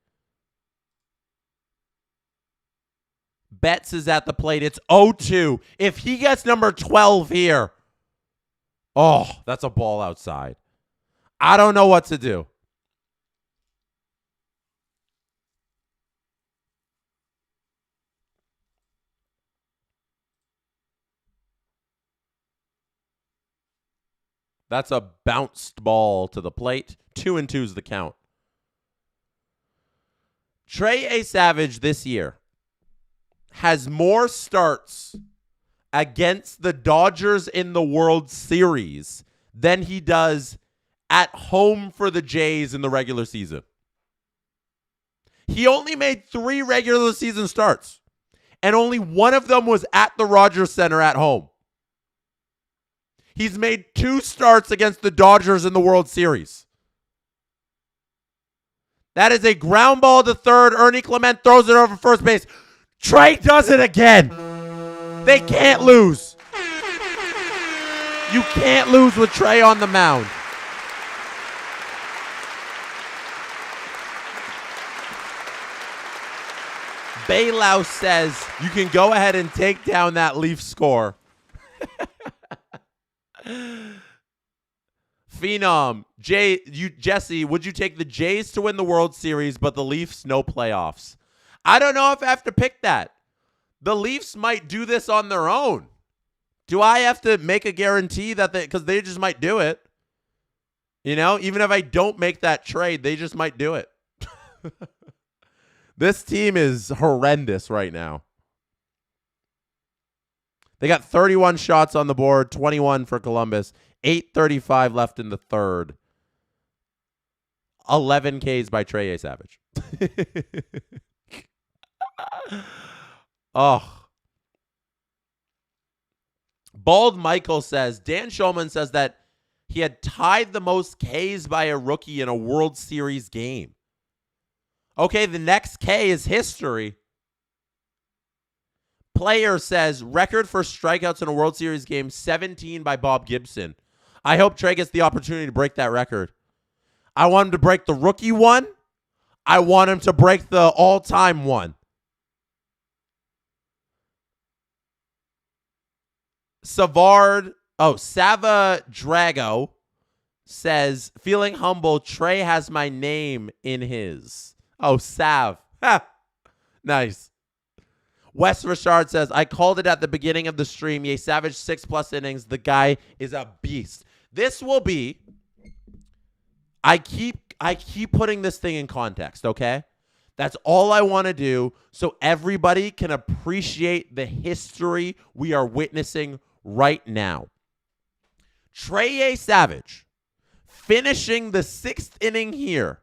Betts is at the plate. It's 0-2. If he gets number 12 here, oh, that's a ball outside. I don't know what to do. That's a bounced ball to the plate. 2-2's the count. Trey Savage this year has more starts against the Dodgers in the World Series than he does at home for the Jays in the regular season. He only made 3 regular season starts, and only one of them was at the Rogers Center at home. He's made 2 starts against the Dodgers in the World Series. That is a ground ball to third. Ernie Clement throws it over first base. Trey does it again. They can't lose. You can't lose with Trey on the mound. Bailow says you can go ahead and take down that Leaf score. Phenom, Jesse, would you take the Jays to win the World Series, but the Leafs no playoffs? I don't know if I have to pick that. The Leafs might do this on their own. Do I have to make a guarantee that because they just might do it? You know, even if I don't make that trade, they just might do it. This team is horrendous right now. They got 31 shots on the board, 21 for Columbus, 8:35 left in the third. 11 Ks by Trey Savage. Oh. Bald Michael says, Dan Shulman says that he had tied the most Ks by a rookie in a World Series game. Okay, the next K is history. Player says, record for strikeouts in a World Series game, 17 by Bob Gibson. I hope Trey gets the opportunity to break that record. I want him to break the rookie one. I want him to break the all-time one. Sava Drago says, feeling humble, Trey has my name in his. Oh, Sav. Ha! Nice. Wes Richard says, I called it at the beginning of the stream. Yay, Savage 6+ innings. The guy is a beast. This will be, I keep putting this thing in context, okay? That's all I want to do so everybody can appreciate the history we are witnessing right now. Trey Savage finishing the 6th inning here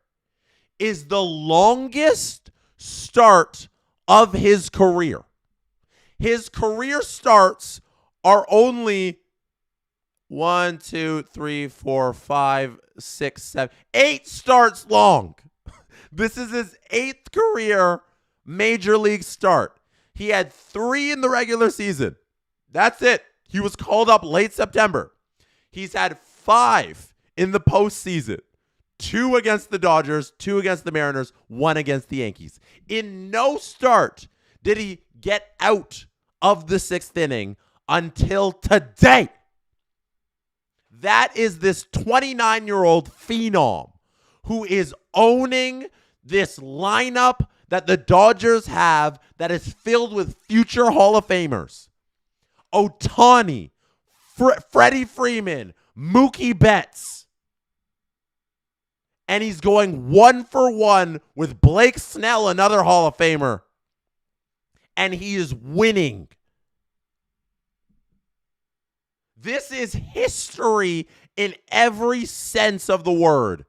is the longest start of his career. His career starts are only 1, 2, 3, 4, 5, 6, 7, 8 starts long. This is his 8th career major league start. He had 3 in the regular season. That's it. He was called up late September. He's had 5 in the postseason. 2 against the Dodgers, 2 against the Mariners, 1 against the Yankees. In no start did he get out of the 6th inning until today. That is this 29-year-old phenom who is owning this lineup that the Dodgers have that is filled with future Hall of Famers. Ohtani, Freddie Freeman, Mookie Betts. And he's going 1-for-1 with Blake Snell, another Hall of Famer. And he is winning. This is history in every sense of the word.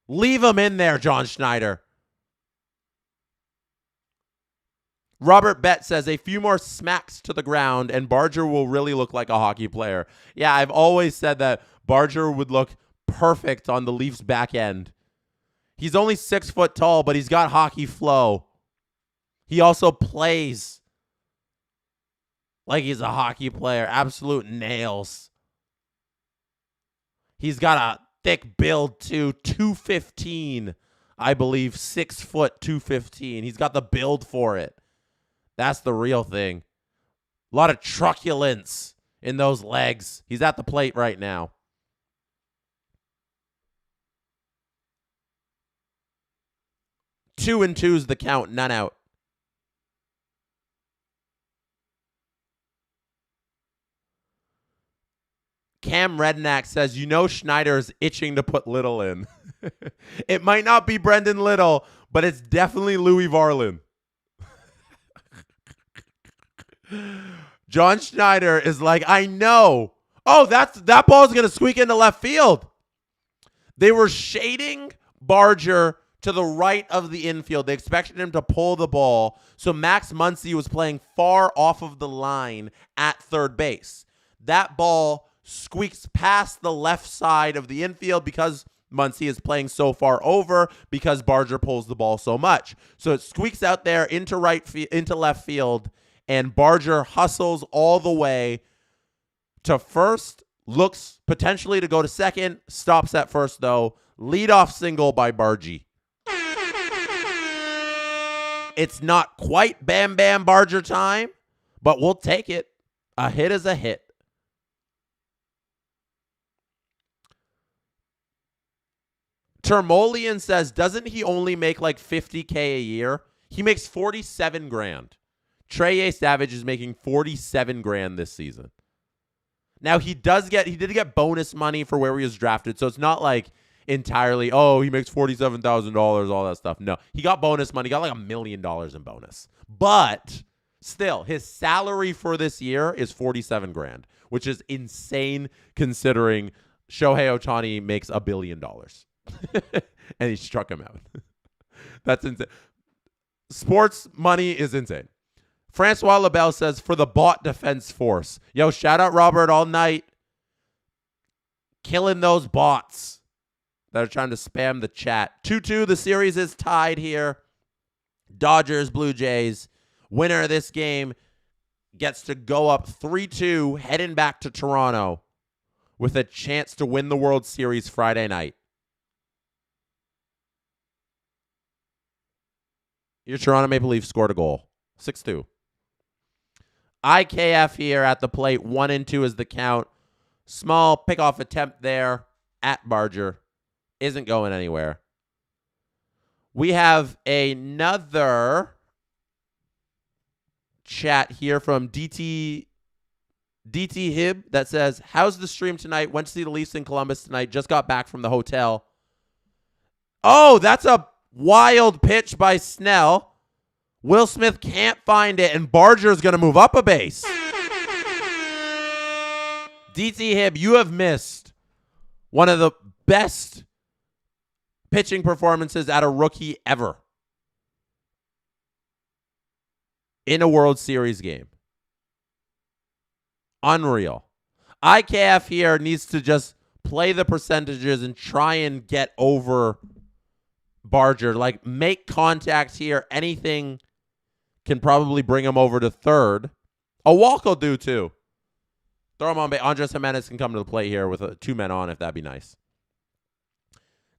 Leave him in there, John Schneider. Robert Bett says, a few more smacks to the ground and Barger will really look like a hockey player. Yeah, I've always said that Barger would look perfect on the Leafs back end. He's only 6 foot tall, but he's got hockey flow. He also plays like he's a hockey player. Absolute nails. He's got a thick build too. 215, I believe. 6 foot, 215. He's got the build for it. That's the real thing. A lot of truculence in those legs. He's at the plate right now. Two and two's the count, none out. Cam Redknapp says, Schneider is itching to put Little in. It might not be Brendan Little, but it's definitely Louis Varlin. John Schneider is like, I know. Oh, that ball's going to squeak into left field. They were shading Barger to the right of the infield. They expected him to pull the ball. So Max Muncy was playing far off of the line at third base. That ball squeaks past the left side of the infield because Muncy is playing so far over because Barger pulls the ball so much. So it squeaks out there into left field, and Barger hustles all the way to first, looks potentially to go to second, stops at first though. Leadoff single by Bargy. It's not quite Bam Bam Barger time, but we'll take it. A hit is a hit. Termolian says, doesn't he only make like $50K a year? He makes $47,000. Trey Savage is making $47,000 this season. Now he did get bonus money for where he was drafted, so it's not like entirely, he makes $47,000, all that stuff. No, he got bonus money. He got like $1 million in bonus. But still, his salary for this year is $47,000, which is insane considering Shohei Ohtani makes $1 billion. And he struck him out. That's insane. Sports money is insane. Francois LaBelle says, for the bot defense force. Yo, shout out Robert all night. Killing those bots that are trying to spam the chat. 2-2, the series is tied here. Dodgers, Blue Jays. Winner of this game gets to go up 3-2, heading back to Toronto with a chance to win the World Series Friday night. Your Toronto Maple Leafs scored a goal. 6-2. IKF here at the plate. 1-2 is the count. Small pickoff attempt there at Barger. Isn't going anywhere. We have another chat here from DT Hib that says, how's the stream tonight? Went to see the Leafs in Columbus tonight. Just got back from the hotel. Oh, that's a wild pitch by Snell. Will Smith can't find it, and Barger's going to move up a base. DT Hib, you have missed one of the best pitching performances at a rookie ever in a World Series game. Unreal. IKF here needs to just play the percentages and try and get over Barger. Like, make contact here. Anything can probably bring him over to third. A walk will do, too. Throw him on base. Andres Jimenez can come to the plate here with 2 men on, if that'd be nice.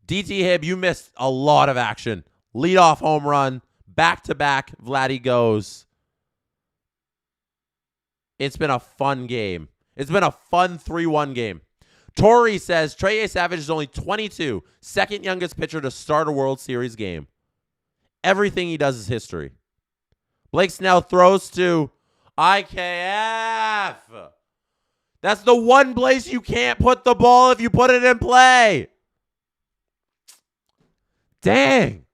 DT Hib, you missed a lot of action. Leadoff home run. Back-to-back, Vladdy goes. It's been a fun game. It's been a fun 3-1 game. Tori says, Trey Savage is only 22. Second youngest pitcher to start a World Series game. Everything he does is history. Blake Snell throws to IKF. That's the one place you can't put the ball if you put it in play. Dang.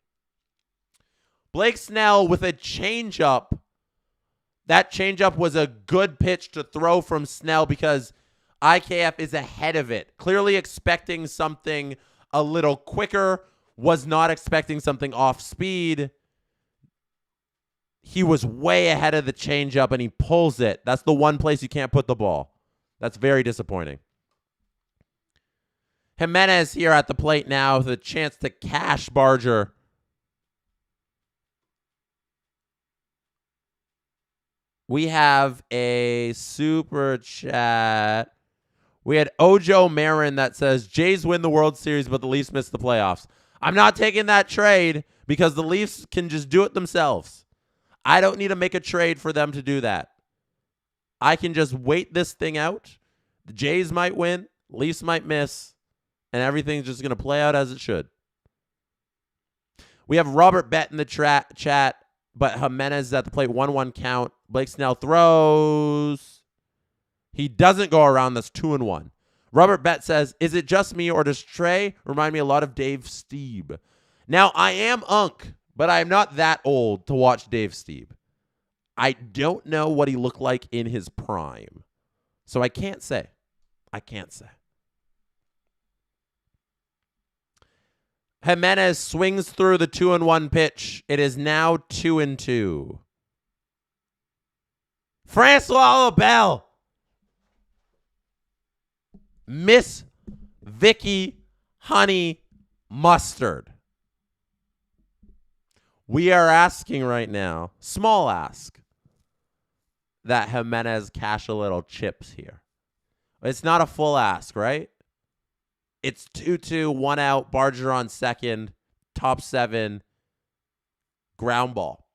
Blake Snell with a changeup. That changeup was a good pitch to throw from Snell because IKF is ahead of it. Clearly expecting something a little quicker. Was not expecting something off speed. He was way ahead of the changeup, and he pulls it. That's the one place you can't put the ball. That's very disappointing. Jimenez here at the plate now with a chance to cash Barger. We have a super chat. We had Ojo Marin that says, Jays win the World Series, but the Leafs miss the playoffs. I'm not taking that trade because the Leafs can just do it themselves. I don't need to make a trade for them to do that. I can just wait this thing out. The Jays might win, Leafs might miss, and everything's just going to play out as it should. We have Robert Bett in the chat, but Jimenez is at the plate, 1-1 count. Blake Snell throws. He doesn't go around. That's 2-1. Robert Bett says, is it just me or does Trey remind me a lot of Dave Steeb? Now, I am Unk, but I am not that old to watch Dave Steeb. I don't know what he looked like in his prime. So I can't say. Jimenez swings through the 2-1 pitch. It is now 2-2. Francois LaBelle. Miss Vicky Honey Mustard. We are asking right now, small ask, that Jimenez cash a little chips here. It's not a full ask, right? It's 2-2, 1 out, Barger on second, top 7, ground ball,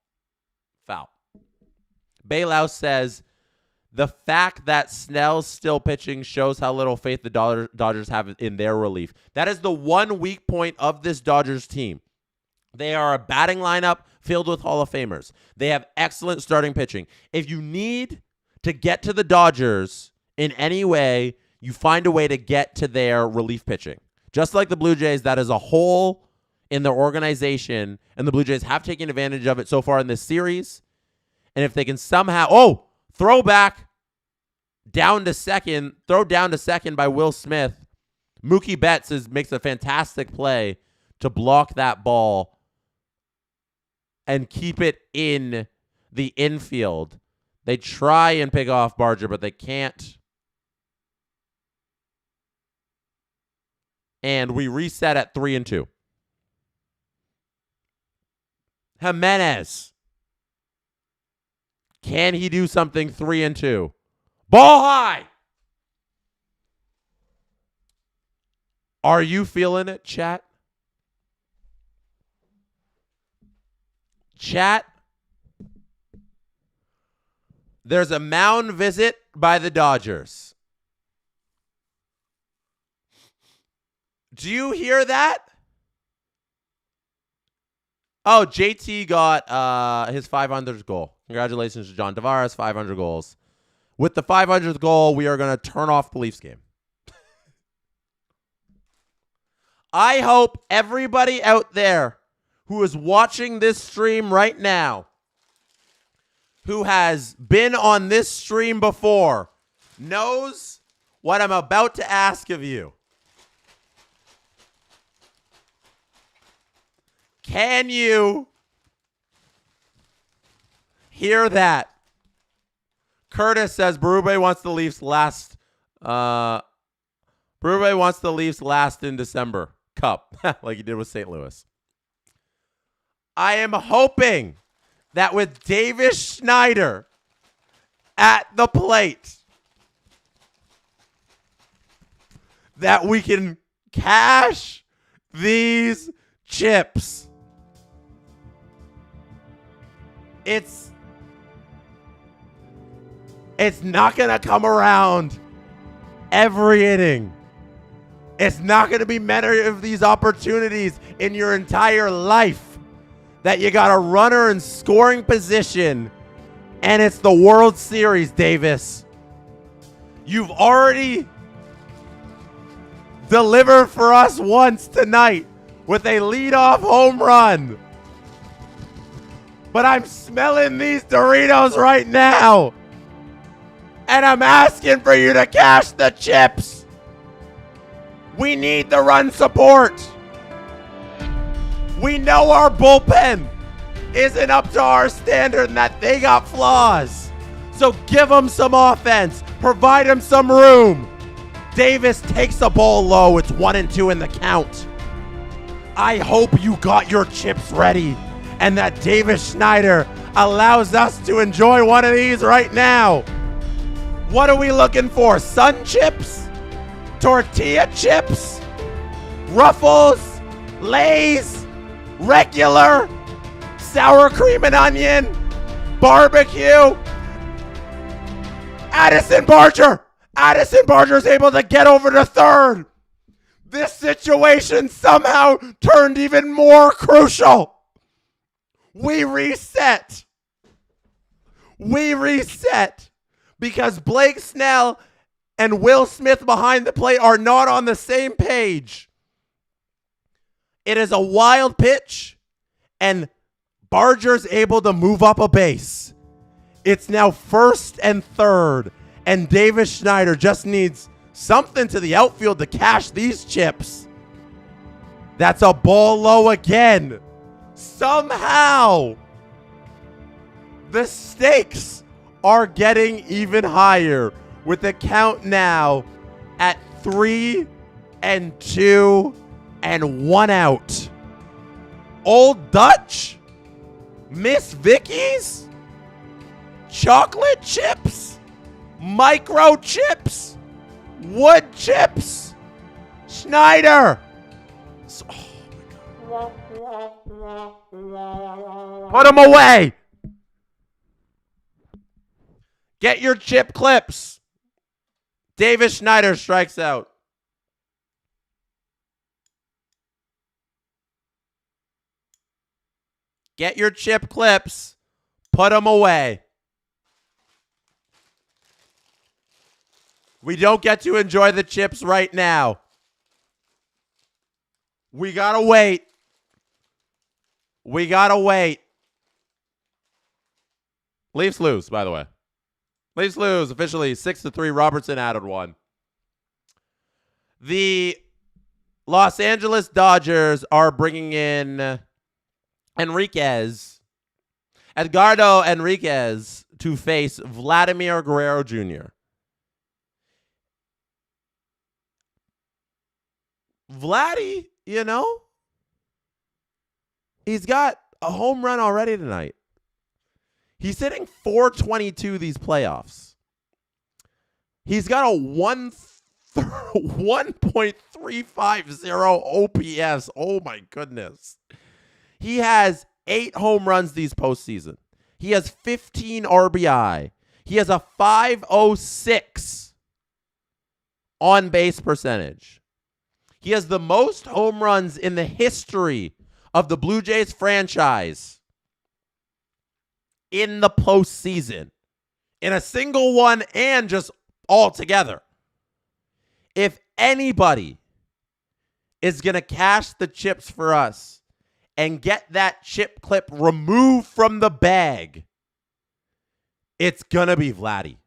foul. Bailout says, the fact that Snell's still pitching shows how little faith the Dodgers have in their relief. That is the one weak point of this Dodgers team. They are a batting lineup filled with Hall of Famers. They have excellent starting pitching. If you need to get to the Dodgers in any way, you find a way to get to their relief pitching. Just like the Blue Jays, that is a hole in their organization, and the Blue Jays have taken advantage of it so far in this series. And if they can somehow, throw down to second by Will Smith. Mookie Betts makes a fantastic play to block that ball and keep it in the infield. They try and pick off Barger, but they can't. And we reset at 3-2. Jimenez. Can he do something 3-2? Ball high. Are you feeling it, chat? Chat. There's a mound visit by the Dodgers. Do you hear that? Oh, JT got his 500th goal. Congratulations to John Tavares, 500 goals. With the 500th goal, we are going to turn off the Leafs game. I hope everybody out there who is watching this stream right now, who has been on this stream before, knows what I'm about to ask of you. Can you hear that? Curtis says Berube wants the Leafs last. Berube wants the Leafs last in December Cup, like he did with St. Louis. I am hoping that with Davis Schneider at the plate, that we can cash these chips. It's not going to come around every inning. It's not going to be many of these opportunities in your entire life that you got a runner in scoring position, and it's the World Series, Davis. You've already delivered for us once tonight with a leadoff home run. But I'm smelling these Doritos right now. And I'm asking for you to cash the chips. We need the run support. We know our bullpen isn't up to our standard and that they got flaws. So give them some offense. Provide them some room. Davis takes the ball low. It's 1-2 in the count. I hope you got your chips ready and that Davis Schneider allows us to enjoy one of these right now. What are we looking for? Sun chips? Tortilla chips? Ruffles? Lay's? Regular? Sour cream and onion? Barbecue? Addison Barger! Addison Barger is able to get over to third. This situation somehow turned even more crucial. We reset. We reset because Blake Snell and Will Smith behind the plate are not on the same page. It is a wild pitch, and Barger's able to move up a base. It's now first and third, and Davis Schneider just needs something to the outfield to cash these chips. That's a ball low again. Somehow, the stakes are getting even higher with the count now at 3-2 and 1 out. Old Dutch? Miss Vicky's? Chocolate chips? Microchips? Wood chips? Schneider? Oh my God. Put him away. Get your chip clips. Davis Schneider strikes out. Get your chip clips. Put them away. We don't get to enjoy the chips right now. We gotta wait. We gotta wait. Leafs lose, by the way. Leafs lose officially 6-3. Robertson added one. The Los Angeles Dodgers are bringing in Edgardo Enriquez, to face Vladimir Guerrero Jr. Vladdy, you know, he's got a home run already tonight. He's hitting .422 these playoffs. He's got a 1.350 OPS. Oh, my goodness. He has 8 home runs these postseason. He has 15 RBI. He has a .506 on-base percentage. He has the most home runs in the history of the Blue Jays franchise in the postseason, in a single one and just all together. If anybody is going to cash the chips for us and get that chip clip removed from the bag, it's going to be Vladdy.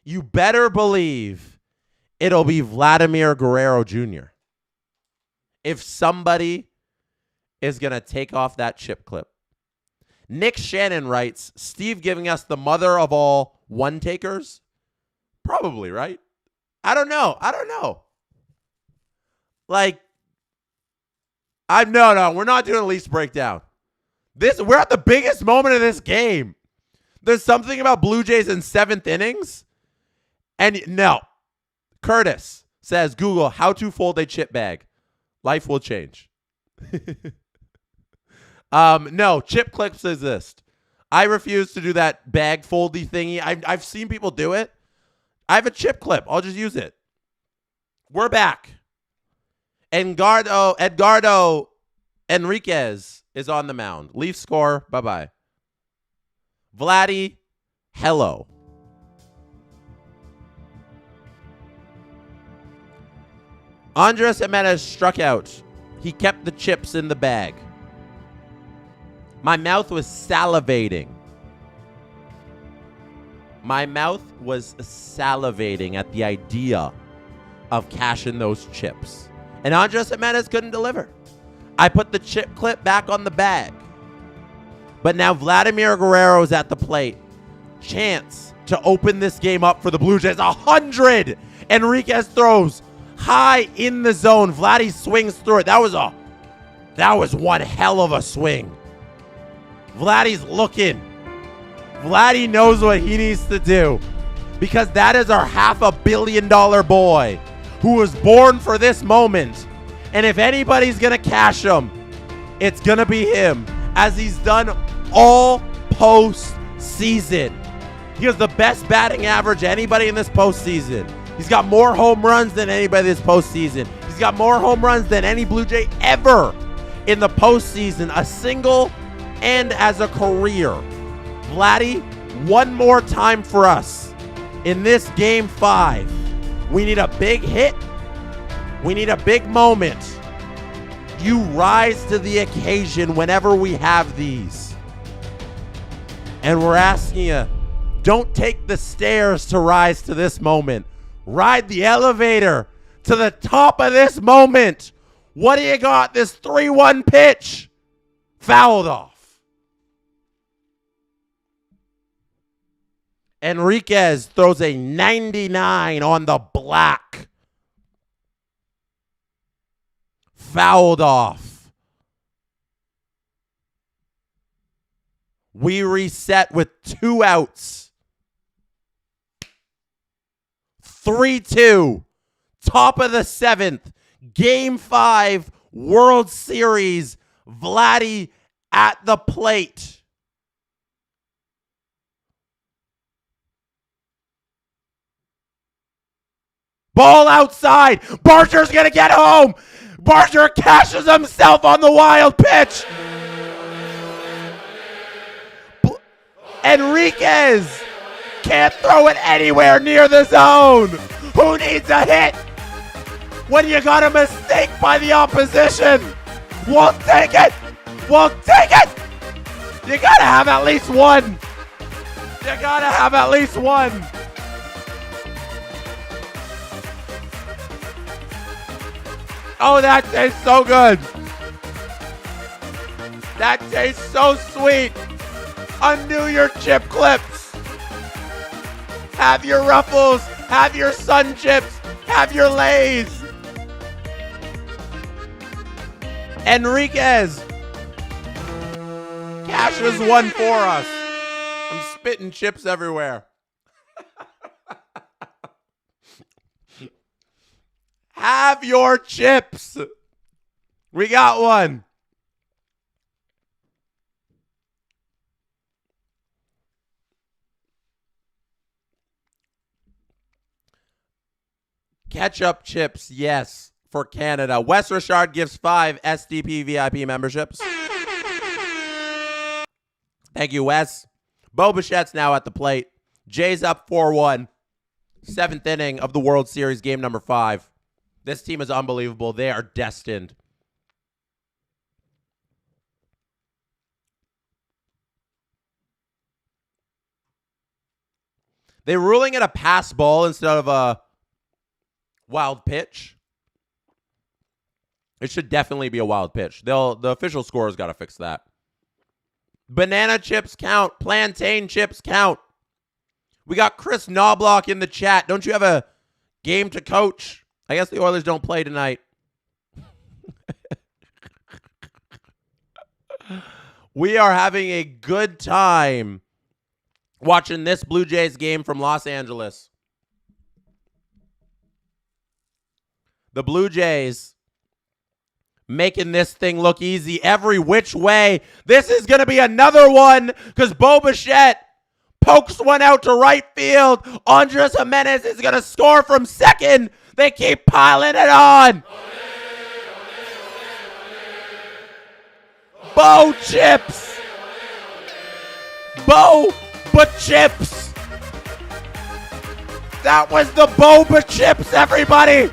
You better believe it'll be Vladimir Guerrero Jr. if somebody is going to take off that chip clip. Nick Shannon writes, Steve giving us the mother of all one takers? Probably, right? I don't know. Like, no, we're not doing a Leafs breakdown. We're at the biggest moment of this game. There's something about Blue Jays in 7th innings. And no. Curtis says, Google how to fold a chip bag. Life will change. No, chip clips exist. I refuse to do that bag foldy thingy. I've seen people do it. I have a chip clip. I'll just use it. We're back. Edgardo Enriquez is on the mound. Leaf score. Bye-bye. Vladdy, hello. Andres Jimenez struck out. He kept the chips in the bag. My mouth was salivating. My mouth was salivating at the idea of cashing those chips. And Andres Jimenez couldn't deliver. I put the chip clip back on the bag. But now Vladimir Guerrero is at the plate. Chance to open this game up for the Blue Jays. 100! Enriquez throws high in the zone. Vladdy swings through it. That was one hell of a swing. Vladdy's looking. Vladdy knows what he needs to do, because that is our $500 million boy who was born for this moment. And if anybody's going to cash him, it's going to be him, as he's done all postseason. He has the best batting average of anybody in this postseason. He's got more home runs than anybody this postseason. He's got more home runs than any Blue Jay ever in the postseason, a single and as a career. Vladdy, one more time for us in this Game 5. We need a big hit. We need a big moment. You rise to the occasion whenever we have these. And we're asking you, don't take the stairs to rise to this moment. Ride the elevator to the top of this moment. What do you got? This 3-1 pitch. Fouled off. Enriquez throws a 99 on the black. Fouled off. We reset with 2 outs. 3-2. Top of the 7th. Game 5. World Series. Vladdy at the plate. Ball outside. Barger's going to get home. Barger cashes himself on the wild pitch. Enriquez can't throw it anywhere near the zone. Who needs a hit when you got a mistake by the opposition? We'll take it. We'll take it. You got to have at least one. You got to have at least one. Oh, that tastes so good. That tastes so sweet. Undo your chip clips. Have your Ruffles. Have your Sun Chips. Have your Lays. Enriquez cashes one for us. I'm spitting chips everywhere. Have your chips. We got one. Ketchup chips, yes, for Canada. Wes Richard gives 5 SDP VIP memberships. Thank you, Wes. Bo Bichette's now at the plate. Jays up 4-1. 7th inning of the World Series, game number 5. This team is unbelievable. They are destined. They're ruling it a pass ball instead of a wild pitch. It should definitely be a wild pitch. The official scorer's got to fix that. Banana chips count. Plantain chips count. We got Chris Knobloch in the chat. Don't you have a game to coach? I guess the Oilers don't play tonight. We are having a good time watching this Blue Jays game from Los Angeles. The Blue Jays making this thing look easy every which way. This is going to be another one because Bo Bichette pokes one out to right field. Andres Jimenez is going to score from second. They keep piling it on. Bo chips. Bo chips. That was the Boba chips, everybody.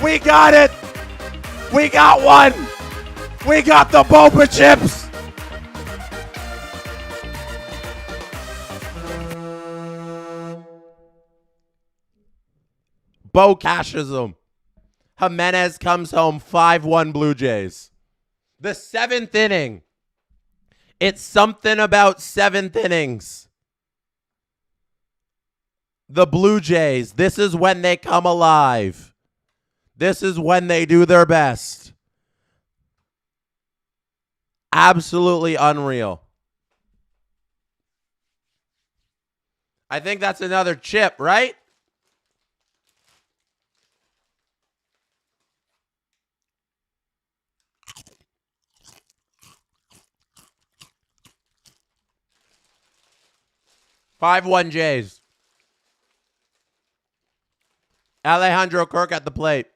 We got it. We got one. We got the Boba chips. Bo cashes them. Jimenez comes home 5-1 Blue Jays. The 7th inning. It's something about 7th innings. The Blue Jays, this is when they come alive. This is when they do their best. Absolutely unreal. I think that's another chip, right? 5-1 Jays. Alejandro Kirk at the plate.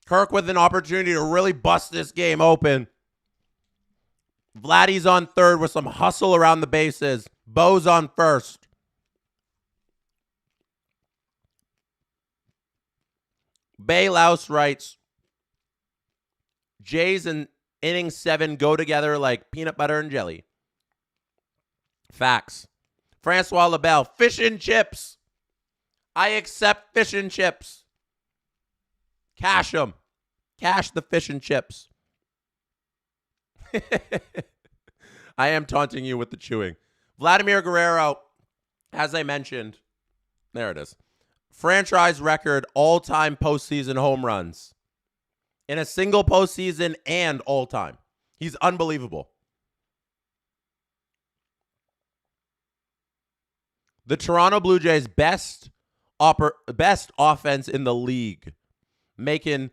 Kirk with an opportunity to really bust this game open. Vladdy's on third with some hustle around the bases. Bo's on first. Baylouse writes, Jays and inning 7 go together like peanut butter and jelly. Facts. Francois LaBelle, fish and chips. I accept fish and chips. Cash them. Cash the fish and chips. I am taunting you with the chewing. Vladimir Guerrero, as I mentioned, there it is. Franchise record all-time postseason home runs. In a single postseason and all-time. He's unbelievable. The Toronto Blue Jays best offense in the league, making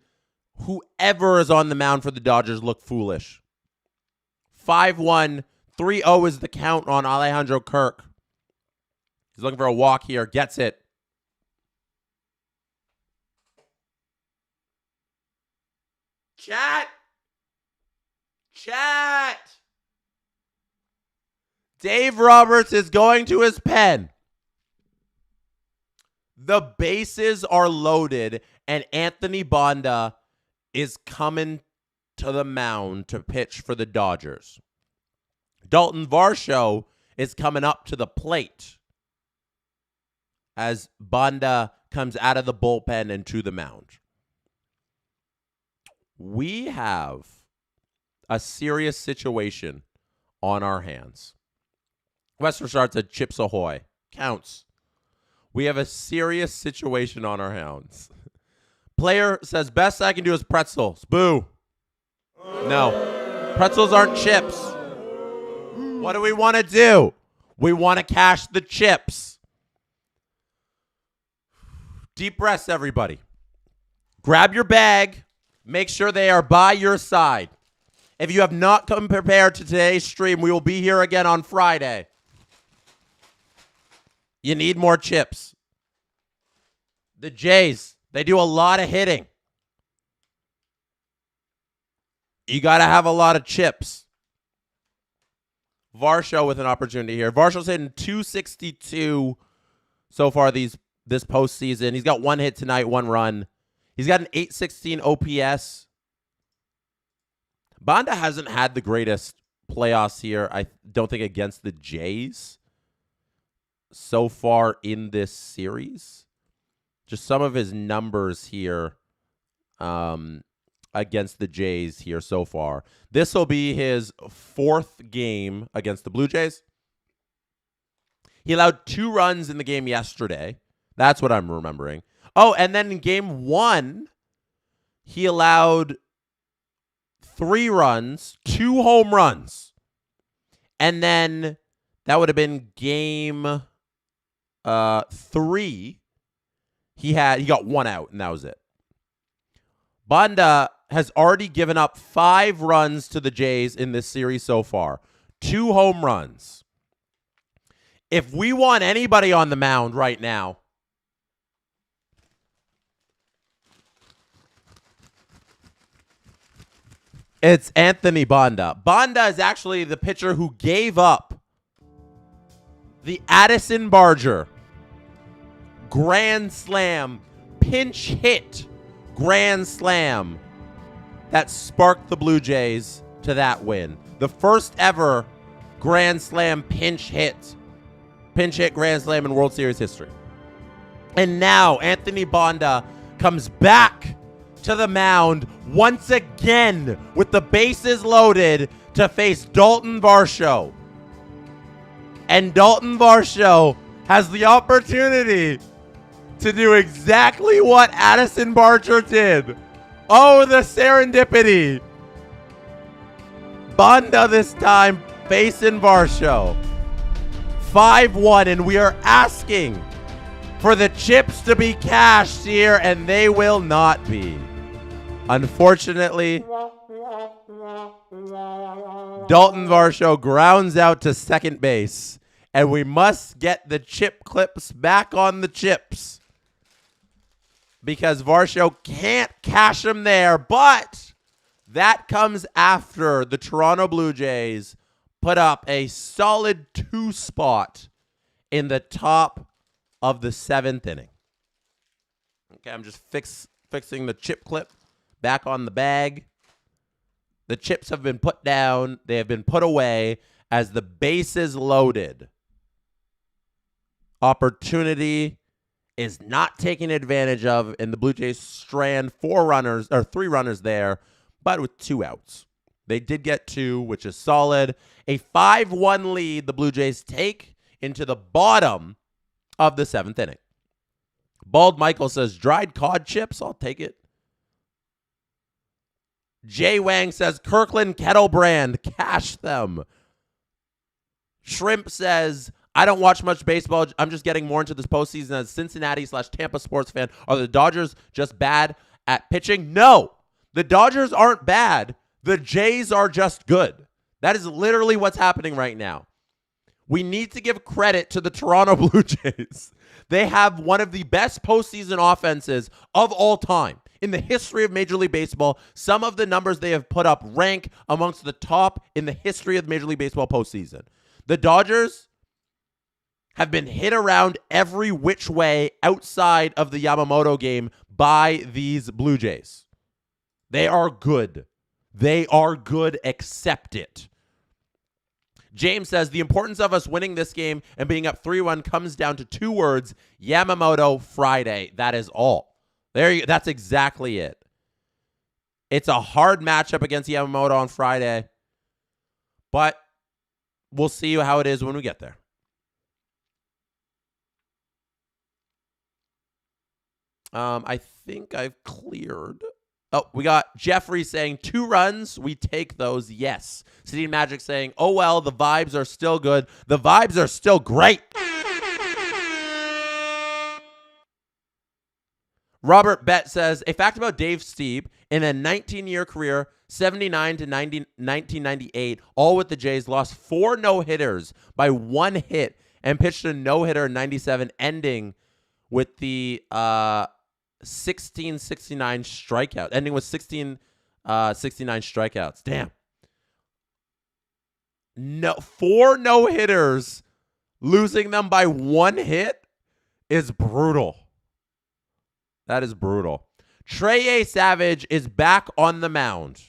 whoever is on the mound for the Dodgers look foolish. 5-1, 3-0 is the count on Alejandro Kirk. He's looking for a walk here, gets it. Chat. Dave Roberts is going to his pen. The bases are loaded, and Anthony Banda is coming to the mound to pitch for the Dodgers. Dalton Varsho is coming up to the plate as Banda comes out of the bullpen and to the mound. We have a serious situation on our hands. Western starts at Chips Ahoy. Counts. We have a serious situation on our hands. Player says, best I can do is pretzels. Boo. No. Pretzels aren't chips. What do we want to do? We want to cash the chips. Deep breaths, everybody. Grab your bag. Make sure they are by your side. If you have not come prepared to today's stream, we will be here again on Friday. You need more chips. The Jays, they do a lot of hitting. You got to have a lot of chips. Varsho with an opportunity here. Varsho's hitting 262 so far this postseason. He's got 1 hit tonight, 1 run. He's got an 816 OPS. Banda hasn't had the greatest playoffs here, I don't think, against the Jays so far in this series. Just some of his numbers here against the Jays here so far. This will be his 4th game against the Blue Jays. He allowed 2 runs in the game yesterday. That's what I'm remembering. Oh, and then in game 1, he allowed 3 runs, 2 home runs. And then that would have been game 3. He got 1 out, and that was it. Banda has already given up 5 runs to the Jays in this series so far. 2 home runs. If we want anybody on the mound right now, it's Anthony Banda. Banda is actually the pitcher who gave up the Addison Barger grand slam, pinch hit grand slam that sparked the Blue Jays to that win. The first ever grand slam pinch hit grand slam in World Series history. And now Anthony Banda comes back to the mound once again with the bases loaded to face Dalton Varsho. And Dalton Varsho has the opportunity to do exactly what Addison Barger did. Oh, the serendipity. Banda this time facing Varsho. 5-1, and we are asking for the chips to be cashed here, and they will not be. Unfortunately, Dalton Varsho grounds out to second base, and we must get the chip clips back on the chips because Varsho can't cash them there, but that comes after the Toronto Blue Jays put up a solid 2 spot in the top of the 7th inning. Okay, I'm just fixing the chip clip back on the bag. The chips have been put down. They have been put away as the bases loaded. Opportunity is not taken advantage of, and the Blue Jays strand 3 runners there, but with 2 outs. They did get 2, which is solid. A 5-1 lead the Blue Jays take into the bottom of the 7th inning. Bald Michael says, dried cod chips, I'll take it. Jay Wang says, Kirkland Kettle Brand, cash them. Shrimp says, I don't watch much baseball. I'm just getting more into this postseason as Cincinnati/Tampa sports fan. Are the Dodgers just bad at pitching? No, the Dodgers aren't bad. The Jays are just good. That is literally what's happening right now. We need to give credit to the Toronto Blue Jays. They have one of the best postseason offenses of all time in the history of Major League Baseball. Some of the numbers they have put up rank amongst the top in the history of Major League Baseball postseason. The Dodgers have been hit around every which way outside of the Yamamoto game by these Blue Jays. They are good. They are good. Accept it. James says, the importance of us winning this game and being up 3-1 comes down to 2 words, Yamamoto Friday. That is all. That's exactly it. It's a hard matchup against Yamamoto on Friday, but we'll see how it is when we get there. I think I've cleared. Oh, we got Jeffrey saying 2 runs. We take those. Yes. City Magic saying, oh, well, the vibes are still good. The vibes are still great. Robert Bett says, a fact about Dave Stieb, in a 19-year career, 79 to 1998, all with the Jays, lost 4 no-hitters by 1 hit and pitched a no-hitter in 97, ending with the 1669 strikeout, ending with 1669 strikeouts. Damn. No, 4 no-hitters, losing them by 1 hit is brutal. That is brutal. Trey Savage is back on the mound.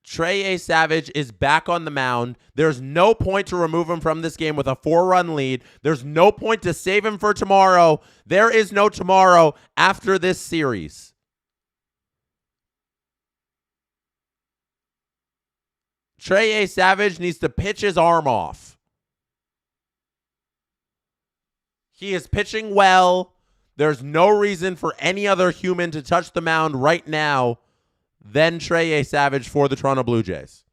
Trey Savage is back on the mound. There's no point to remove him from this game with a 4-run lead. There's no point to save him for tomorrow. There is no tomorrow after this series. Trey Savage needs to pitch his arm off. He is pitching well. There's no reason for any other human to touch the mound right now than Trey Savage for the Toronto Blue Jays.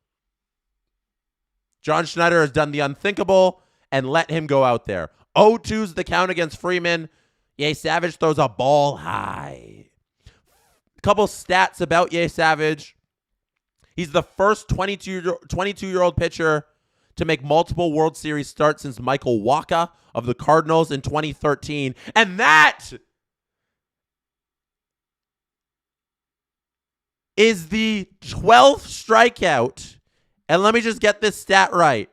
John Schneider has done the unthinkable and let him go out there. 0-2's the count against Freeman. Savage throws a ball high. A couple stats about Savage. He's the first 22-year-old pitcher to make multiple World Series starts since Michael Wacha of the Cardinals in 2013. And that is the 12th strikeout. And let me just get this stat right.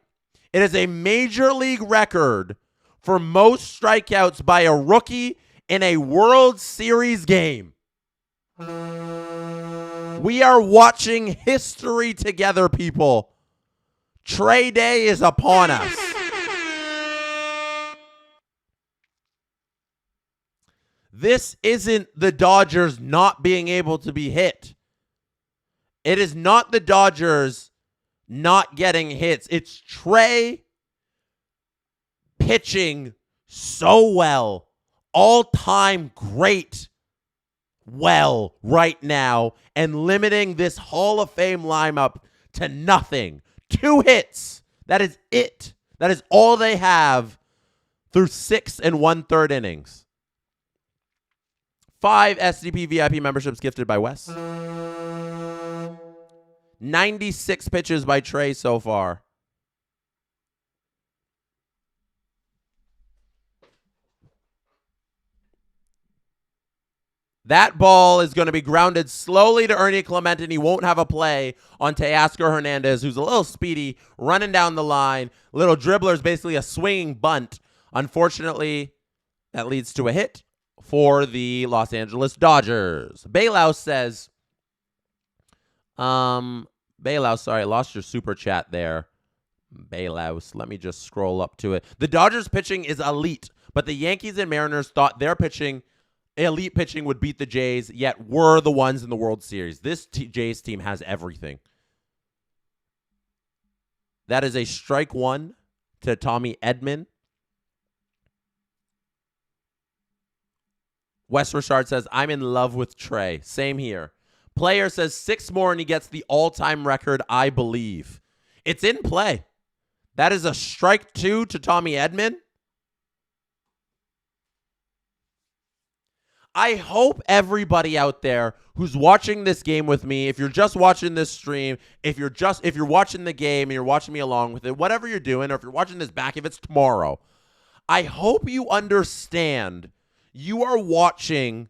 It is a major league record for most strikeouts by a rookie in a World Series game. We are watching history together, people. Trey Day is upon us. This isn't the Dodgers not being able to be hit. It is not the Dodgers not getting hits. It's Trey pitching so well. All-time great well right now and limiting this Hall of Fame lineup to nothing. 2 hits. That is it. That is all they have through 6 1/3 innings. 5 SDP VIP memberships gifted by Wes. 96 pitches by Trey so far. That ball is going to be grounded slowly to Ernie Clement, and he won't have a play on Teoscar Hernandez, who's a little speedy, running down the line. Little dribbler is basically a swinging bunt. Unfortunately, that leads to a hit for the Los Angeles Dodgers. Bailout says, Bailout, sorry, I lost your super chat there. Bailout, let me just scroll up to it. The Dodgers pitching is elite, but the Yankees and Mariners thought their elite pitching would beat the Jays, yet were the ones in the World Series. This Jays team has everything. That is a strike one to Tommy Edman. Wes Richard says, I'm in love with Trey. Same here. Player says 6 more and he gets the all-time record, I believe. It's in play. That is a strike 2 to Tommy Edman. I hope everybody out there who's watching this game with me, if you're just watching this stream, if you're watching the game and you're watching me along with it, whatever you're doing, or if you're watching this back, if it's tomorrow, I hope you understand you are watching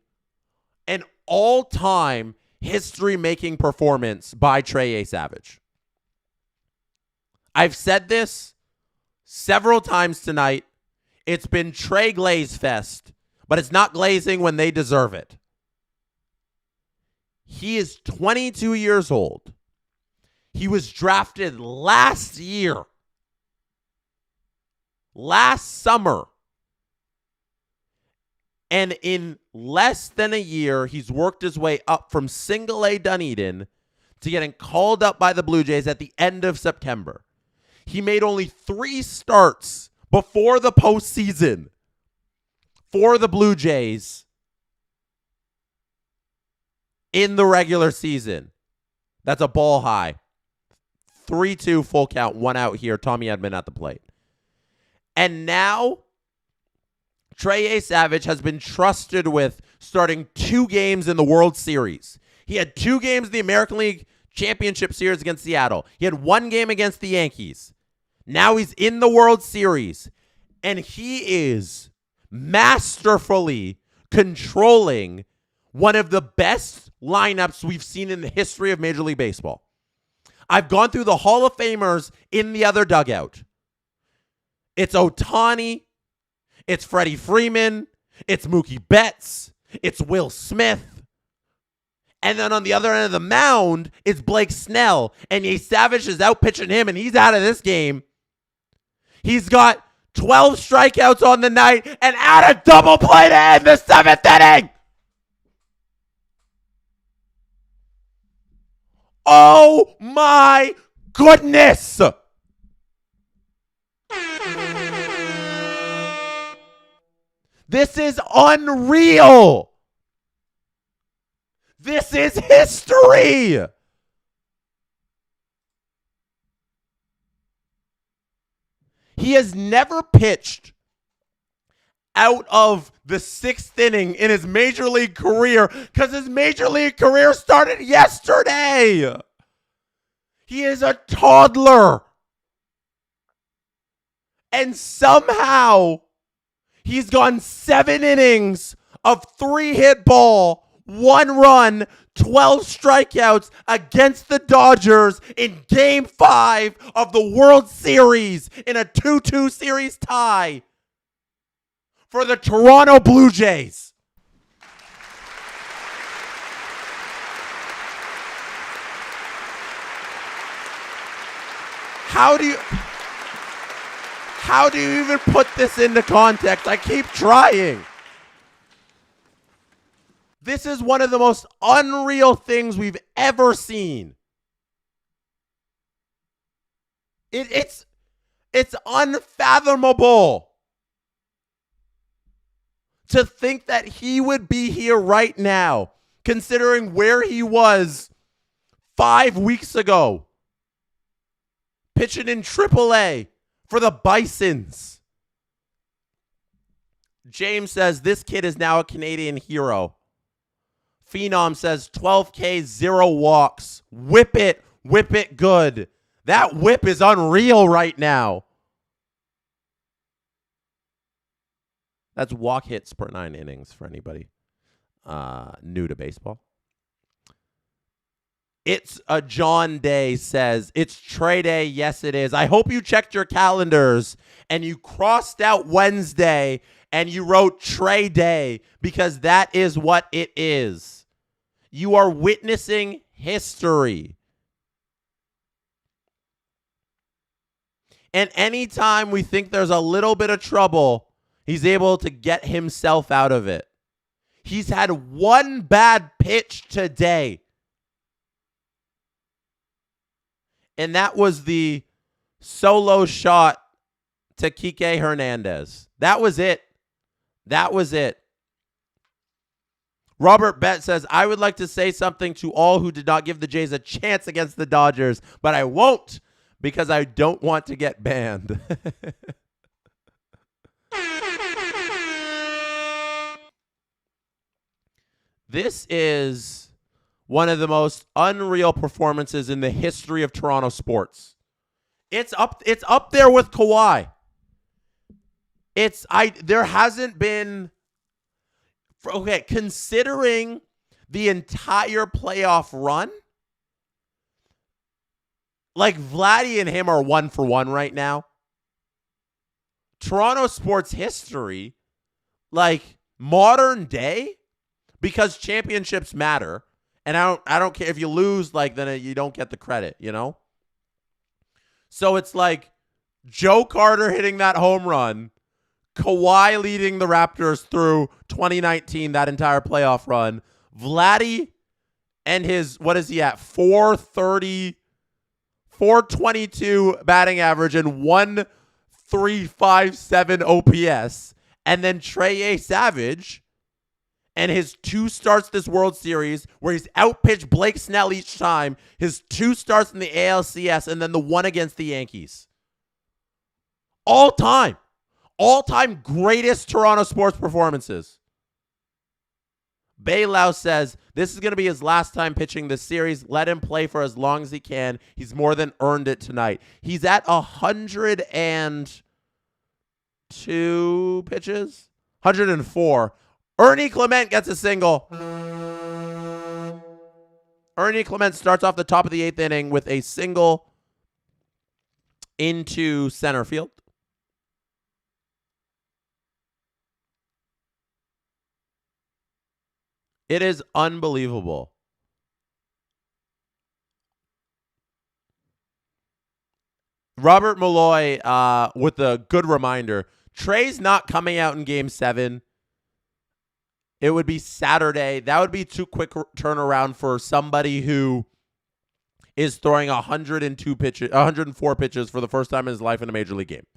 an all-time history-making performance by Trey Savage. I've said this several times tonight. It's been Trey Glaze Fest, but it's not glazing when they deserve it. He is 22 years old. He was drafted last year. Last summer. And in less than a year, he's worked his way up from single A Dunedin to getting called up by the Blue Jays at the end of September. He made only 3 starts before the postseason for the Blue Jays in the regular season. That's a ball high. 3-2 full count, 1 out here. Tommy Edman at the plate. And now Trey Savage has been trusted with starting 2 games in the World Series. He had 2 games in the American League Championship Series against Seattle. He had 1 game against the Yankees. Now he's in the World Series. And he is masterfully controlling one of the best lineups we've seen in the history of Major League Baseball. I've gone through the Hall of Famers in the other dugout. It's Ohtani. It's Freddie Freeman. It's Mookie Betts. It's Will Smith. And then on the other end of the mound, it's Blake Snell. And Savage is out pitching him, and he's out of this game. He's got 12 strikeouts on the night and add a double play to end the 7th inning. Oh my goodness. This is unreal. This is history. He has never pitched out of the 6th inning in his Major League career because his Major League career started yesterday. He is a toddler. And somehow he's gone 7 innings of 3 hit ball, 1 run, 12 strikeouts against the Dodgers in Game 5 of the World Series in a 2-2 series tie for the Toronto Blue Jays. How do you even put this into context? I keep trying. This is one of the most unreal things we've ever seen. It's unfathomable to think that he would be here right now, considering where he was 5 weeks ago, pitching in AAA for the Bisons. James says, this kid is now a Canadian hero. Phenom says 12K, 0 walks. Whip it good. That whip is unreal right now. That's walk hits per 9 innings for anybody new to baseball. It's a John Day says, it's Trey Day. Yes, it is. I hope you checked your calendars and you crossed out Wednesday and you wrote Trey Day because that is what it is. You are witnessing history. And anytime we think there's a little bit of trouble, he's able to get himself out of it. He's had one bad pitch today. And that was the solo shot to Kike Hernandez. That was it. That was it. Robert Bett says, I would like to say something to all who did not give the Jays a chance against the Dodgers, but I won't because I don't want to get banned. This is one of the most unreal performances in the history of Toronto sports. It's up there with Kawhi. There hasn't been, okay, considering the entire playoff run, like Vladdy and him are 1-for-1 right now. Toronto sports history, like modern day, because championships matter, and I don't care if you lose, like then you don't get the credit, you know? So it's like Joe Carter hitting that home run, Kawhi leading the Raptors through 2019, that entire playoff run, Vladdy and his, what is he at, 430, 422 batting average and 1.357 OPS, and then Trey Savage and his 2 starts this World Series where he's outpitched Blake Snell each time, his 2 starts in the ALCS, and then the one against the Yankees. All-time greatest Toronto sports performances. Baylau says, this is going to be his last time pitching this series. Let him play for as long as he can. He's more than earned it tonight. He's at 102 pitches? 104. Ernie Clement gets a single. Ernie Clement starts off the top of the 8th inning with a single into center field. It is unbelievable. Robert Malloy with a good reminder. Trey's not coming out in Game 7. It would be Saturday. That would be too quick turnaround for somebody who is throwing 104 pitches for the first time in his life in a major league game.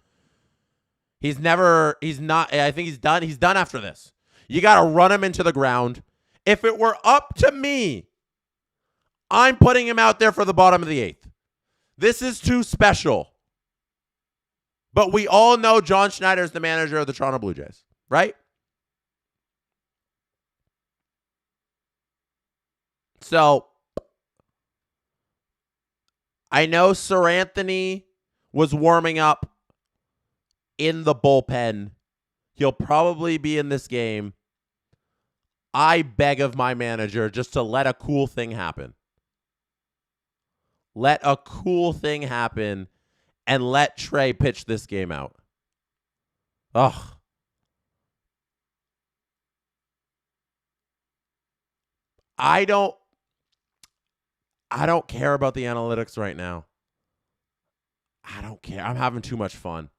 He's not, I think he's done. He's done after this. You got to run him into the ground. If it were up to me, I'm putting him out there for the bottom of the 8th. This is too special. But we all know John Schneider is the manager of the Toronto Blue Jays, right? So, I know Sir Anthony was warming up in the bullpen. He'll probably be in this game. I beg of my manager just to let a cool thing happen. Let a cool thing happen and let Trey pitch this game out. Ugh. I don't care about the analytics right now. I don't care. I'm having too much fun.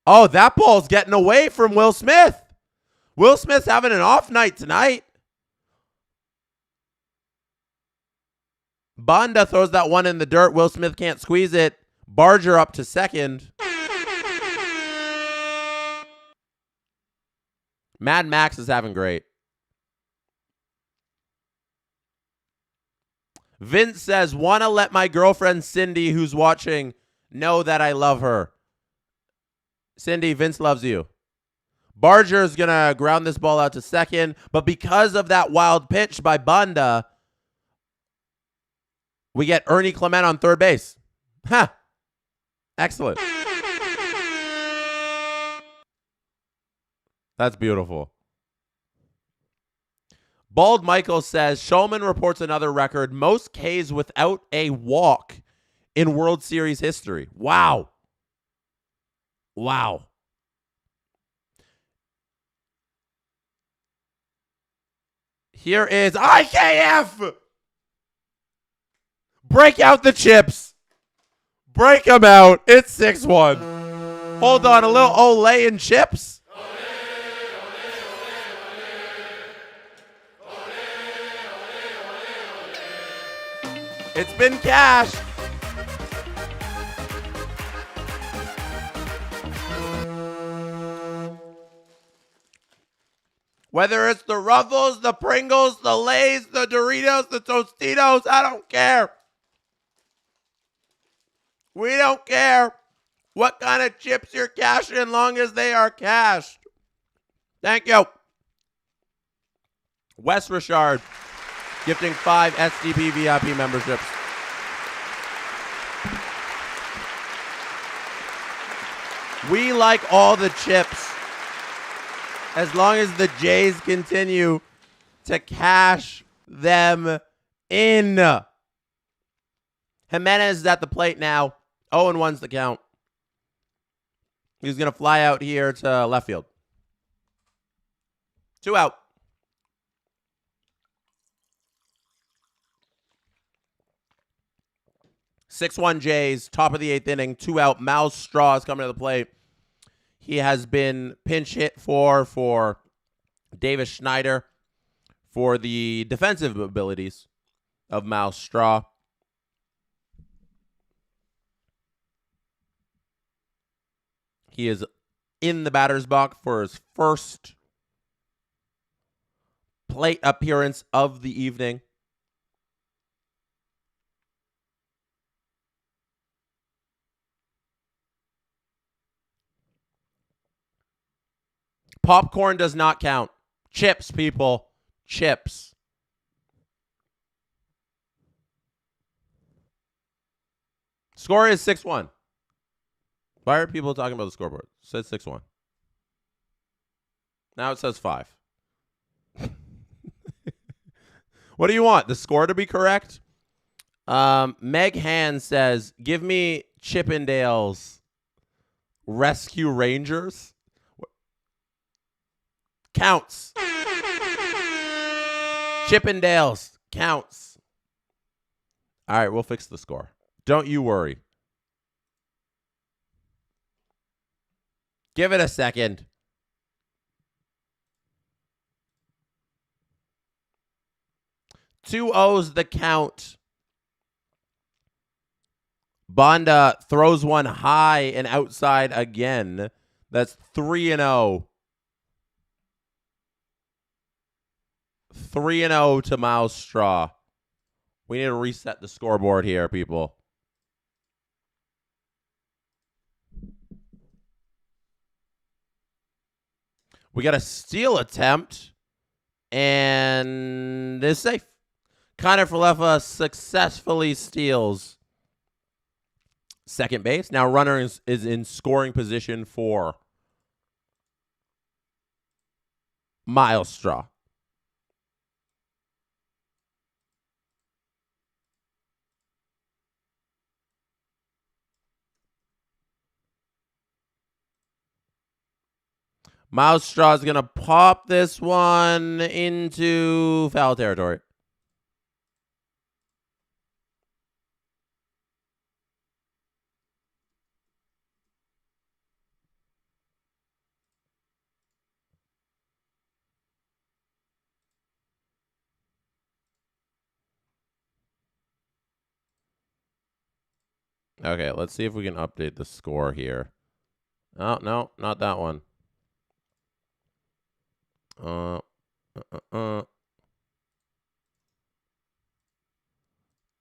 Oh, that ball's getting away from Will Smith. Will Smith's having an off night tonight. Banda throws that one in the dirt. Will Smith can't squeeze it. Barger up to second. Mad Max is having great. Vince says, want to let my girlfriend Cindy, who's watching, know that I love her. Cindy, Vince loves you. Barger is going to ground this ball out to second, but because of that wild pitch by Banda, we get Ernie Clement on third base. Ha! Excellent. That's beautiful. Bald Michael says, Shulman reports another record, most Ks without a walk in World Series history. Wow. Wow. Here is IKF. Break out the chips. Break them out. It's 6-1. Hold on, a little Olay and chips. It's been cashed. Whether it's the Ruffles, the Pringles, the Lays, the Doritos, the Tostitos, I don't care. We don't care what kind of chips you're cashing as long as they are cashed. Thank you. Wes Richard gifting 5 SDP VIP memberships. We like all the chips as long as the Jays continue to cash them in. Jimenez is at the plate now. 0-1's the count. He's going to fly out here to left field. 2 out. Six-1 Jays, top of the 8th inning, 2 out. Miles Straw is coming to the plate. He has been pinch hit for Davis Schneider for the defensive abilities of Miles Straw. He is in the batter's box for his first plate appearance of the evening. Popcorn does not count. Chips, people. Chips. Score is 6-1. Why are people talking about the scoreboard? It says 6-1. Now it says 5. What do you want? The score to be correct? Meg Han says, give me Chippendales Rescue Rangers. Counts. Chippendales. Counts. All right, we'll fix the score. Don't you worry. Give it a second. Two O's the count. Bonda throws one high and outside again. That's 3-0. 3-0 to Miles Straw. We need to reset the scoreboard here, people. We got a steal attempt, and it's safe. Connor Falefa successfully steals second base. Now runner is in scoring position for Miles Straw. Miles Straw is going to pop this one into foul territory. Okay, let's see if we can update the score here. Oh, no, not that one.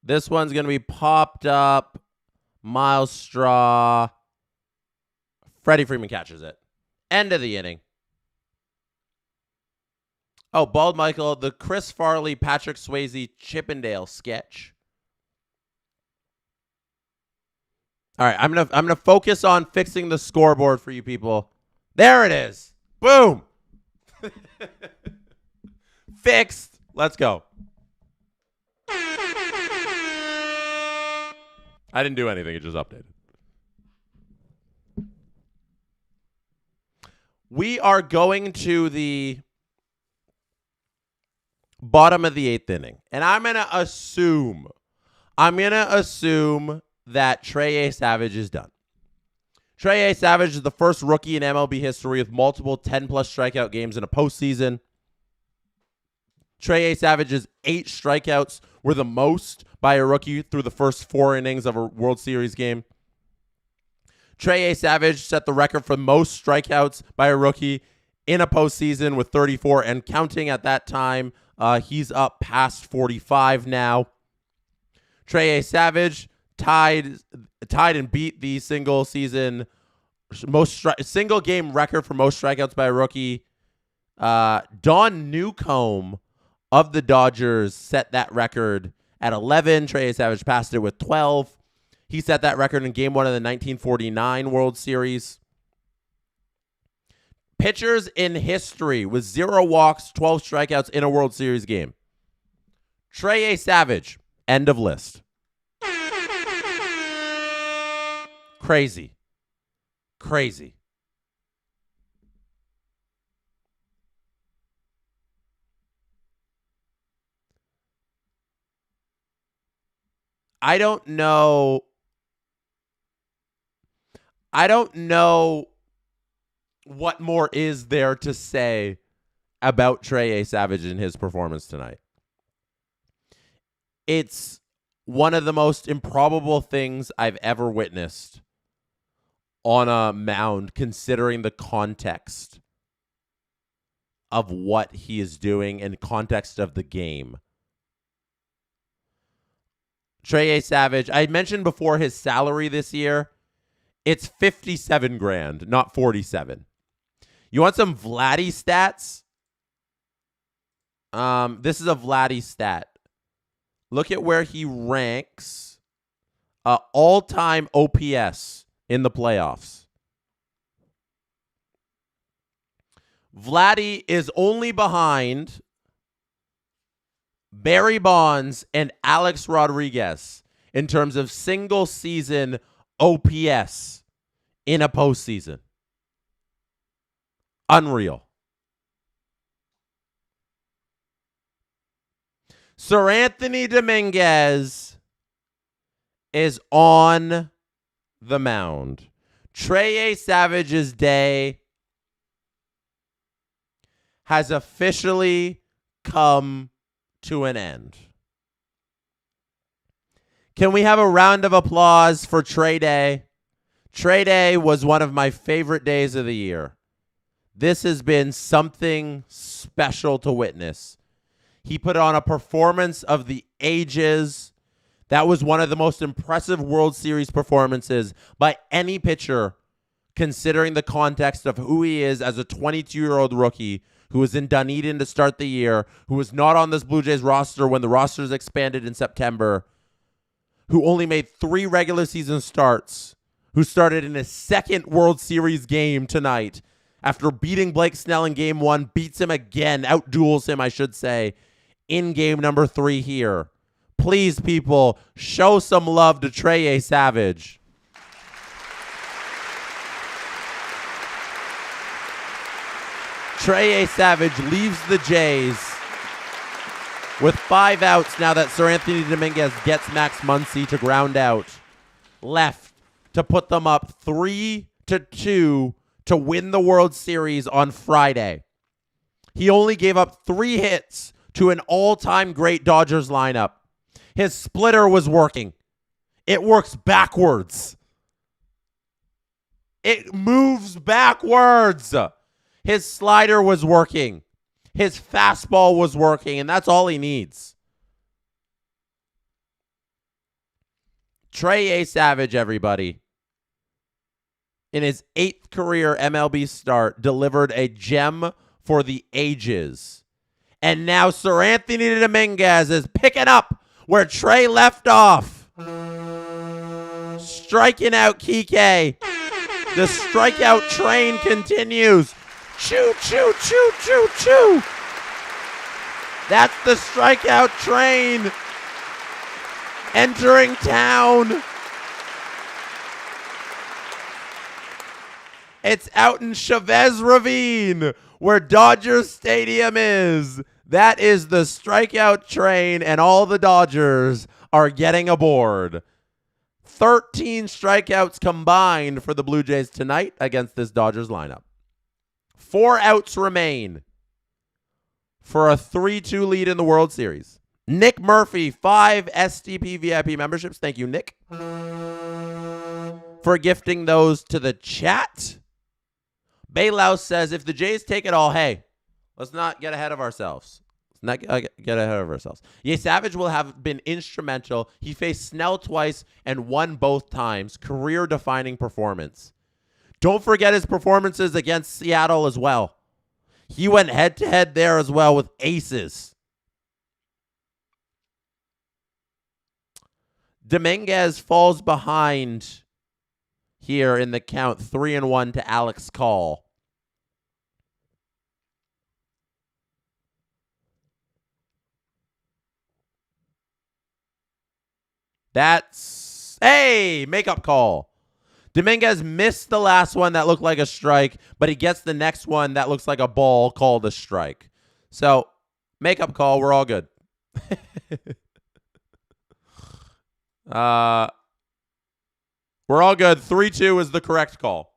This one's going to be popped up. Miles Straw. Freddie Freeman catches it. End of the inning. Oh, Bald Michael, the Chris Farley, Patrick Swayze, Chippendale sketch. All right, I'm gonna focus on fixing the scoreboard for you people. There it is. Boom. Fixed. Let's go. I didn't do anything. It just updated. We are going to the bottom of the 8th inning. And I'm going to assume that Trey Savage is done. Trey Savage is the first rookie in MLB history with multiple 10-plus strikeout games in a postseason. Trey Savage's 8 strikeouts were the most by a rookie through the first 4 innings of a World Series game. Trey Savage set the record for most strikeouts by a rookie in a postseason with 34 and counting at that time. He's up past 45 now. Trey Savage tied and beat the single game record for most strikeouts by a rookie. Don Newcomb of the Dodgers set that record at 11. Trey Savage passed it with 12. He set that record in Game 1 of the 1949 World Series. Pitchers in history with 0 walks, 12 strikeouts in a World Series game. Trey Savage, end of list. Crazy. I don't know what more is there to say about Trey Savage and his performance tonight. It's one of the most improbable things I've ever witnessed on a mound, considering the context of what he is doing and context of the game. Trey Savage, I mentioned before his salary this year. It's $57,000, not $47,000. You want some Vladdy stats? This is a Vladdy stat. Look at where he ranks all-time OPS in the playoffs. Vladdy is only behind Barry Bonds and Alex Rodriguez in terms of single-season OPS in a postseason. Unreal. Sir Anthony Dominguez is on the mound. Trey Savage's day has officially come to an end. Can we have a round of applause for Trey Day? Trey Day was one of my favorite days of the year. This has been something special to witness. He put on a performance of the ages. That was one of the most impressive World Series performances by any pitcher, considering the context of who he is as a 22-year-old rookie who was in Dunedin to start the year, who was not on this Blue Jays roster when the rosters expanded in September, who only made 3 regular season starts, who started in his 2nd World Series game tonight after beating Blake Snell in Game 1, beats him again, outduels him, I should say, in Game number 3 here. Please, people, show some love to Trey Savage. Trey Savage leaves the Jays with 5 outs now that Sir Anthony Dominguez gets Max Muncy to ground out. Left to put them up 3-2 to win the World Series on Friday. He only gave up 3 hits to an all-time great Dodgers lineup. His splitter was working. It works backwards. It moves backwards. His slider was working. His fastball was working, and that's all he needs. Trey Savage, everybody, in his 8th career MLB start, delivered a gem for the ages. And now Sir Anthony Dominguez is picking up where Trey left off. Striking out Kike. The strikeout train continues. Choo, choo, choo, choo, choo. That's the strikeout train entering town. It's out in Chavez Ravine, where Dodger Stadium is. That is the strikeout train, and all the Dodgers are getting aboard. 13 strikeouts combined for the Blue Jays tonight against this Dodgers lineup. 4 outs remain for a 3-2 lead in the World Series. Nick Murphy, 5 SDP VIP memberships. Thank you, Nick, for gifting those to the chat. Baylouse says, if the Jays take it all, hey, let's not get ahead of ourselves. Let's not get ahead of ourselves. JAYS Savage will have been instrumental. He faced Snell twice and won both times. Career-defining performance. Don't forget his performances against Seattle as well. He went head-to-head there as well with aces. Dominguez falls behind here in the count, 3-1 to Alex Call. That's, hey, makeup call. Dominguez missed the last one that looked like a strike, but he gets the next one that looks like a ball called a strike. So, makeup call, we're all good. We're all good. 3-2 is the correct call.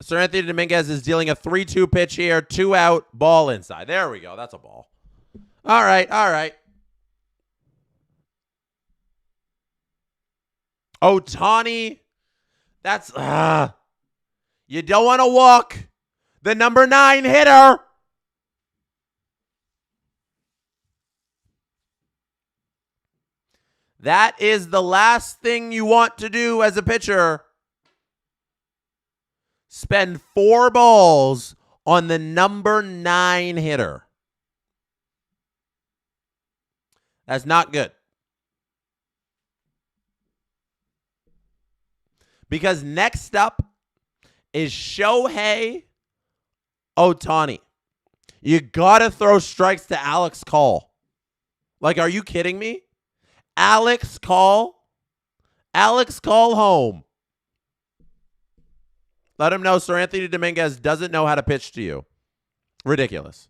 Sir Anthony Dominguez is dealing a 3-2 pitch here. 2 out, ball inside. There we go. That's a ball. All right, all right. Ohtani. That's, you don't want to walk the number 9 hitter. That is the last thing you want to do as a pitcher. Spend 4 balls on the number 9 hitter. That's not good. Because next up is Shohei Ohtani. You got to throw strikes to Alex Call. Like, are you kidding me? Alex Call? Alex Call home. Let him know Sir Anthony Dominguez doesn't know how to pitch to you. Ridiculous.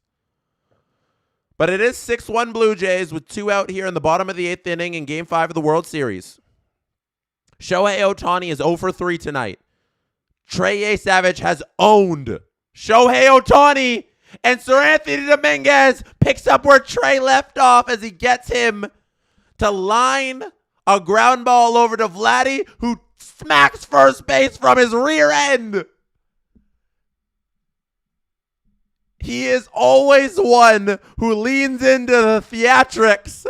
But it is 6-1 Blue Jays with 2 out here in the bottom of the 8th inning in Game 5 of the World Series. Shohei Ohtani is 0 for 3 tonight. Trey Savage has owned Shohei Ohtani, and Sir Anthony Dominguez picks up where Trey left off as he gets him to line a ground ball over to Vladdy, who smacks first base from his rear end. He is always one who leans into the theatrics.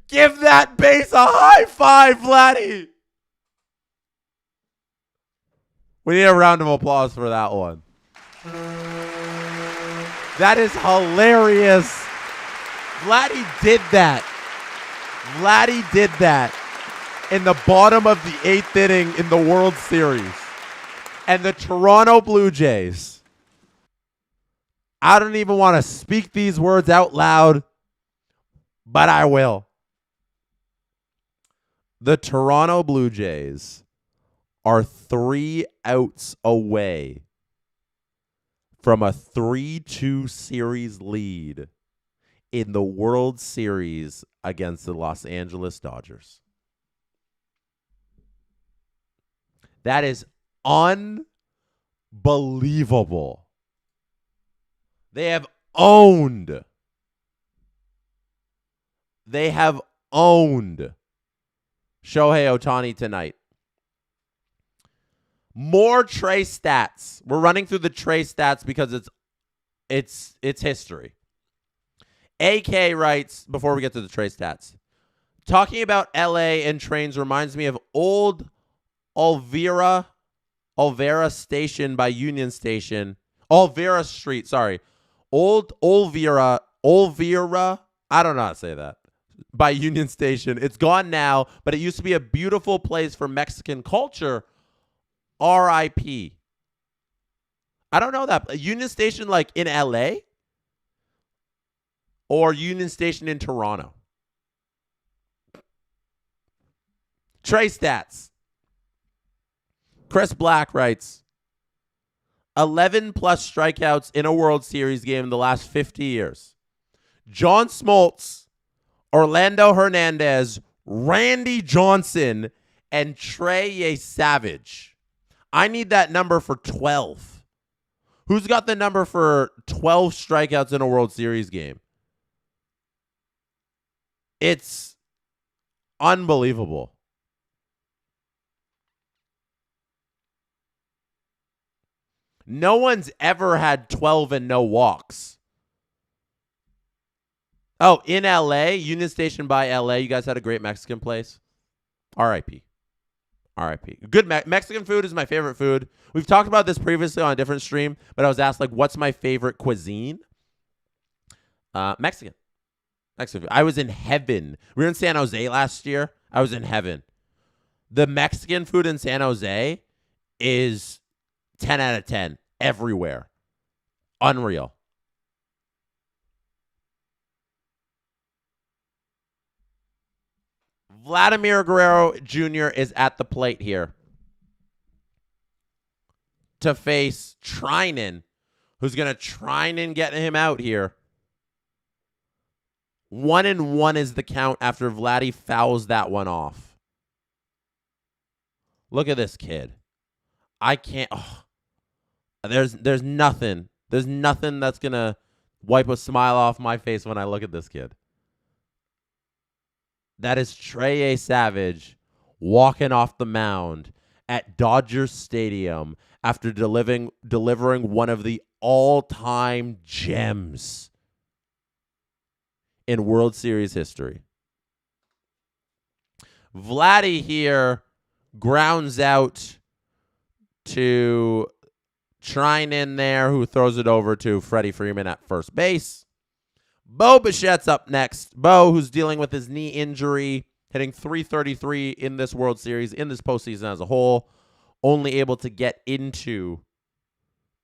Give that base a high five, Vladdy. We need a round of applause for that one. That is hilarious. Vladdy did that. Vladdy did that in the bottom of the 8th inning in the World Series. And the Toronto Blue Jays, I don't even want to speak these words out loud, but I will. The Toronto Blue Jays are 3 outs away from a 3-2 series lead in the World Series against the Los Angeles Dodgers. That is unbelievable. They have owned. Shohei Ohtani tonight. More Trey stats. We're running through the Trey stats because it's history. AK writes, before we get to the Trey stats, talking about LA and trains reminds me of old Olvera Station by Union Station. Olvera Street, sorry. Old Olvera, I don't know how to say that, by Union Station. It's gone now, but it used to be a beautiful place for Mexican culture. R.I.P. I don't know that. Union Station like in LA? Or Union Station in Toronto? Trey stats. Chris Black writes, 11 plus strikeouts in a World Series game in the last 50 years. John Smoltz, Orlando Hernandez, Randy Johnson, and Trey Savage. I need that number for 12. Who's got the number for 12 strikeouts in a World Series game? It's unbelievable. No one's ever had 12 and no walks. Oh, in LA, Union Station by LA, you guys had a great Mexican place. RIP. RIP. Good Mexican food is my favorite food. We've talked about this previously on a different stream, but I was asked, like, what's my favorite cuisine? Mexican. Mexican food. I was in heaven. We were in San Jose last year. I was in heaven. The Mexican food in San Jose is 10 out of 10 everywhere. Unreal. Vladimir Guerrero Jr. is at the plate here to face Trinan, who's going to Trinan get him out here. 1-1 is the count after Vladdy fouls that one off. Look at this kid. I can't. Oh, there's nothing. There's nothing that's going to wipe a smile off my face when I look at this kid. That is Trey Savage walking off the mound at Dodger Stadium after delivering one of the all-time gems in World Series history. Vladdy here grounds out to Trinan there, who throws it over to Freddie Freeman at first base. Bo Bichette's up next. Bo, who's dealing with his knee injury, hitting .333 in this World Series, in this postseason as a whole, only able to get into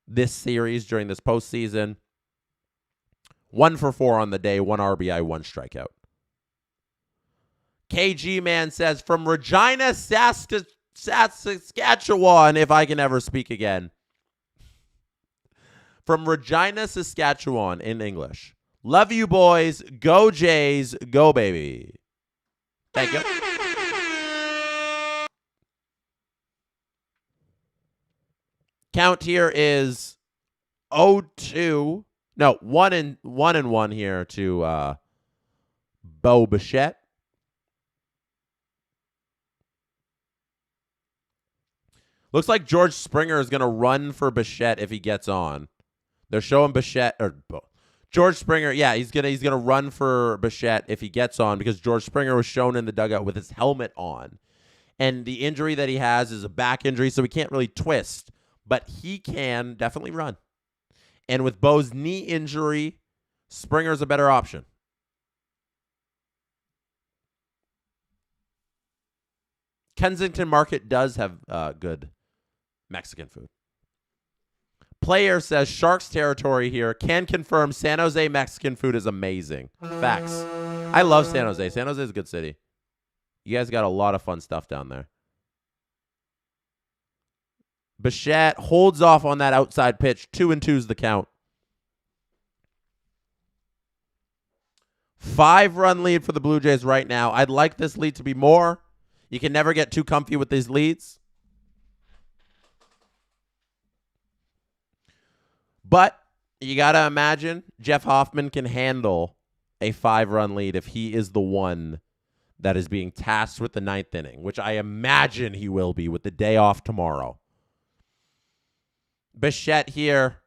this series during this postseason. 1 for 4 on the day, 1 RBI, 1 strikeout. KG Man says, from Regina, Saskatchewan, if I can ever speak again. From Regina, Saskatchewan in English. Love you, boys. Go Jays. Go, baby. Thank you. Count here is 0-2. No, 1-1 here to Bo Bichette. Looks like George Springer is going to run for Bichette if he gets on. They're showing Bichette or George Springer. Yeah, he's gonna run for Bichette if he gets on, because George Springer was shown in the dugout with his helmet on, and the injury that he has is a back injury, so he can't really twist, but he can definitely run. And with Bo's knee injury, Springer's a better option. Kensington Market does have good Mexican food. Player says Sharks territory here. Can confirm San Jose Mexican food is amazing. Facts. I love San Jose. San Jose is a good city. You guys got a lot of fun stuff down there. Bichette holds off on that outside pitch. 2-2's the count. 5-run lead for the Blue Jays right now. I'd like this lead to be more. You can never get too comfy with these leads. But you got to imagine Jeff Hoffman can handle a 5-run lead if he is the one that is being tasked with the 9th inning, which I imagine he will be with the day off tomorrow. Bichette here.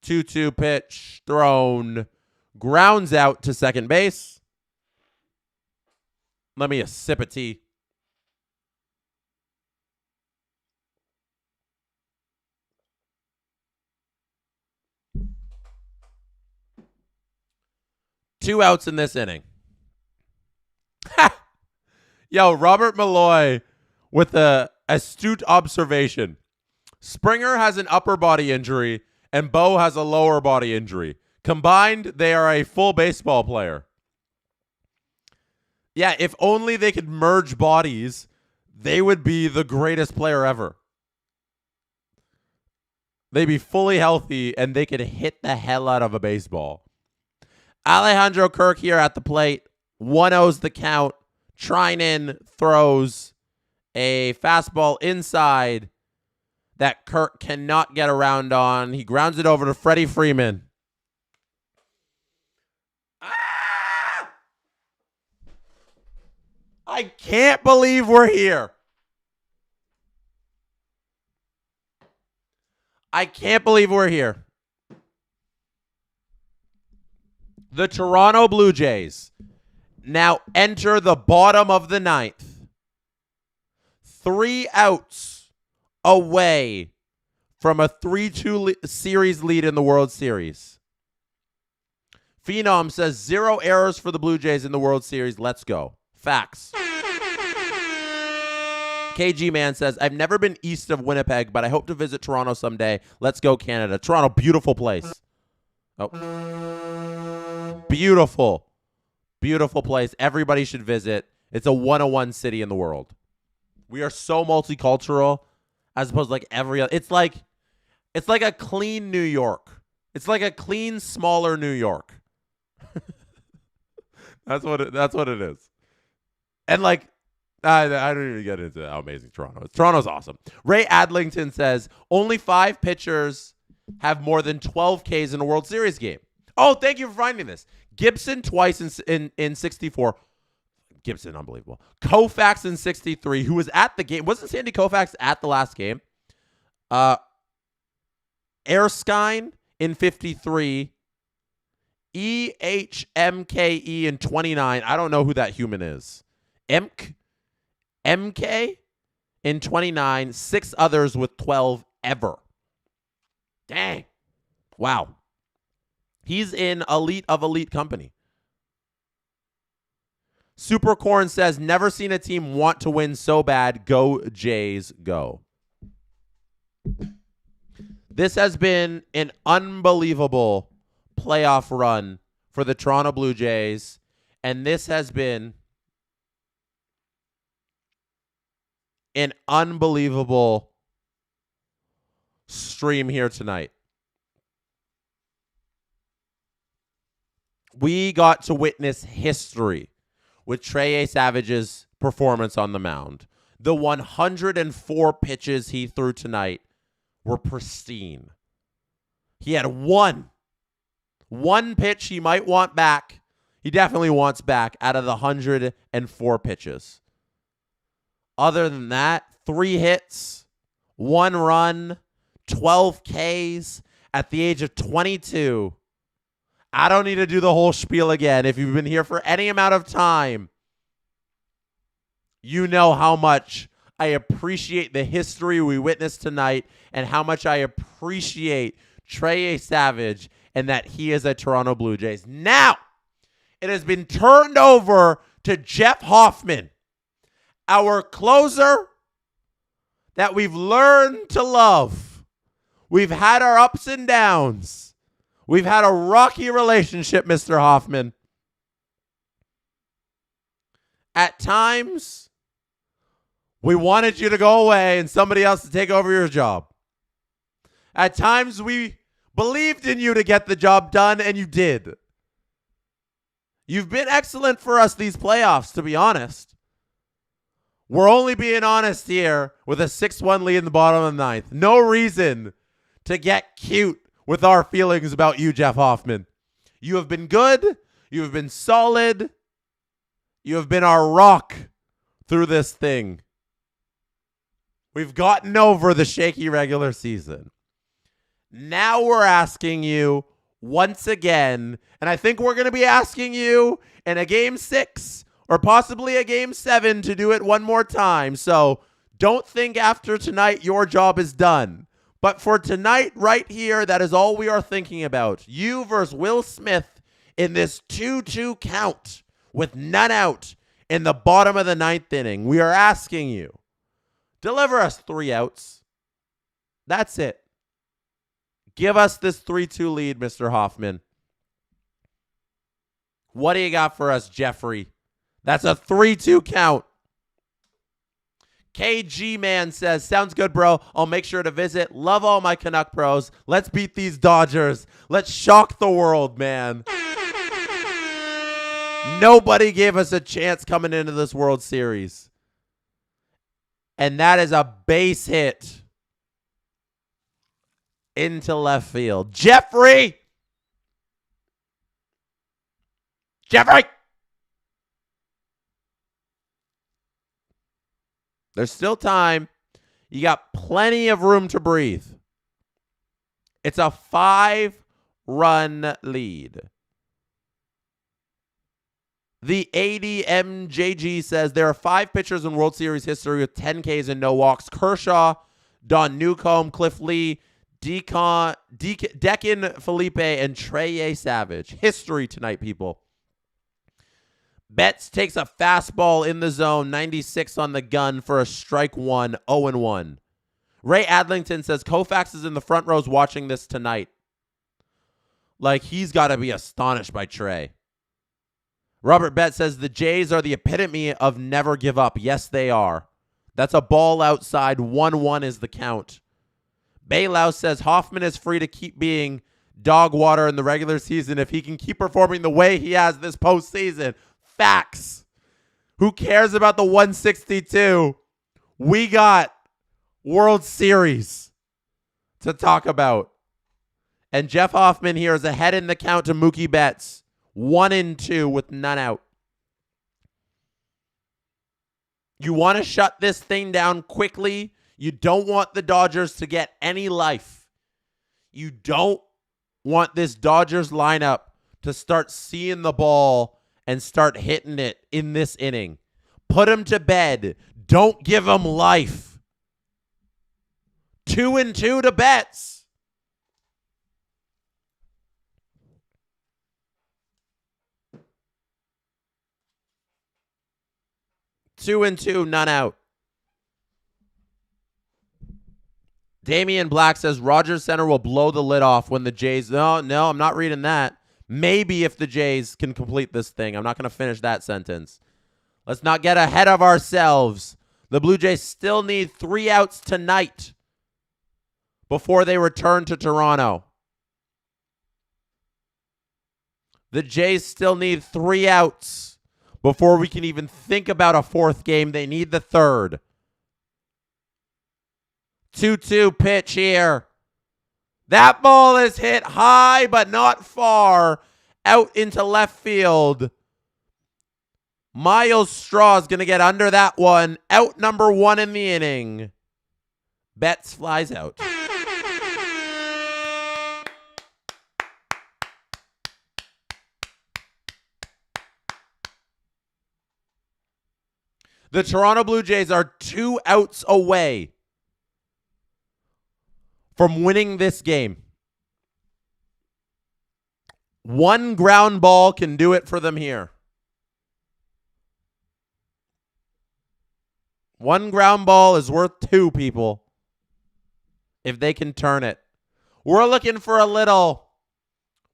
2-2 pitch thrown. Grounds out to second base. Let me a sip of tea. Two outs in this inning. Yo, Robert Malloy with a astute observation. Springer has an upper body injury and Bo has a lower body injury. Combined, they are a full baseball player. Yeah, if only they could merge bodies, they would be the greatest player ever. They'd be fully healthy, and they could hit the hell out of a baseball. Alejandro Kirk here at the plate. 1-0's the count. Trinan throws a fastball inside that Kirk cannot get around on. He grounds it over to Freddie Freeman. I can't believe we're here. I can't believe we're here. The Toronto Blue Jays now enter the bottom of the ninth. 3 outs away from a 3-2 series lead in the World Series. Phenom says 0 errors for the Blue Jays in the World Series. Let's go. Facts. KG Man says, I've never been east of Winnipeg, but I hope to visit Toronto someday. Let's go, Canada. Toronto, beautiful place. Oh. Beautiful. Beautiful place. Everybody should visit. It's a 101 city in the world. We are so multicultural as opposed to like every other. It's like a clean New York. It's like a clean, smaller New York. That's what it is. And like, I don't even get into how amazing Toronto is. Toronto's awesome. Ray Adlington says, only 5 pitchers have more than 12 Ks in a World Series game. Oh, thank you for finding this. Gibson twice in 64. Gibson, unbelievable. Koufax in 63, who was at the game. Wasn't Sandy Koufax at the last game? Erskine in 53. EHMKE in 29. I don't know who that human is. MK in 29. 6 others with 12 ever. Dang. Wow. He's in elite of elite company. Supercorn says, never seen a team want to win so bad. Go Jays, go. This has been an unbelievable playoff run for the Toronto Blue Jays, and this has been an unbelievable stream here tonight. We got to witness history with Trey Savage's performance on the mound. The 104 pitches he threw tonight were pristine. He had one pitch he might want back. He definitely wants back out of the 104 pitches. Other than that, 3 hits, 1 run, 12 Ks at the age of 22. I don't need to do the whole spiel again. If you've been here for any amount of time, you know how much I appreciate the history we witnessed tonight and how much I appreciate Trey Savage and that he is a Toronto Blue Jays. Now, it has been turned over to Jeff Hoffman, our closer that we've learned to love. We've had our ups and downs. We've had a rocky relationship, Mr. Hoffman. At times, we wanted you to go away and somebody else to take over your job. At times, we believed in you to get the job done, and you did. You've been excellent for us these playoffs, to be honest. We're only being honest here with a 6-1 lead in the bottom of the ninth. No reason to get cute with our feelings about you, Jeff Hoffman. You have been good. You have been solid. You have been our rock through this thing. We've gotten over the shaky regular season. Now we're asking you once again, and I think we're going to be asking you in a game 6 or possibly a game 7 to do it one more time. So don't think after tonight your job is done. But for tonight, right here, that is all we are thinking about. You versus Will Smith in this 2-2 count with none out in the bottom of the 9th inning. We are asking you, deliver us 3 outs. That's it. Give us this 3-2 lead, Mr. Hoffman. What do you got for us, Jeffrey? That's a 3-2 count. KG Man says, sounds good, bro. I'll make sure to visit. Love all my Canuck bros. Let's beat these Dodgers. Let's shock the world, man. Nobody gave us a chance coming into this World Series. And that is a base hit into left field. Jeffrey! There's still time. You got plenty of room to breathe. It's a 5-run lead. The ADMJG says there are 5 pitchers in World Series history with 10 Ks and no walks. Kershaw, Don Newcomb, Cliff Lee, Deccan Felipe, and Trey Savage. History tonight, people. Betts takes a fastball in the zone, 96 on the gun for a strike 1, 0-1. Ray Adlington says Koufax is in the front rows watching this tonight. Like, he's got to be astonished by Trey. Robert Betts says the Jays are the epitome of never give up. Yes, they are. That's a ball outside. 1-1 is the count. Baylow says Hoffman is free to keep being dog water in the regular season if he can keep performing the way he has this postseason. Facts. Who cares about the 162? We got World Series to talk about. And Jeff Hoffman here is ahead in the count to Mookie Betts. 1-2 with none out. You want to shut this thing down quickly. You don't want the Dodgers to get any life. You don't want this Dodgers lineup to start seeing the ball and start hitting it in this inning. Put them to bed. Don't give them life. 2-2 to Betts. Two and two, none out. Damian Black says Rogers Center will blow the lid off when the Jays. No, I'm not reading that. Maybe if the Jays can complete this thing. I'm not going to finish that sentence. Let's not get ahead of ourselves. The Blue Jays still need 3 outs tonight before they return to Toronto. The Jays still need 3 outs before we can even think about a 4th game. They need the 3rd. 2-2 pitch here. That ball is hit high but not far out into left field. Miles Straw is going to get under that one. Out number 1 in the inning. Betts flies out. The Toronto Blue Jays are 2 outs away from winning this game. 1 ground ball can do it for them here. 1 ground ball is worth 2, people, if they can turn it. We're looking for a little.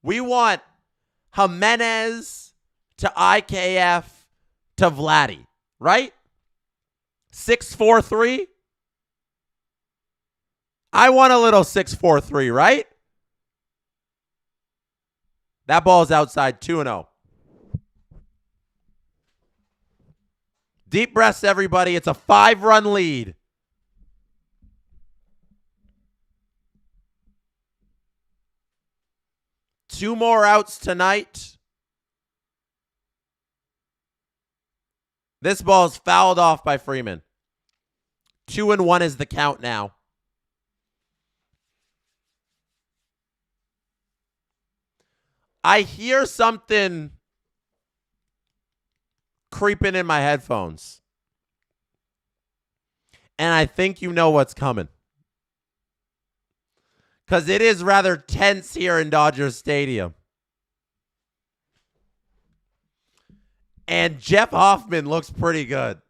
We want Jimenez to IKF to Vladdy, right? 6-4-3. I want a little 6-4-3, right? That ball's outside, 2-0. Deep breaths, everybody. It's a 5-run lead. Two more outs tonight. This ball's fouled off by Freeman. 2-1 is the count now. I hear something creeping in my headphones. And I think you know what's coming. Because it is rather tense here in Dodger Stadium. And Jeff Hoffman looks pretty good.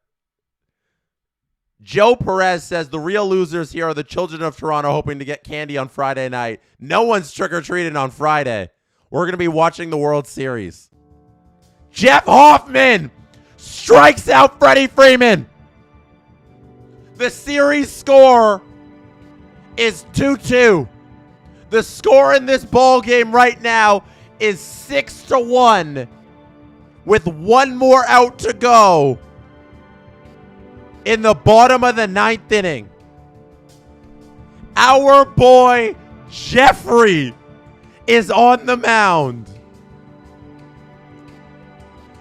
Joe Perez says the real losers here are the children of Toronto hoping to get candy on Friday night. No one's trick-or-treating on Friday. We're going to be watching the World Series. Jeff Hoffman strikes out Freddie Freeman. The series score is 2-2. The score in this ball game right now is 6-1 with one more out to go in the bottom of the 9th inning. Our boy Jeffrey is on the mound.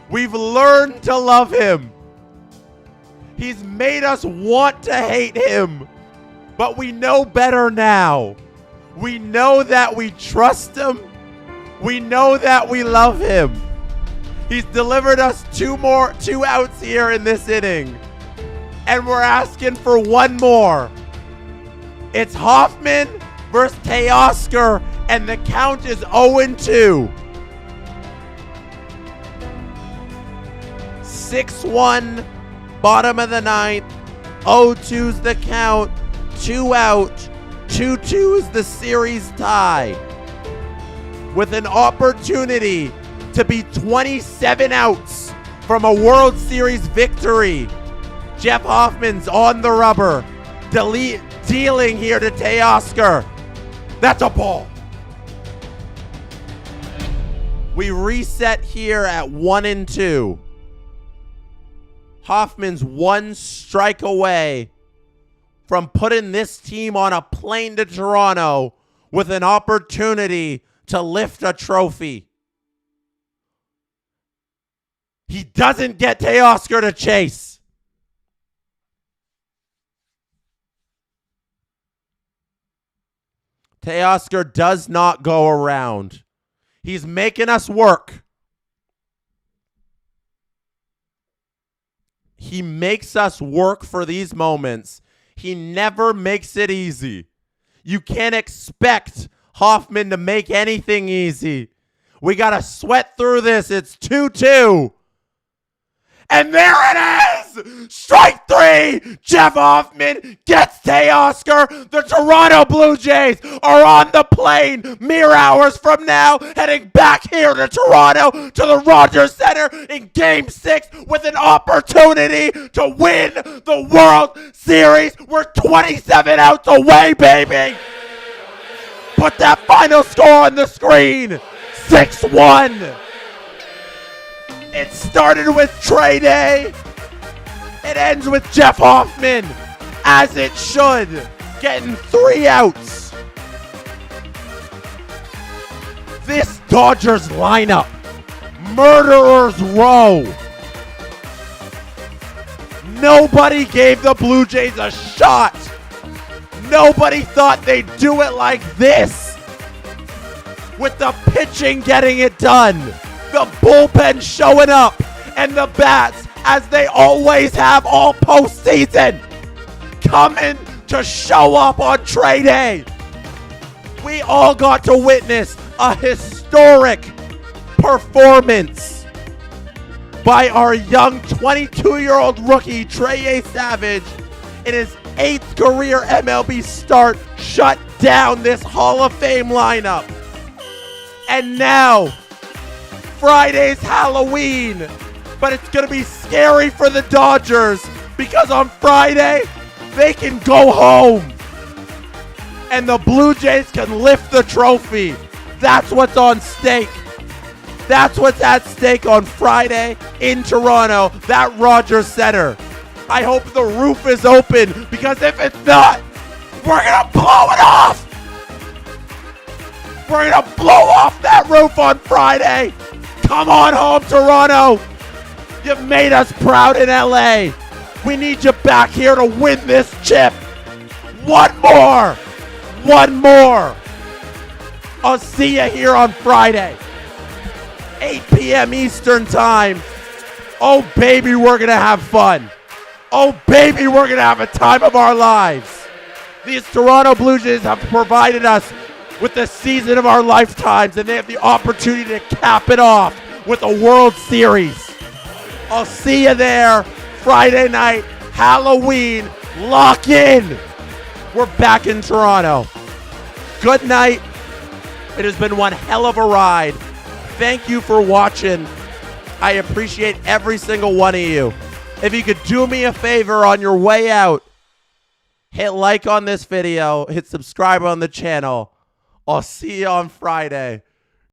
We've learned to love him. He's made us want to hate him, but we know better now. We know that we trust him. We know that we love him. He's delivered us two outs here in this inning, and we're asking for one more. It's Hoffman versus Teoscar, and the count is 0-2. 6-1, bottom of the 9th. 0-2's the count. 2 out. 2-2 is the series tie. With an opportunity to be 27 outs from a World Series victory. Jeff Hoffman's on the rubber. Dealing here to Teoscar. That's a ball. We reset here at 1-2. Hoffman's one strike away from putting this team on a plane to Toronto with an opportunity to lift a trophy. He doesn't get Teoscar to chase. Teoscar does not go around. He's making us work. He makes us work for these moments. He never makes it easy. You can't expect Hoffman to make anything easy. We got to sweat through this. It's 2-2. And there it is! Strike 3! Jeff Hoffman gets Teoscar. The Toronto Blue Jays are on the plane mere hours from now, heading back here to Toronto to the Rogers Center in Game 6 with an opportunity to win the World Series. We're 27 outs away, baby! Put that final score on the screen. 6-1. It started with Trey Day. It ends with Jeff Hoffman, as it should, getting 3 outs. This Dodgers lineup, murderers row. Nobody gave the Blue Jays a shot. Nobody thought they'd do it like this. With the pitching getting it done. The bullpen showing up, and the bats, as they always have all postseason, coming to show up on Trey Day. We all got to witness a historic performance by our young 22-year-old rookie, Trey Savage, in his 8th career MLB start, shut down this Hall of Fame lineup. And now, Friday's Halloween, but it's going to be scary for the Dodgers because on Friday, they can go home and the Blue Jays can lift the trophy. That's what's on stake. That's what's at stake on Friday in Toronto, that Rogers Center. I hope the roof is open because if it's not, we're going to blow it off. We're going to blow off that roof on Friday. Come on home, Toronto. You've made us proud in LA. We need you back here to win this chip. One more. One more. I'll see you here on Friday. 8 p.m. Eastern time. Oh, baby, we're going to have fun. Oh, baby, we're going to have a time of our lives. These Toronto Blue Jays have provided us with the season of our lifetimes, and they have the opportunity to cap it off with a World Series. I'll see you there Friday night, Halloween. Lock in. We're back in Toronto. Good night. It has been one hell of a ride. Thank you for watching. I appreciate every single one of you. If you could do me a favor on your way out, Hit like on this video. Hit subscribe on the channel. I'll see you on Friday.